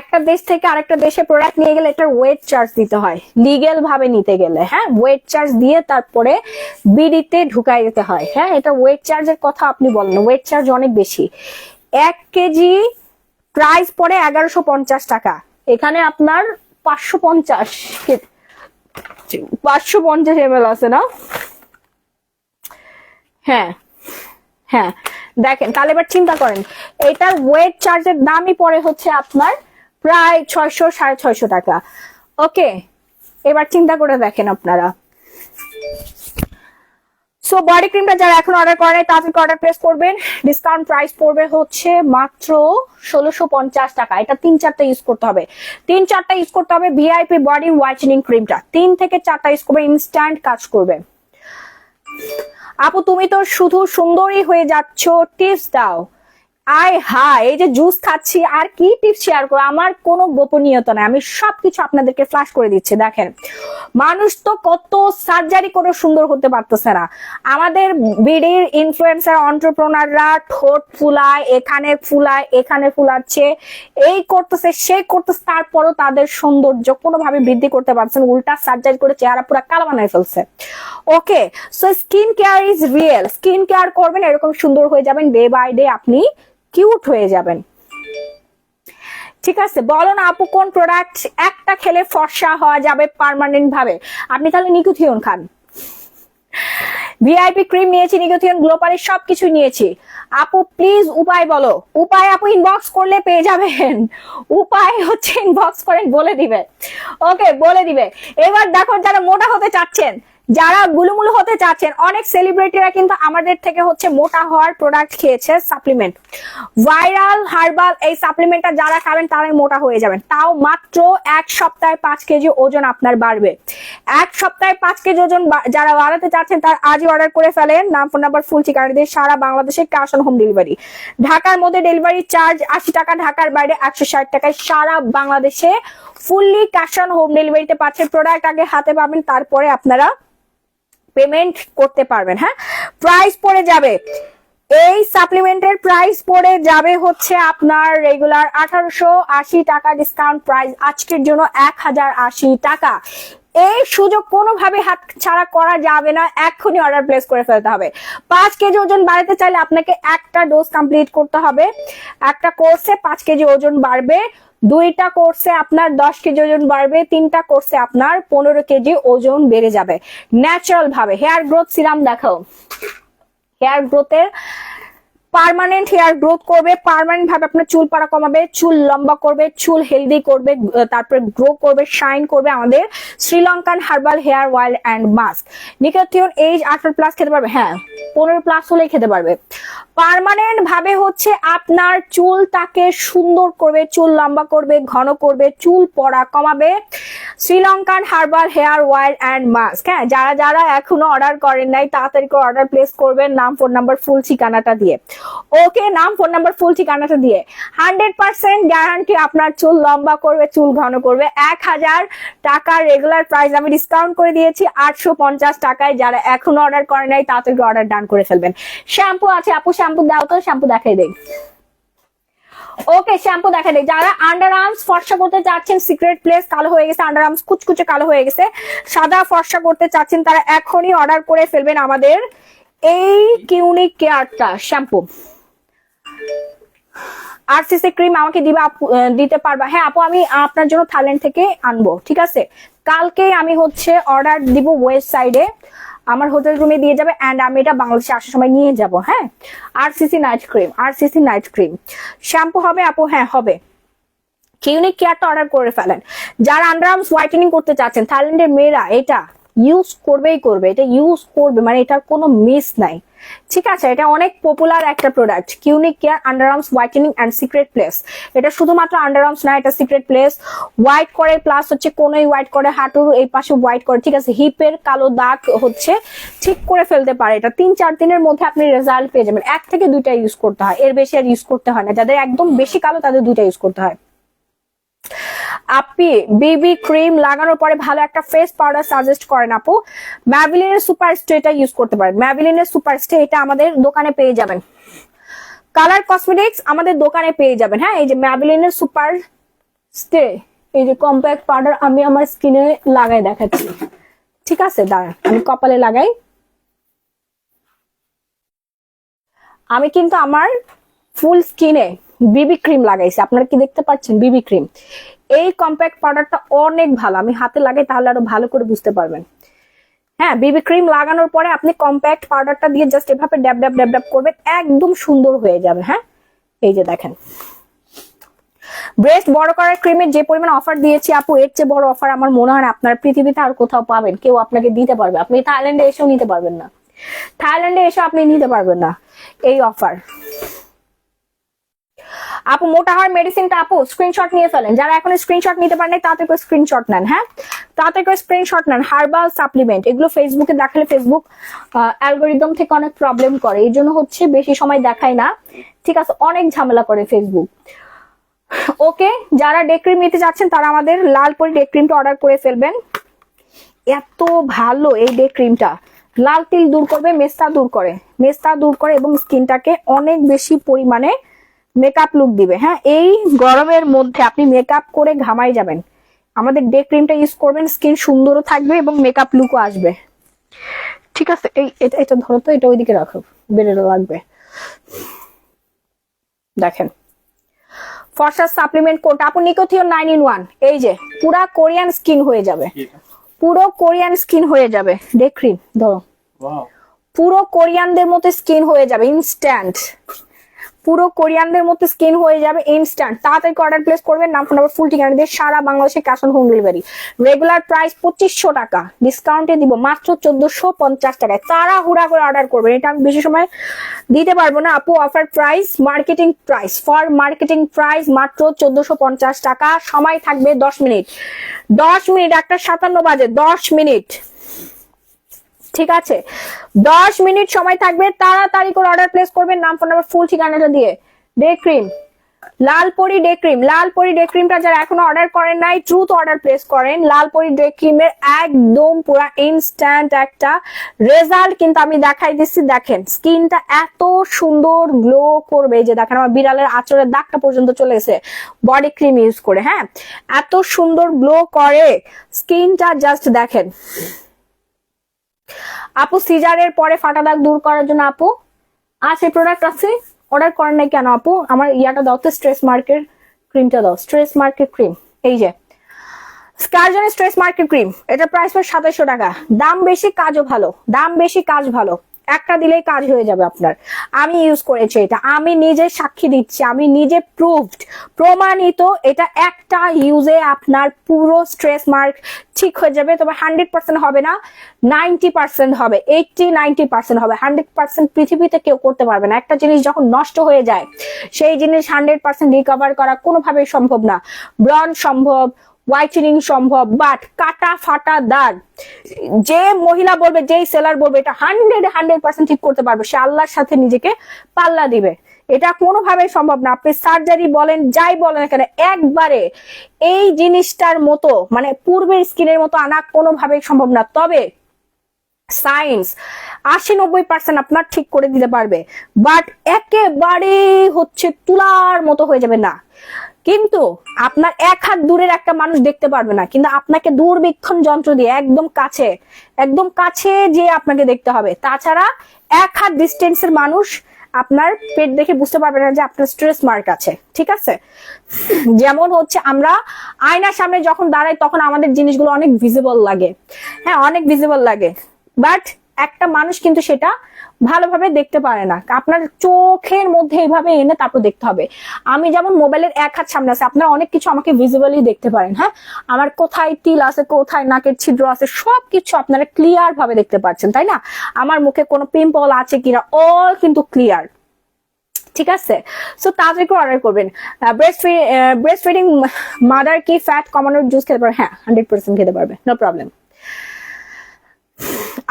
একটা দেশ থেকে আরেকটা দেশে প্রোডাক্ট নিয়ে গেলে এটার ওয়েট চার্জ দিতে হয়, লিগেল ভাবে নিতে গেলে, হ্যাঁ, ওয়েট চার্জ দিয়ে তারপরে বিডিতে ঢুকাই দিতে হয়, হ্যাঁ, এটা ওয়েট চার্জের কথা আপনি বলেন, ওয়েট চার্জ অনেক বেশি। 1 কেজি প্রাইস পড়ে 1150 টাকা, এখানে আপনার 550 ml আছে না? হ্যাঁ হ্যাঁ, দেখেন তাহলে এবার চিন্তা করেন, এটার ওয়েট চার্জের দামই পড়ে হচ্ছে আপনার প্রায় 600-650 টাকা। ওকে, এবার চিন্তা করে দেখেন আপনারা। সো বডি ক্রিমটা যারা এখন অর্ডার করেন তাদেরকে অর্ডার প্লেস করবেন, ডিসকাউন্ট প্রাইস পড়বে হচ্ছে মাত্র 1650 টাকা। এটা 3-4টা ইউজ করতে হবে, 3-4টা ইউজ করতে হবে ভিআইপি বডি হোয়াইটেনিং ক্রিমটা, 3 থেকে 4টা ইউজ করবে, ইনস্ট্যান্ট কাজ করবে। আপু তুমি তো শুধু সুন্দরী হয়ে যাচ্ছ, টিপস দাও। আয় হায়, এই যে জুস খাচ্ছি আর কি টিপস শেয়ার করো, আমার কোনো গোপনীয়তা নাই, আমি সবকিছু আপনাদেরকে ফ্ল্যাশ করে দিচ্ছি। দেখেন মানুষ তো কত সার্জারি করে সুন্দর হতে পারতেছে না, আমাদের বিডির ইনফ্লুয়েন্সার এন্টারপ্রেনাররা ঠোঁট ফুলায়, এখানে ফুলায়, এখানে ফুলাচ্ছে, এই করতেছে সেই করতেছে, তারপরও তাদের সৌন্দর্য কোনোভাবে বৃদ্ধি করতে পারছেন, উল্টা সার্জারি করে চেহারা পুরো কালো বানায় ফেলছে। Okay, so skin care is real, skin care করবেন, এরকম সুন্দর হয়ে যাবেন, ডে বাই ডে আপনি কিউট হয়ে যাবেন, ঠিক আছে? বলো না আপু কোন প্রোডাক্ট একটা খেলে ফর্সা হওয়া যাবে পার্মানেন্ট ভাবে? আপনি তাহলে নিকোথিয়ন খান, ভিআইপি ক্রিম নিয়েছি, নিকোথিয়ন, গ্লোপারি সবকিছু নিয়েছি। আপু প্লিজ উপায় বলো, উপায় আপু ইনবক্স করলে পেয়ে যাবেন, উপায় হচ্ছে ইনবক্স করেন বলে দিবে, ওকে বলে দিবে। এবার দেখো যারা মোটা হতে চাচ্ছেন, যারা গুলুমুলু হতে চাচ্ছেন, অনেক সেলিব্রিটিরা কিন্তু আমাদের থেকে হচ্ছে মোটা হওয়ার প্রোডাক্ট খেয়েছে, সাপ্লিমেন্ট, ভাইরাল হার্বাল, এই সাপ্লিমেন্টটা যারা খাবেন তারাই মোটা হয়ে যাবেন, তাও মাত্র 1 সপ্তাহে 5 কেজি ওজন আপনার বাড়বে। 1 সপ্তাহে 5 কেজি ওজন যারা বাড়াতে চাচ্ছেন তার আজই অর্ডার করে ফেলেন, নাম ফোন নাম্বার ফুল ঠিকানা দিয়ে সারা বাংলাদেশে ক্যাশ অন হোম ডেলিভারি। ঢাকার মধ্যে ডেলিভারি চার্জ 80 টাকা, ঢাকার বাইরে 160 টাকায় সারা বাংলাদেশে ফুললি ক্যাশ অন হোম ডেলিভারিতে পাচ্ছেন। প্রোডাক্ট আগে হাতে পাবেন, তারপরে আপনারা পেমেন্ট করতে পারবেন। হ্যাঁ, প্রাইস পড়ে যাবে, এই সাপ্লিমেন্টের প্রাইস পড়ে যাবে হচ্ছে আপনার রেগুলার 1880 টাকা, ডিসকাউন্ট প্রাইস আজকের জন্য 1080 টাকা। এই সুযোগ কোনোভাবে হাত ছাড়া করা যাবে না, এখনই অর্ডার প্লেস করে ফেলতে হবে। 5 কেজি ওজন বাড়াতে চাইলে আপনাকে একটা ডোজ কমপ্লিট করতে হবে, একটা কোর্সে 5 কেজি ওজন বাড়বে, 2টা কোর্সে আপনার 10 কেজি ওজন বাড়বে, 3টা কোর্সে আপনার 15 কেজি ওজন বেড়ে যাবে ন্যাচারাল ভাবে। হেয়ার গ্রোথ সিরাম দেখাও, হেয়ার গ্রোথের পার্মানেন্ট হেয়ার গ্রোথ করবে, পার্মানেন্ট ভাবে আপনার চুল পাড়া কমাবে, চুল লম্বা করবে, চুল হেলদি করবে, তারপরে গ্রো করবে, শাইন করবে আমাদের Sri Lankan herbal hair oil and mask. নিকোথিয়ন এজ 18+ খেতে পারবে, হ্যাঁ 15+ হলেই খেতে পারবে। পার্মানেন্ট ভাবে হচ্ছে আপনার চুলটাকে সুন্দর করবে, চুল লম্বা করবে, ঘন করবে, চুল পড়া কমাবে Sri Lankan herbal hair oil and mask. হ্যাঁ, যারা যারা এখনো অর্ডার করেন নাই তাড়াতাড়ি করে অর্ডার প্লেস করবেন, নাম, ফোন নাম্বার, ফুল ঠিকানাটা দিয়ে। ওকে, নাম, ফোন নাম্বার, ফুল ঠিকানাটা দিয়ে 100% গ্যারান্টি আপনার চুল লম্বা করবে, চুল ঘন করবে। 1000 টাকার রেগুলার প্রাইস আমি ডিসকাউন্ট করে দিয়েছি 850 টাকায়। যারা এখনো অর্ডার করে নাই তাড়াতাড়ি অর্ডার ডান করে ফেলবেন। শ্যাম্পু আছে আপু, শ্যাম্পু দাও তো, শ্যাম্পু দেখাই দেই। ওকে, শ্যাম্পু দেখা দেয়। যারা আন্ডার আর্মস ফর্সা করতে চাচ্ছেন, সিক্রেট প্লেস কালো হয়ে গেছে, আন্ডার আর্মস কুচকুচে কালো হয়ে গেছে, সাদা ফর্সা করতে চাচ্ছেন, তারা এখনই অর্ডার করে ফেলবেন আমাদের এই কিউনিক কেয়ারটা শ্যাম্পু। আরসিসি ক্রিম আমাকে দিতে পারবা? হ্যাঁ আপু, আমি আপনার জন্য থাইল্যান্ড থেকে আনবো, ঠিক আছে? কালকে আমি হচ্ছে অর্ডার দিব, ওয়েবসাইটে আমার হোটেল রুমে দিয়ে যাবে, এন্ড আমি এটা বাংলাদেশে আসার সময় নিয়ে যাব। হ্যাঁ, RCC night cream, RCC night cream shampoo হবে আপু? হ্যাঁ হবে। কিউনিক কেয়ারটা অর্ডার করে ফেলেন। যারা আন্ডার আর্মস হোয়াইটেনিং করতে চাচ্ছেন, থাইল্যান্ডের মেয়েরা এটা ইউজ করবেই করবে, এটা ইউজ করবে, মানে এটার কোনো মিস নাই, ঠিক আছে? এটা অনেক পপুলার একটা প্রোডাক্ট, কিউনিক care under arms whitening and secret place. এটা শুধুমাত্র আন্ডার আর্মস না, এটা সিক্রেট প্লেস হোয়াইট করে, প্লাস হচ্ছে কোনোই হোয়াইট করে, হাঁটুর এই পাশে হোয়াইট করে, ঠিক আছে? হিপের কালো দাগ হচ্ছে ঠিক করে ফেলতে পারে। এটা 3-4 দিনের মধ্যে আপনি রেজাল্ট পেয়ে যাবেন। 1 থেকে 2টা ইউজ করতে হয়, এর বেশি আর ইউজ করতে হয় না। যাদের একদম বেশি কালো তাদের 2টা ইউজ করতে হয়। আপনি বিবি ক্রিম লাগানোর পরে ভালো একটা ফেস পাউডার সাজেস্ট করেন আপু? ম্যাভিলিনের সুপার স্টে এটা ইউজ করতে পারেন। ম্যাভিলিনের সুপার স্টে এটা আমাদের দোকানে পেয়ে যাবেন। কালার কসমেটিক্স আমাদের দোকানে পেয়ে যাবেন। হ্যাঁ, এই যে ম্যাভিলিনের সুপার স্টে, এই যে কম্প্যাক্ট পাউডার আমি আমার স্কিনে লাগাই দেখাচ্ছি, ঠিক আছে? দাঁড়ান আমি কপালে লাগাই। আমি কিন্তু আমার ফুল স্কিনে বিবি ক্রিম লাগাইছি, আপনারা কি দেখতে পাচ্ছেন? বিবি ক্রিম, এই কম্প্যাক্ট পাউডারটা অনেক ভালো, আমি হাতে লাগাই তাহলে আরো ভালো করে বুঝতে পারবেন। হ্যাঁ, বিবি ক্রিম লাগানোর পরে আপনি কম্প্যাক্ট পাউডারটা দিয়ে জাস্ট এভাবে ড্যাব ড্যাব ড্যাব ড্যাব করবেন, একদম সুন্দর হয়ে যাবে। হ্যাঁ, এই যে দেখেন, ব্রেস্ট বড় করার ক্রিমের যে পরিমাণ অফার দিয়েছি আপু, এর চেয়ে বড় অফার আমার মনে হয় না আপনার পৃথিবীতে আর কোথাও পাবেন, কেউ আপনাকে দিতে পারবে। আপনি থাইল্যান্ডে এসেও নিতে পারবেন না, থাইল্যান্ডে এসে আপনি নিতে পারবেন না এই অফার। আপু মোটা হওয়ার মেডিসিনটা আপু স্ক্রিনশট নিয়ে ফেলেন। যারা এখন স্ক্রিনশট নিতে পারেন তাড়াতাড়ি করে স্ক্রিনশট নেন। হ্যাঁ, তাড়াতাড়ি করে স্ক্রিনশট নেন। হার্বাল সাপ্লিমেন্ট, এগুলো ফেসবুকে দেখালে ফেসবুক অ্যালগোরিদম থেকে অনেক প্রবলেম করে, এই জন্য হচ্ছে বেশি সময় দেখায় না, ঠিক আছে? অনেক ঝামেলা করে ফেসবুক। ওকে, যারা ডে ক্রিম নিতে যাচ্ছেন তারা আমাদের লালপরি ডে ক্রিমটা অর্ডার করে ফেলবেন। এত ভালো এই ডে ক্রিমটা, লাল তিল দূর করবে, মেস্তা দূর করে, মেস্তা দূর করে এবং স্কিনটাকে অনেক বেশি পরিমাণে মেকআপ লুক দিবে। হ্যাঁ, এই গরমের মধ্যে আপনি মেকআপ করে ঘামাই যাবেন, আমাদের ডে ক্রিমটা ইউজ করবেন, স্কিন সুন্দরও থাকবে এবং মেকআপ লুকও আসবে, ঠিক আছে? এটা ধরো তো, এটা ওইদিকে রাখো, বেড়ে লাগবে। দেখেন ফর্সা সাপ্লিমেন্ট কোড আপু, নিকোথিয়ন 9 in 1, এই যে পুরা কোরিয়ান স্কিন হয়ে যাবে, পুরো কোরিয়ান স্কিন হয়ে যাবে। ডে ক্রিম ধরো, পুরো কোরিয়ানদের মতো স্কিন হয়ে যাবে ইনস্ট্যান্ট, পুরো কোরিয়ানদের মতো স্কিন হয়ে যাবে ইনস্ট্যান্ট। তাড়াতাড়ি অর্ডার প্লেস করবেন, নাম ফোন নাম্বার ফুল ঠিকানা দিয়ে, সারা বাংলাদেশে cash on home delivery. Regular price 2500 টাকা, ডিসকাউন্টে দিব মাত্র 1450 টাকায়। তাড়াহুড়া করে অর্ডার করবেন, এটা আমি বেশি সময় দিতে পারবো না আপু। Offer price, marketing price, for marketing price মাত্র 1450 টাকা। সময় থাকবে 10 মিনিট, 10 মিনিট, 1:57 বাজে, 10 মিনিট, ঠিক আছে? 10 মিনিট সময় থাকবে, তাড়াতাড়ি করে অর্ডার প্লেস করবেন, নাম ফোন নাম্বার ফুল ঠিকানাটা দিয়ে। Day cream, Lalpari day cream, Lalpari day ক্রিমটা যারা এখনো অর্ডার করেন নাই দ্রুত অর্ডার প্লেস করেন। লালপরি ডে ক্রিমের একদম পুরো ইনস্ট্যান্ট একটা রেজাল্ট কিন্তু আমি দেখাই দিচ্ছি। দেখেন স্কিনটা এত সুন্দর গ্লো করবে, যে দেখেন আমার বিড়ালের আঁচড়ের দাগটা পর্যন্ত চলে এসে বডি ক্রিম ইউজ করে। হ্যাঁ, এত সুন্দর গ্লো করে স্কিনটা, জাস্ট দেখেন। আপু সিজারের পরে ফাটা দাগ দূর করার জন্য আপু আছে প্রোডাক্ট আছে, অর্ডার করেন নাই কেন আপু? আমার ইয়াটা দাও তো, স্ট্রেস মার্কের ক্রিমটা দাও, স্ট্রেস মার্কের ক্রিম, এই যে স্কারজনের স্ট্রেস মার্কের ক্রিম, এটা প্রাইস পড়ে 2700 টাকা। দাম বেশি কাজও ভালো, দাম বেশি কাজ ভালো, একটা দিলেই কাজ হয়ে যাবে আপনার। আমি ইউজ করেছি এটা, আমি নিজে সাক্ষী দিচ্ছি, আমি নিজে প্রুভড, প্রমাণিত। এটা একটা ইউজে আপনার পুরো স্ট্রেস মার্ক ঠিক হয়ে যাবে। তবে 100% হবে না, 90% হবে, 80-90% হবে। 100% পৃথিবীতে কেউ করতে পারবে না। একটা জিনিস যখন নষ্ট হয়ে যায়, সেই জিনিস 100% রিকভার করা কোনোভাবেই সম্ভব না। ব্রন সম্ভব, হোয়াইটেনিং সম্ভব, বাট কাটা ফাটা দাগ যে মহিলা বলবে, যেই সেলার বলবে এটা 100% ঠিক করতে পারবে, সে আল্লাহর সাথে নিজেকে পাল্লা দিবে। এটা কোনোভাবেই সম্ভব না। আপনি সার্জারি বলেন, যাই বলেন এখানে, একবারে এই জিনিসটার মতো মানে পূর্বের স্কিনের মতো আনা কোনোভাবেই সম্ভব না। তবে সায়েন্স 80-90% আপনার ঠিক করে দিতে পারবে, বাট একেবারে হচ্ছে তুলার মতো হয়ে যাবে না। কিন্তু আপনার 1 হাত দূরের একটা মানুষ দেখতে পারবে না, কিন্তু আপনাকে দূরবীক্ষণ যন্ত্র দিয়ে একদম কাছে যে আপনাকে দেখতে হবে। তাছাড়া 1 হাত ডিস্টেন্সের মানুষ আপনার পেট দেখে বুঝতে পারবে না যে আপনার স্ট্রেস মার্ক আছে, ঠিক আছে? যেমন হচ্ছে আমরা আয়নার সামনে যখন দাঁড়াই তখন আমাদের জিনিসগুলো অনেক ভিজিবল লাগে, হ্যাঁ অনেক ভিজিবল লাগে, বাট একটা মানুষ কিন্তু সেটা ভালোভাবে দেখতে পারে না। আপনার চোখের মধ্যে এইভাবে এনে তারপর দেখতে হবে। আমি যেমন মোবাইলের 1 হাত সামনে আছে, আপনারা অনেক কিছু আমাকে ভিজিবলি দেখতে পারেন, হ্যাঁ আমার কোথায় তিল আছে, কোথায় নাকের ছিদ্র আছে, সবকিছু আপনারা ক্লিয়ার ভাবে দেখতে পাচ্ছেন, তাই না? আমার মুখে কোনো পিম্পল আছে কিনা, অল কিন্তু ক্লিয়ার, ঠিক আছে? সো তাড়াতাড়ি করে অর্ডার করবেন। ব্রেস্ট ফিডিং মাদার কি ফ্যাট কমানোর জুস খেতে পারবে? হ্যাঁ 100% খেতে পারবে, নো প্রবলেম।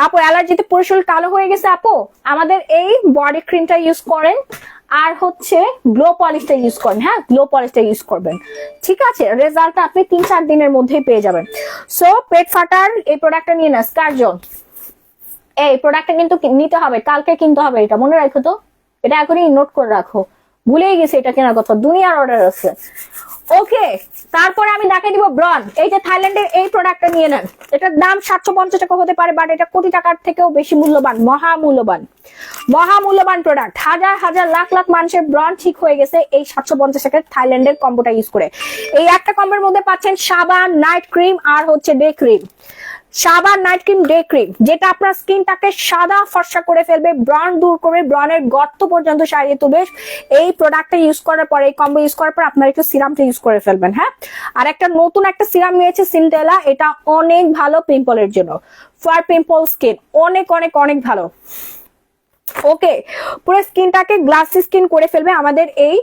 আপু অ্যালার্জিতে পুরো শরীর কালো হয়ে গেছে, আপু আমাদের এই বডি ক্রিমটা ইউজ করেন, আর হচ্ছে গ্লো পলিশটা ইউজ করেন, হ্যাঁ গ্লো পলিশটা ইউজ করবেন, ঠিক আছে? রেজাল্টটা আপনি 3-4 দিনের মধ্যেই পেয়ে যাবেন। সো পেট ফাটার এই প্রোডাক্টটা নিয়ে না, স্কারজন এই প্রোডাক্টটা কিন্তু নিতে হবে, কালকে কিনতে হবে, এটা মনে রাখো তো, এটা এখনই নোট করে রাখো, ভুলেই গেছে এটা কেনার কথা, দুনিয়ার অর্ডার আছে। ওকে, তারপরে আমি দেখাই দিব ব্রন। এই যে থাইল্যান্ডের এই প্রোডাক্টটা নিয়ে নেন, এটার দাম 750 টাকা হতে পারে, বাট এটা কোটি টাকার থেকেও বেশি মূল্যবান, মহামূল্যবান প্রোডাক্ট। হাজার হাজার লাখ লাখ মানুষের ব্রন ঠিক হয়ে গেছে এই 750 টাকার থাইল্যান্ডের কম্বোটা ইউজ করে। এই একটা কম্বোর মধ্যে পাচ্ছেন সাবান, নাইট ক্রিম আর হচ্ছে ডে ক্রিম। সাবান, নাইট ক্রিম, ডে ক্রিম, যেটা আপনার স্কিনটাকে সাদা ফর্সা করে ফেলবে, ব্রন দূর করবে, ব্রনের গর্ত পর্যন্ত সারিয়ে তুলবে। এই প্রোডাক্টটা ইউজ করার পর, এই কম্বো ইউজ করার পর আপনার একটু সিরামটা ইউজ করে ফেলবেন, হ্যাঁ। আর একটা নতুন একটা সিরাম নিয়েছে সিনটেলা, এটা অনেক ভালো পিম্পলের জন্য, ফর পিম্পল স্কিন অনেক অনেক অনেক ভালো। ওকে, পুরো স্কিনটাকে গ্লাসি স্কিন করে ফেলবে আমাদের এই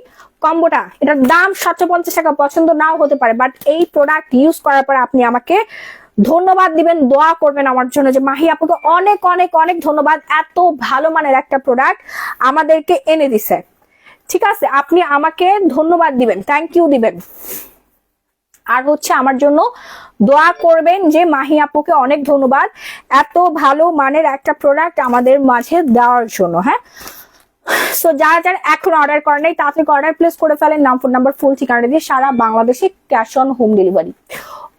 কম্বোটা। এটার দাম 750 টাকা, পছন্দ নাও হতে পারে, বাট এই প্রোডাক্ট ইউজ করার পর আপনি আমাকে ধন্যবাদ দিবেন, দোয়া করবেন আমার জন্য যে মাহি আপুকে অনেক অনেক অনেক ধন্যবাদ, এত ভালো মানের একটা প্রোডাক্ট আমাদেরকে এনে দিছে, ঠিক আছে? আপনি আমাকে ধন্যবাদ দিবেন, থ্যাংক ইউ দিবেন, আর হচ্ছে আমার জন্য দোয়া করবেন যে মাহি আপুকে অনেক ধন্যবাদ এত ভালো মানের একটা প্রোডাক্ট আমাদের মাঝে দেওয়ার জন্য, হ্যাঁ। সো যারা যারা এখন অর্ডার করেন নাই তাড়াতাড়ি অর্ডার প্লেস করে ফেলেন, নাম, ফোন নাম্বার, ফুল ঠিকানা দিয়ে, সারা বাংলাদেশে cash on home delivery.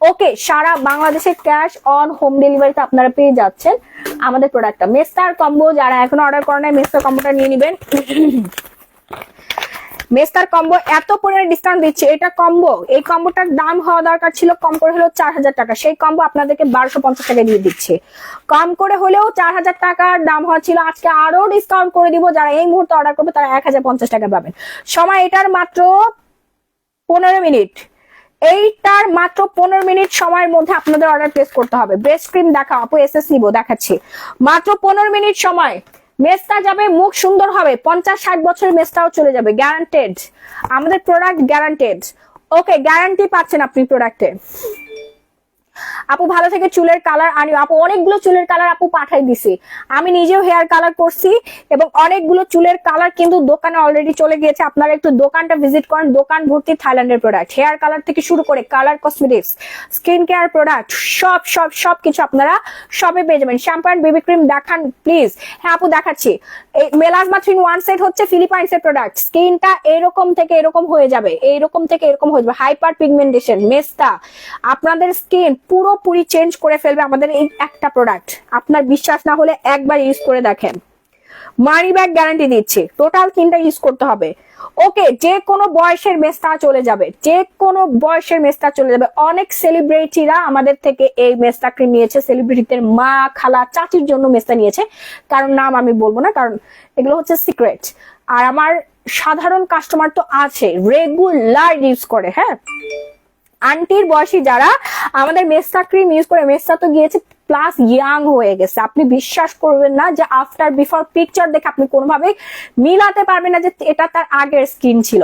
Okay, সারা বাংলাদেশে ক্যাশ অন হোম ডেলিভারিতে আপনারা পেয়ে যাচ্ছেন আমাদের প্রোডাক্টটা। মেস্টার কম্বো যারা এখন অর্ডার করেন নাই, মেস্টার কম্বোটা নিয়ে নেবেন। মেস্টার কম্বো এত পরিমাণে ডিসকাউন্ট দিচ্ছে, এটা কম্বো, এই কম্বোটার দাম হওয়া দরকার ছিল কম করে হলেও 4000 টাকা, সেই কম্বো আপনাদেরকে 1250 টাকা দিয়ে দিচ্ছে। কম করে হলেও 4000 টাকার দাম হওয়া ছিল, আজকে আরো ডিসকাউন্ট করে দিব। যারা এই মুহূর্তে অর্ডার করবে তারা 1050 টাকা পাবেন। সময় এটার মাত্র 15 মিনিট, এইটার মাত্র 15 মিনিট সময়ের মধ্যে আপনাদের অর্ডার প্লেস করতে হবে। ব্রেস্ট ক্রিম দেখা আপু, এসএস নিবো, দেখাচ্ছি, মাত্র 15 মিনিট সময়। মেস্তা যাবে, মুখ সুন্দর হবে, 50-60 বছরের মেস্তাও চলে যাবে, গ্যারান্টেড, আমাদের প্রোডাক্ট গ্যারান্টেড। ওকে, গ্যারান্টি পাচ্ছেন আপনি প্রোডাক্টে। আপু ভালো থেকে চুলের কালার আনিও, আপু অনেকগুলো চুলের কালার আপু পাঠাই দিছি, আমি নিজেও হেয়ার কালার করছি, এবং অনেকগুলো চুলের কালার কিন্তু দোকানে অলরেডি চলে গিয়েছে। আপনারা একটু দোকানটা ভিজিট করেন, দোকান ভর্তি থাইল্যান্ডের প্রোডাক্ট, হেয়ার কালার থেকে শুরু করে colour cosmetics, skin care product, সব সব সব কিছু আপনারা সবে পেয়ে যাবেন। শ্যাম্পু এন্ড বেবি ক্রিম দেখান প্লিজ। হ্যাঁ আপু দেখাচ্ছি, এই মেলাজমা 3-in-1 সেট হচ্ছে ফিলিপাইন্সের প্রোডাক্ট, স্কিনটা এরকম থেকে এরকম হয়ে যাবে, এইরকম থেকে এরকম হয়ে যাবে, হাইপার পিগমেন্টেশন, মেস্তা, আপনাদের স্কিন পুরোপুরি চেঞ্জ করে ফেলবে আমাদের এই একটা প্রোডাক্ট। আপনার বিশ্বাস না হলে একবার ইউজ করে দেখেন, মানি ব্যাক গ্যারান্টি দিচ্ছি, টোটাল 3টা ইউজ করতে হবে। ওকে, যে কোনো বয়সের মেস্তা চলে যাবে, যে কোনো বয়সের মেস্তা চলে যাবে। অনেক সেলিব্রিটিরা আমাদের থেকে এই মেস্তা ক্রিম নিয়েছে, সেলিব্রিটিদের মা, খালা, চাচির জন্য মেস্তা নিয়েছে, কারণ নাম আমি বলবো না, কারণ এগুলো হচ্ছে সিক্রেট। আর আমার সাধারণ কাস্টমার তো আছে, রেগুলার ইউজ করে। হ্যাঁ, আন্টির বয়সী যারা আমাদের মেস্তা ক্রিম ইউজ করে, মেস্তা তো গিয়েছে প্লাস ইয়াং হয়ে গেছে। আপনি বিশ্বাস করবেন না যে আফটার বিফোর পিকচার দেখে আপনি কোনোভাবে মিলাতে পারবেন না যে এটা তার আগের স্কিন ছিল,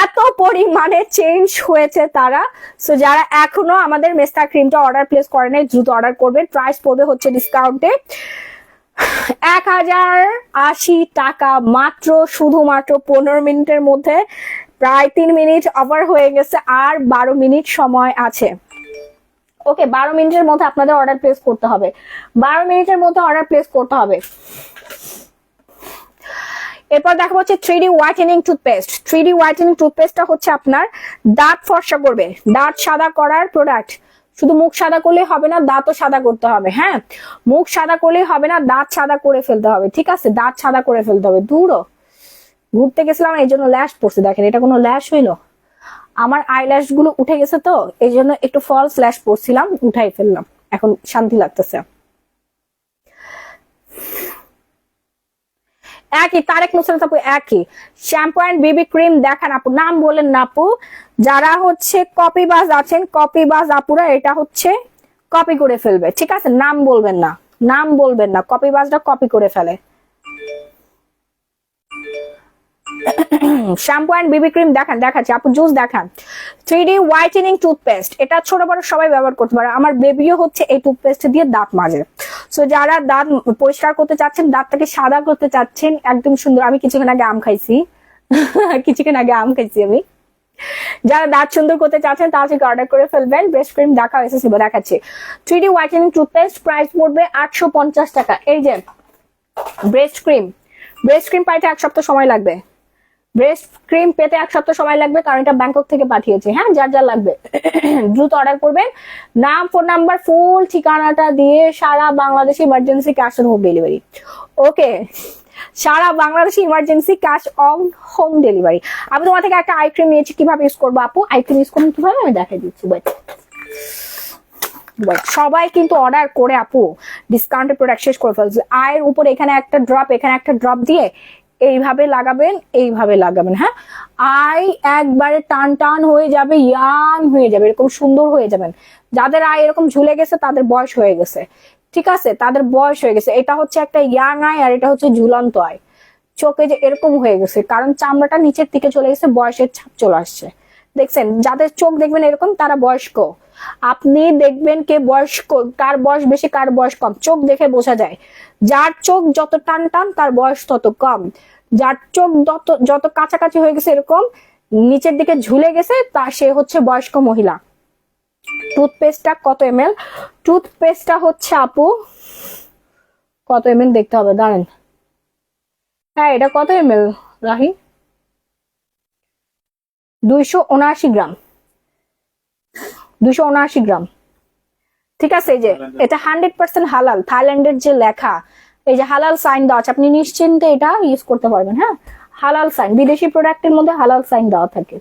এত পরিমাণে চেঞ্জ হয়েছে তারা। সো যারা এখনো আমাদের মেস্তা ক্রিমটা অর্ডার প্লেস করে নাই, দ্রুত অর্ডার করবেন। প্রাইস পড়বে হচ্ছে ডিসকাউন্টে 1080 টাকা মাত্র, শুধুমাত্র 15 মিনিটের মধ্যে। প্রায় 3 মিনিট ওভার হয়ে গেছে, আর 12 মিনিট সময় আছে। ওকে, 12 মিনিটের মধ্যে আপনাদের অর্ডার প্লেস করতে হবে, 12 মিনিটের মধ্যে অর্ডার প্লেস করতে হবে। এরপর দেখা হচ্ছে 3D whitening toothpaste. 3D whitening টুথপেস্টটা হচ্ছে আপনার দাঁত ফর্সা করবে, দাঁত সাদা করার প্রোডাক্ট। শুধু মুখ সাদা করলেই হবে না, দাঁতও সাদা করতে হবে। হ্যাঁ, মুখ সাদা করলেই হবে না, দাঁত সাদা করে ফেলতে হবে। ঠিক আছে, দাঁত সাদা করে ফেলতে হবে। দূরও ঘুরতে গেছিলাম, এই জন্য ল্যাশ পড়ছে। দেখেন, এটা কোনো ল্যাশ হইলো? আমার আইল্যাশ গুলো উঠে গেছে, তো এই জন্য একটু ফলস ল্যাশ পড়ছিলাম, উঠাই ফেললাম, এখন শান্তি লাগতেছে। একই তারেক নুসরাত আপু, একই শ্যাম্পু অ্যান্ড বেবি ক্রিম দেখান আপু, নাম বলেন না আপু। যারা হচ্ছে কপিবাজ আছেন, কপিবাজ আপুরা এটা হচ্ছে কপি করে ফেলবে। ঠিক আছে, নাম বলবেন না, নাম বলবেন না, কপিবাজরা কপি করে ফেলে। শ্যাম্পু অ্যান্ড বেবি ক্রিম দেখান, দেখাচ্ছি আপু, জুস দেখান। 3D হোয়াইটেনিং টুথপেস্ট, এটা ছোট বড় সবাই ব্যবহার করতে পারে। আমার বেবিও হচ্ছে এই টুথপেস্ট দিয়ে দাঁত মাজে। সো যারা দাঁত পরিষ্কার করতে চাচ্ছেন, দাঁতটাকে সাদা করতে চাচ্ছেন একদম সুন্দর, আমি কিছুক্ষণ আগে আম খাইছি কিছুক্ষণ আগে আম খাইছি আমি। যারা দাঁত সুন্দর করতে চাচ্ছেন তারা থেকে অর্ডার করে ফেলবেন। ব্রেস্ট ক্রিম দেখা হয়েছে, দেখাচ্ছি। 3D হোয়াইটেনিং টুথপেস্ট প্রাইস পড়বে 850 টাকা। এই যে ব্রেস্ট ক্রিম, ব্রেস্ট ক্রিম পাইতে 1 সপ্তাহ সময় লাগবে। ব্রেস্ট ক্রিম পেতে 1 সপ্তাহ সময় লাগবে, কারণ এটা ব্যাংকক থেকে পাঠিয়েছে। হ্যাঁ, যার যার লাগবে দ্রুত অর্ডার করবেন। নাম, ফোন নাম্বার, ফুল ঠিকানাটা দিয়ে সারা বাংলাদেশে emergency cash on home delivery. Okay, সারা বাংলাদেশে emergency cash on home delivery. আমি তোমার থেকে একটা আই ক্রিম নিয়েছি, কিভাবে ইউজ করবো আপু? আই ক্রিম ইউজ করবো কিভাবে আমি দেখাই দিচ্ছি। সবাই কিন্তু অর্ডার করে আপু ডিসকাউন্টের প্রোডাক্ট শেষ করে ফেলছে। আয়ের উপর এখানে একটা ড্রপ, এখানে একটা ড্রপ দিয়ে এইভাবে লাগাবেন, এইভাবে লাগাবেন। হ্যাঁ, আই একবারে টান টান হয়ে যাবে, ইয়াং হয়ে যাবে, এরকম সুন্দর হয়ে যাবেন। যাদের আই এরকম ঝুলে গেছে তাদের বয়স হয়ে গেছে। ঠিক আছে, তাদের বয়স হয়ে গেছে। এটা হচ্ছে একটা ইয়াং আই, আর এটা হচ্ছে ঝুলন্ত আই। চোখে যে এরকম হয়ে গেছে, কারণ চামড়াটা নিচের দিকে চলে গেছে, বয়সের ছাপ চলে আসছে। দেখছেন, যাদের চোখ দেখবেন এরকম তারা বয়স্ক। আপনি দেখবেন কে বয়স্ক, কার বয়স বেশি কার বয়স কম, চোখ দেখে বোঝা যায়। যার চোখ যত টান টান তার বয়স তত কম, যার চোখ যত কাছাকাছি হয়ে গেছে এরকম নিচের দিকে ঝুলে গেছে তা সে হচ্ছে বয়স্ক মহিলা। টুথপেস্টটা কত ml? টুথপেস্টটা হচ্ছে আপু কত ml দেখতে হবে, দাঁড়ান। হ্যাঁ, এটা কত ml রাহি? 279 গ্রাম, 279 গ্রাম। ঠিক আছে, এই যে এটা 100% হালাল, থাইল্যান্ডের যে লেখা, এই যে হালাল সাইন দেওয়া আছে, আপনি নিশ্চিন্তে এটা ইউজ করতে পারবেন। হ্যাঁ, হালাল সাইন, বিদেশি প্রোডাক্টের মধ্যে হালাল সাইন দেওয়া থাকে,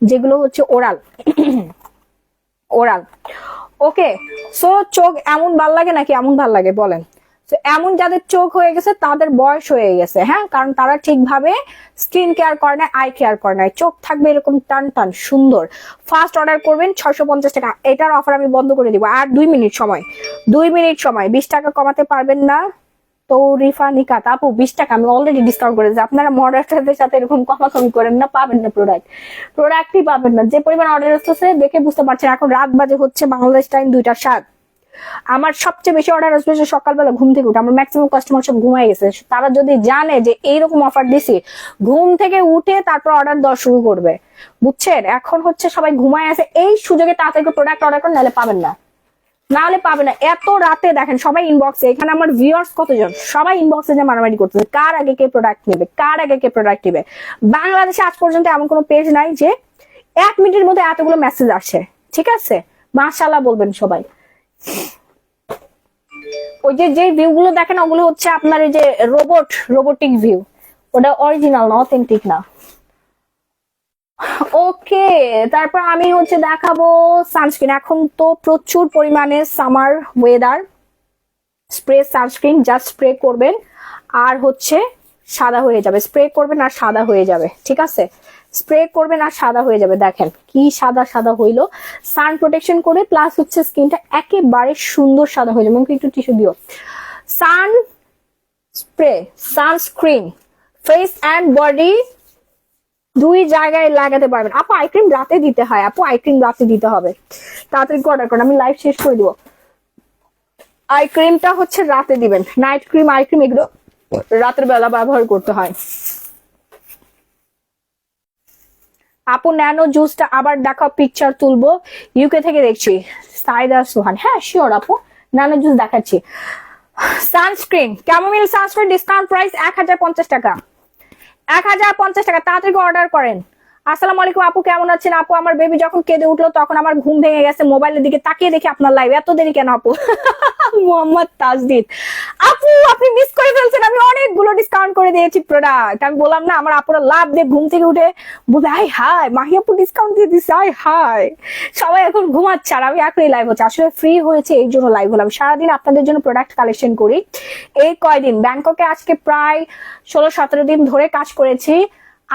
যেগুলো হচ্ছে ওরাল ওরাল। ওকে, সো চোখ এমন ভাল লাগে নাকি এমন ভাল লাগে বলেন? এমন যাদের চোখ হয়ে গেছে তাদের বয়স হয়ে গেছে। হ্যাঁ, কারণ তারা ঠিকভাবে স্কিন কেয়ার করে না, আই কেয়ার করে না। চোখ থাকবে এরকম টান টান সুন্দর। ফার্স্ট অর্ডার করবেন 650 টাকা। এটার অফার আমি বন্ধ করে দিব। আর 2 মিনিট সময়, 2 মিনিট সময়। 20 টাকা কমাতে পারবেন না তো রিফা নিকাত আপু 20 টাকা আমি অলরেডি ডিসকাউন্ট করে দিচ্ছি। আপনারা মডারেটরদের সাথে এরকম কমাকমি করেন না, পাবেন না প্রোডাক্টই পাবেন না। যে পরিমাণ অর্ডার আসছে দেখে বুঝতে পারছেন। এখন রাত বাজে হচ্ছে বাংলাদেশ টাইম 2টা 7। আমার সবচেয়ে বেশি অর্ডার আসবে সকালবেলা ঘুম থেকে উঠে। আমার ম্যাক্সিমাম কাস্টমার সব ঘুমাই গেছে। তারা যদি জানে যে এইরকম অফার দিছি, ঘুম থেকে উঠে তারপর অর্ডার দেওয়া শুরু করবে, বুঝছেন? এখন হচ্ছে সবাই ঘুমায় আছে, এই সুযোগে তাড়াতাড়ি প্রোডাক্ট অর্ডার করেন, নাহলে পাবেন না, নাহলে পাবেন না। এত রাতে দেখেন সবাই ইনবক্সে, এখানে আমার ভিউয়ার্স কতজন, সবাই ইনবক্সে যে মারামারি করতেছে কার আগে কে প্রোডাক্ট নেবে, কার আগে কে প্রোডাক্ট নেবে। বাংলাদেশে আজ পর্যন্ত এমন কোনো পেজ নাই যে 1 মিনিটের মধ্যে এতগুলো মেসেজ আসে। ঠিক আছে, মাশাআল্লাহ বলবেন সবাই। ওই যে ভিউ গুলো দেখেন ওগুলো হচ্ছে আপনার এই যে রোবোটিক ভিউ, ওটা অরিজিনাল না, অথেন্টিক না। ওকে, তারপর আমি হচ্ছে দেখাবো সানস্ক্রিন। এখন তো প্রচুর পরিমাণে summer weather, spray sunscreen just spray করবেন আর হচ্ছে সাদা হয়ে যাবে, স্প্রে করবেন আর সাদা হয়ে যাবে, ঠিক আছে? স্প্রে করবেন আর সাদা হয়ে যাবে। দেখেন কি সাদা সাদা হইলো, সান প্রোটেকশন করে প্লাস হচ্ছে স্কিনটা একেবারে সুন্দর সাদা হয়ে যাবে। আমাকে একটু টিস্যু দিও। Sun spray, sunscreen, face and body দুই জায়গায় লাগাতে পারবেন। আপু আই ক্রিম রাতে দিতে হয়, আপু আই ক্রিম রাতে দিতে হবে, তাড়াতাড়ি অর্ডার করেন, আমি লাইভ শেষ করে দিব। আই ক্রিমটা হচ্ছে রাতে দিবেন, নাইট ক্রিম আই ক্রিম এগুলো রাতের বেলা ব্যবহার করতে হয়। আপু ন্যানো জুসটা আবার দেখাও, পিকচার তুলবো, ইউকে থেকে দেখছি, সাইদা সুহান। হ্যাঁ শিওর আপু, ন্যানো জুস দেখাচ্ছি। Sunscreen, chamomile sunscreen discount price 1050 টাকা, 1050 টাকা, তাড়াতাড়ি অর্ডার করেন। আসসালামু আলাইকুম আপু, কেমন আছেন? আপু আমার বেবি যখন কেঁদে উঠলো তখন আমার ঘুম ভেঙে গেছে, মোবাইলের দিকে তাকিয়ে দেখি আপনার লাইভ, এত দেরি কেন আপু? মোহাম্মদ তাজদিদ, আপু আপনি মিস করে ফেলছেন, আমি অনেকগুলো ডিসকাউন্ট করে দিয়েছি প্রোডাক্ট। আমি বললাম না, আমার আপুরা লাভ দিয়ে ঘুম থেকে উঠে বলে আই হাই মাহি আপু ডিসকাউন্ট দিয়ে দিচ্ছে, আই হাই। সবাই এখন ঘুমাচ্ছে আর আমি এখনই লাইভ হচ্ছে, আসলে ফ্রি হয়েছে এই জন্য লাইভ হলাম। সারাদিন আপনাদের জন্য প্রোডাক্ট কালেকশন করি। এই কয়দিন ব্যাংককে আজকে প্রায় 16-17 দিন ধরে কাজ করেছি।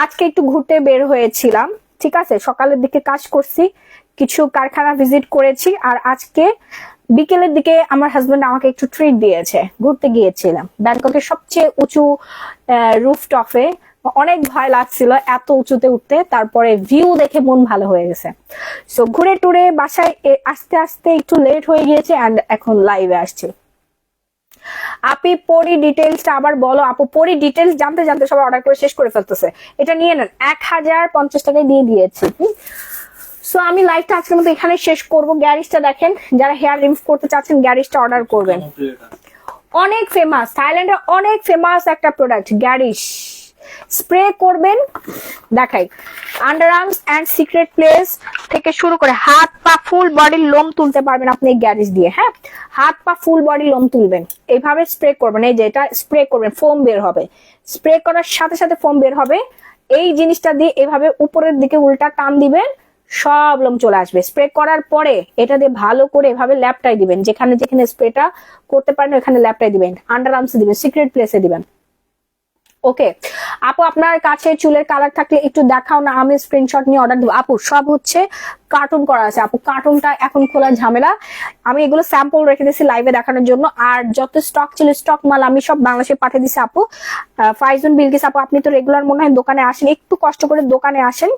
আজকে একটু ঘুরতে বের হয়েছিলাম, ঠিক আছে, সকালের দিকে কাজ করছি, কিছু কারখানা ভিজিট করেছি, আর আজকে বিকেলের দিকে আমার হাজবেন্ড আমাকে একটু ট্রিট দিয়েছে, ঘুরতে গিয়েছিলাম ব্যাংককের সবচেয়ে উঁচু রুফটপে। অনেক ভয় লাগছিল এত উঁচুতে উঠতে, তারপরে ভিউ দেখে মন ভালো হয়ে গেছে। সো ঘুরে টুরে বাসায় আস্তে আস্তে একটু লেট হয়ে গিয়েছে এন্ড এখন লাইভে আসছে। আপি পরি ডিটেলসটা আবার বলো। আপু পরি ডিটেলস জানতে জানতে সবাই অর্ডার করে শেষ করে ফেলতেছে, এটা নিয়ে নেন, 1050 টাকায় দিয়ে দিয়েছি। সো আমি লাইভটা আজকের মতো এখানে শেষ করব। গ্যারিজটা দেখেন, যারা হেয়ার রিমুভ করতে চাচ্ছেন গ্যারিজটা অর্ডার করবেন, অনেক ফেমাস, থাইল্যান্ডের অনেক ফেমাস একটা প্রোডাক্ট গ্যারিজ। স্প্রে করবেন, দেখাই, under arms and secret place থেকে শুরু করে হাত পা ফুল বডির লোম তুলতে পারবেন আপনি এই গ্যারিজ দিয়ে। হ্যাঁ, হাত পা ফুল বডি লোম তুলবেন, এইভাবে স্প্রে করবেন, এই যে এটা স্প্রে করবেন, ফোম বের হবে, স্প্রে করার সাথে সাথে ফোম বের হবে। এই জিনিসটা দিয়ে এভাবে উপরের দিকে উল্টা টান দিবেন, সব লোম চলে আসবে। স্প্রে করার পরে এটা দিয়ে ভালো করে এভাবে ল্যাপটাই দিবেন, যেখানে যেখানে স্প্রেটা করতে পারেন ওখানে ল্যাপটাই দিবেন, আন্ডার আর্মসে দিবেন, সিক্রেট প্লেসে দিবেন। ওকে আপু, আপনার কাছে চুলের কালার থাকলে একটু দেখাও না, আমি স্ক্রিনশট নিয়ে অর্ডার দেবো। আপু সব হচ্ছে কার্টুন করা আছে, আপু কার্টুনটা এখন খোলা ঝামেলা, আমি এগুলো স্যাম্পল রেখে দিয়েছি লাইভে দেখানোর জন্য। আর যত স্টক ছিল স্টক মাল আমি সব বাংলাদেশে পাঠিয়ে দিছি আপু। ফাইজুন বিলকিস আপু, আপনি তো রেগুলার মনে হয় দোকানে আসেন, একটু কষ্ট করে দোকানে আসেন,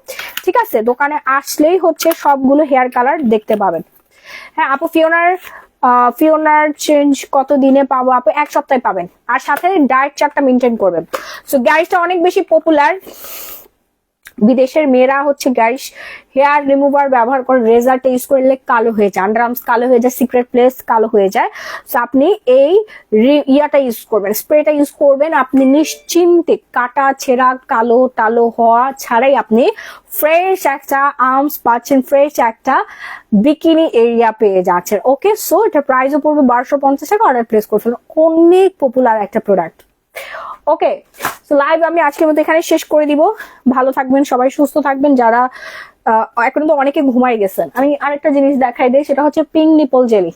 ঠিক আছে? দোকানে আসলেই হচ্ছে সবগুলো হেয়ার কালার দেখতে পাবেন। হ্যাঁ আপু, ফিওনার চেঞ্জ কত দিনে পাবো? আপু 1 সপ্তাহে পাবেন, আর সাথে ডায়েট চার্টটা মেনটেন করবেন। সো গ্যারিজটা অনেক বেশি পপুলার, বিদেশের মেয়েরা হচ্ছে গ্যারিজ হেয়ার রিমুভার ব্যবহার করে, রেজারটা ইউজ করলে কালো হয়ে যায়, আন্ডার আর্মস কালো হয়ে যায়, সিক্রেট প্লেস কালো হয়ে যায়। সো আপনি এই ইয়াটা ইউজ করবেন, স্প্রেটা ইউজ করবেন, আপনি নিশ্চিন্তে কাটা ছেঁড়া কালো টালো হওয়া ছাড়াই আপনি ফ্রেশ একটা আর্মস পাচ্ছেন, ফ্রেশ একটা বিকিনি এরিয়া পেয়ে যাচ্ছেন। ওকে, সো এটা প্রাইসও পড়বে 1250 টাকা, অর্ডার প্লেস করছেন, অনেক পপুলার একটা প্রোডাক্ট। ওকে, সো লাইভ আমি আজকের মতো এখানে শেষ করে দিব। ভালো থাকবেন সবাই, সুস্থ থাকবেন। যারা এখন তো অনেকে ঘুমাই গেছেন, আমি আরেকটা জিনিস দেখাই দিই, সেটা হচ্ছে pink nipple jelly.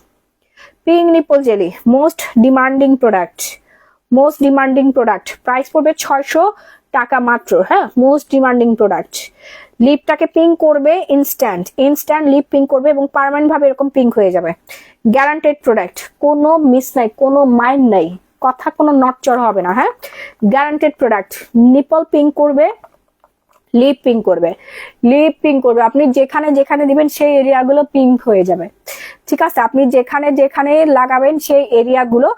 Pink nipple jelly most demanding product, price পড়বে 600 টাকা মাত্র। হ্যাঁ, মোস্ট ডিমান্ডিং প্রোডাক্ট। লিপটাকে পিঙ্ক করবে, ইনস্ট্যান্ট লিপ পিঙ্ক করবে এবং পার্মানেন্ট ভাবে এরকম পিঙ্ক হয়ে যাবে। গ্যারান্টেড প্রোডাক্ট, কোনো মিস নাই, কোনো মাইন্ড নাই, কথা কোনো নটচড় হবে না। হ্যাঁ, গ্যারান্টেড প্রোডাক্ট। নিপল পিঙ্ক করবে, লিপ পিঙ্ক করবে, আপনি যেখানে যেখানে দিবেন সেই এরিয়াগুলো পিঙ্ক হয়ে যাবে, ঠিক আছে? আপনি যেখানে যেখানে লাগাবেন সেই এরিয়াগুলো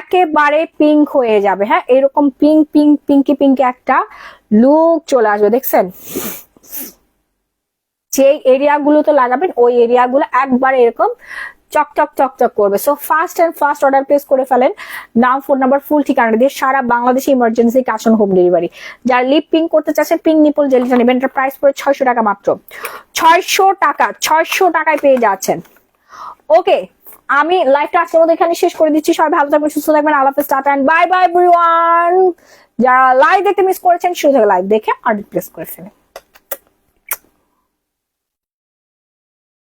একেবারে পিঙ্ক হয়ে যাবে। হ্যাঁ, এরকম পিঙ্কি একটা লুক চলে আসবে, দেখছেন? যে এরিয়াগুলোতে লাগাবেন ওই এরিয়াগুলো একবারে এরকম চকচক করবে। সো ফাস্ট অর্ডার প্লেস করে ফেলেন, নাম, ফোন নাম্বার, ফুল ঠিকানা দিয়ে সারা বাংলাদেশে emergency cash on home delivery. যারা লিপ পিঙ্ক করতে চাচ্ছেন, পিঙ্ক নিপল জেলিটা নেবেন, এটার প্রাইস পড়ে 600 টাকা মাত্র, 600 টাকায় পেয়ে যাচ্ছেন। ওকে, আমি লাইভটা আজকের মধ্যে এখানে শেষ করে দিচ্ছি। সবাই ভালো থাকবেন, সুস্থ থাকবেন। আল্লাহ হাফেজ, tata and bye bye everyone. যারা লাইভ দেখতে মিস করেছেন শুরু থেকে লাইভ দেখে আর প্লেস করে ফেলেন।